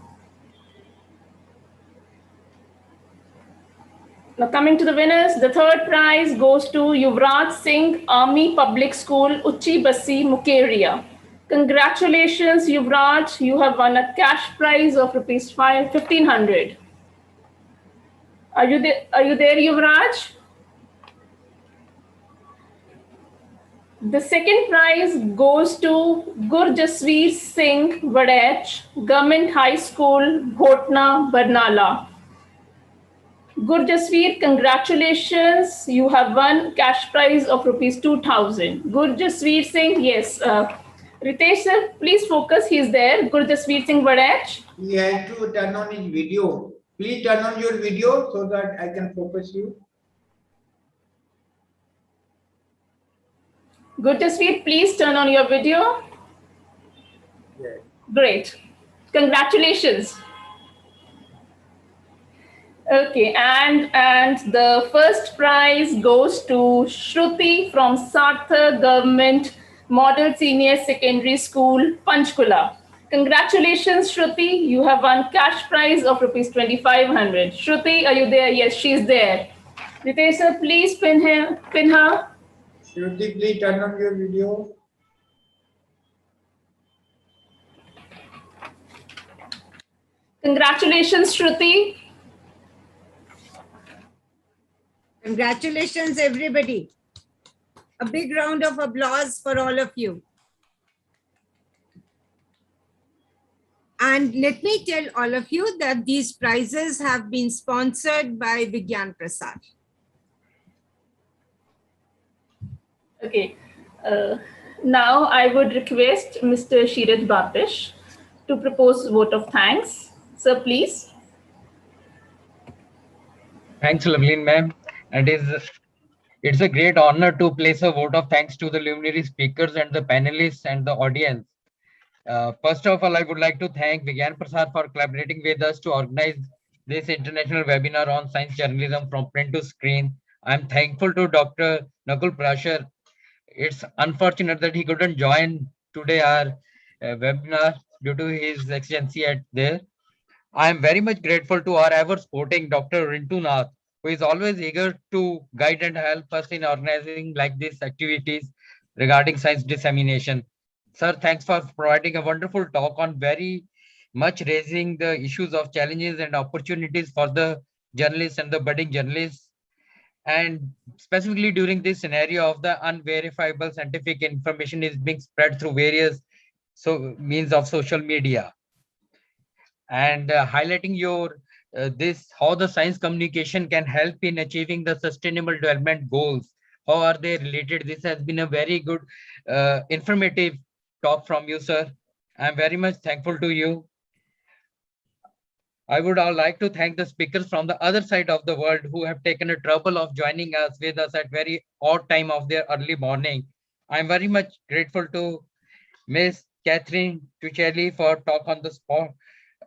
Now coming to the winners, the third prize goes to Yuvraj Singh, Army Public School, Uchi Bassi, Mukeria. Congratulations, Yuvraj. You have won a cash prize of rupees 1,500. Are you there, Yuvraj? The second prize goes to Gurjasveer Singh Vadech, Government High School, Bhotna, Barnala. Gurjasveer, congratulations. You have won cash prize of rupees 2,000. Gurjasveer Singh, yes. Ritesh sir, please focus. He's there. Gurjasveer Singh Vadech. He has to turn on his video. Please turn on your video so that I can focus you. Gurjasveer, please turn on your video. Yes. Great. Congratulations. Okay, and the first prize goes to Shruti from Sarthar Government Model Senior Secondary School, Panchkula. Congratulations, Shruti. You have won cash prize of rupees 2,500. Shruti, are you there? Yes, she's there. Ritesh sir, please pin her. Shruti, please turn on your video. Congratulations, Shruti. Congratulations, everybody. A big round of applause for all of you. And let me tell all of you that these prizes have been sponsored by Vigyan Prasad. Okay. Now I would request Mr. Shiraj Batish to propose vote of thanks. Sir, please. Thanks, Loveleen ma'am. And it's a great honor to place a vote of thanks to the luminary speakers and the panelists and the audience. First of all, I would like to thank Vigyan Prasad for collaborating with us to organize this international webinar on science journalism from print to screen. I'm thankful to Dr. Nakul Prashar. It's unfortunate that he couldn't join today our webinar due to his exigency at there. I am very much grateful to our ever sporting Dr. Rintu Nath, who is always eager to guide and help us in organizing like these activities regarding science dissemination. Sir, thanks for providing a wonderful talk on very much raising the issues of challenges and opportunities for the journalists and the budding journalists. And specifically during this scenario of the unverifiable scientific information is being spread through various means of social media. And highlighting your how the science communication can help in achieving the sustainable development goals. How are they related? This has been a very good informative talk from you, sir. I'm very much thankful to you. I would all like to thank the speakers from the other side of the world who have taken the trouble of joining us with us at very odd time of their early morning. I'm very much grateful to Miss Catherine Tuchelli for talk on the spot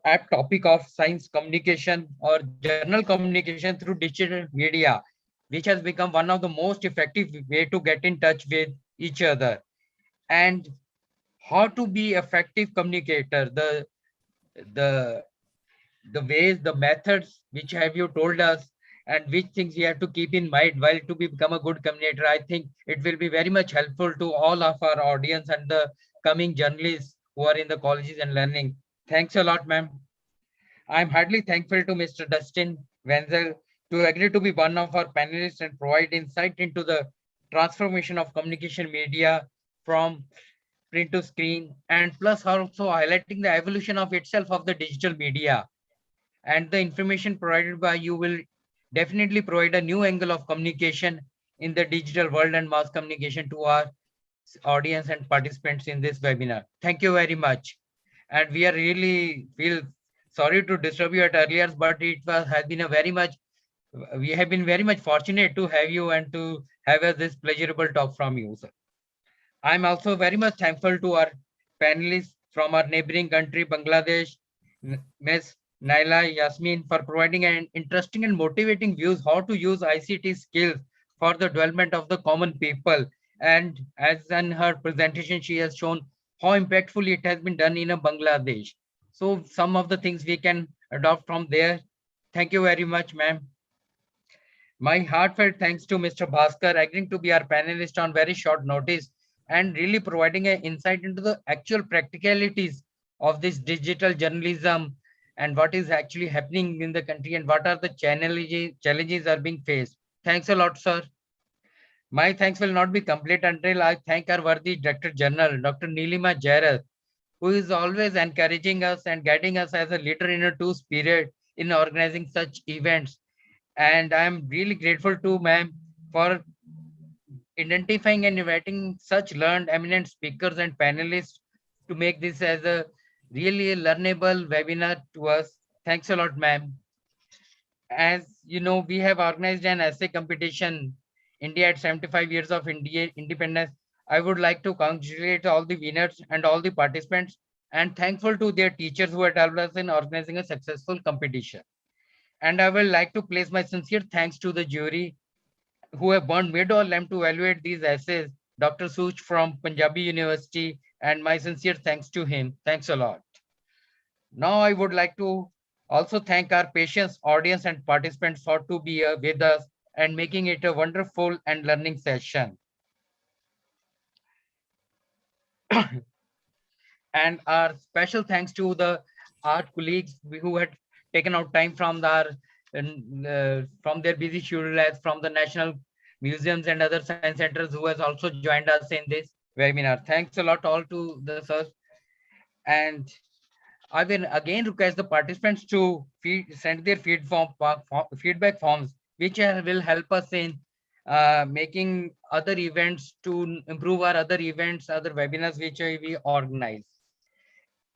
at topic of science communication or journal communication through digital media, which has become one of the most effective way to get in touch with each other. And how to be effective communicator, the the ways, the methods which have you told us, and which things we have to keep in mind while to become a good communicator. I think it will be very much helpful to all of our audience and the coming journalists who are in the colleges and learning. Thanks a lot, ma'am. I'm heartily thankful to Mr. Dustin Wenzel to agree to be one of our panelists and provide insight into the transformation of communication media from print to screen, and plus also highlighting the evolution of itself of the digital media. And the information provided by you will definitely provide a new angle of communication in the digital world and mass communication to our audience and participants in this webinar. Thank you very much. And we are really feel sorry to disturb you at earlier, but has been a very much, we have been very much fortunate to have you and to have this pleasurable talk from you, sir. I'm also very much thankful to our panelists from our neighboring country, Bangladesh, Ms. Naila Yasmin, for providing an interesting and motivating views how to use ICT skills for the development of the common people. And as in her presentation, she has shown how impactful it has been done in a Bangladesh. So some of the things we can adopt from there. Thank you very much, ma'am. My heartfelt thanks to Mr. Bhaskar agreeing to be our panelist on very short notice and really providing an insight into the actual practicalities of this digital journalism and what is actually happening in the country and what are the challenges are being faced. Thanks a lot, sir. My thanks will not be complete until I thank our worthy Director General, Dr. Nilima Jairath, who is always encouraging us and guiding us as a leader in a two-spirit in organizing such events. And I'm really grateful to ma'am for identifying and inviting such learned eminent speakers and panelists to make this as a really learnable webinar to us. Thanks a lot, ma'am. As you know, we have organized an essay competition, India at 75 years of independence. I would like to congratulate all the winners and all the participants and thankful to their teachers who had helped us in organizing a successful competition. And I would like to place my sincere thanks to the jury who have burned mid or lamp to evaluate these essays, Dr. Such from Punjabi University, and my sincere thanks to him. Thanks a lot. Now I would like to also thank our patients, audience, and participants for to be here with us and making it a wonderful and learning session. And our special thanks to our colleagues who had taken out time from from their busy schedule as from the national museums and other science centers who has also joined us in this webinar. Thanks a lot all to the sirs. And I will again request the participants to send their feedback forms, which will help us in making other events to improve our other events, other webinars which we organize.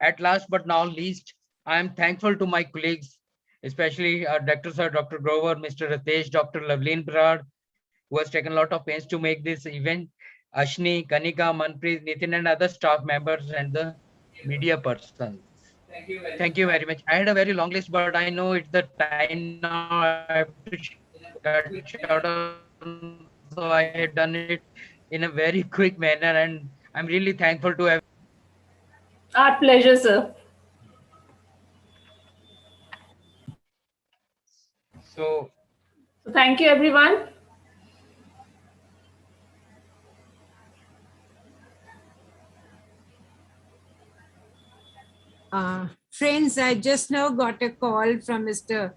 At last but not least, I am thankful to my colleagues, especially our Dr. Sir, Dr. Grover, Mr. Ritesh, Dr. Lavleen Brad, who has taken a lot of pains to make this event, Ashni, Kanika, Manpreet, Nitin, and other staff members and the media persons. Thank you very much. I had a very long list, but I know it's the time now. I have to cut short on, so I had done it in a very quick manner, and I'm really thankful to have. Our pleasure, sir. So thank you, everyone. Friends, I just now got a call from Mr.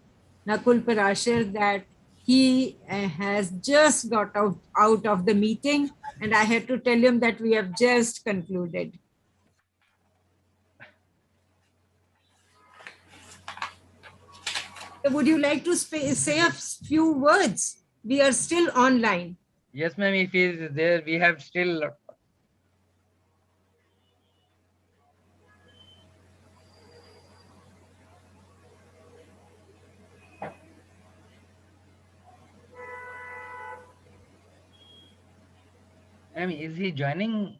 Nakul Parashar that he has just got out of the meeting, and I had to tell him that we have just concluded. Would you like to say a few words? We are still online. Yes, ma'am, if he is there, we have still. Ma'am, is he joining?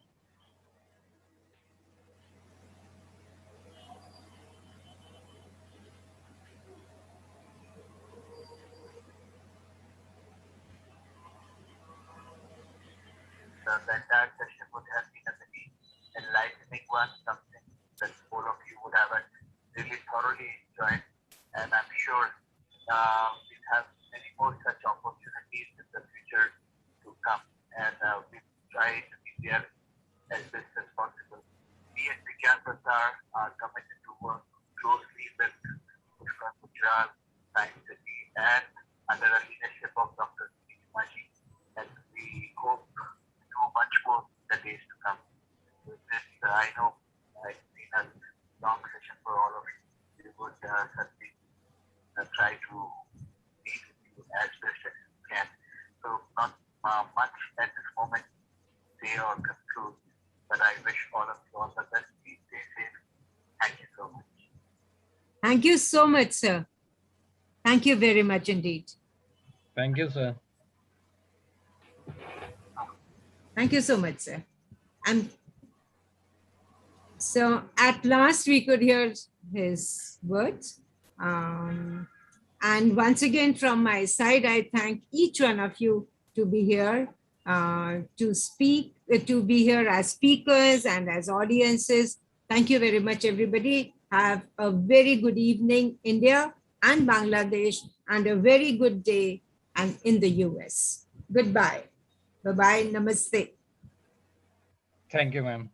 The entire session would have been a very enlightening one, something that all of you would have really are committed to work closely with Gujarat Science City and under the leadership of Dr. Maji, and we hope to do much more in the days to come. With this, I know it's been a long session for all of you. We would certainly try to meet with you as best as we can. So not much at this moment say or conclude, but I wish all of you all the best. Please stay safe. Thank you so much. Thank you so much, sir. Thank you very much indeed. Thank you, sir. Thank you so much, sir. And so at last we could hear his words. And once again, from my side, I thank each one of you to be here, to speak, to be here as speakers and as audiences. Thank you very much, everybody. Have a very good evening, India and Bangladesh, and a very good day and in the US. Goodbye. Bye-bye. Namaste. Thank you, ma'am.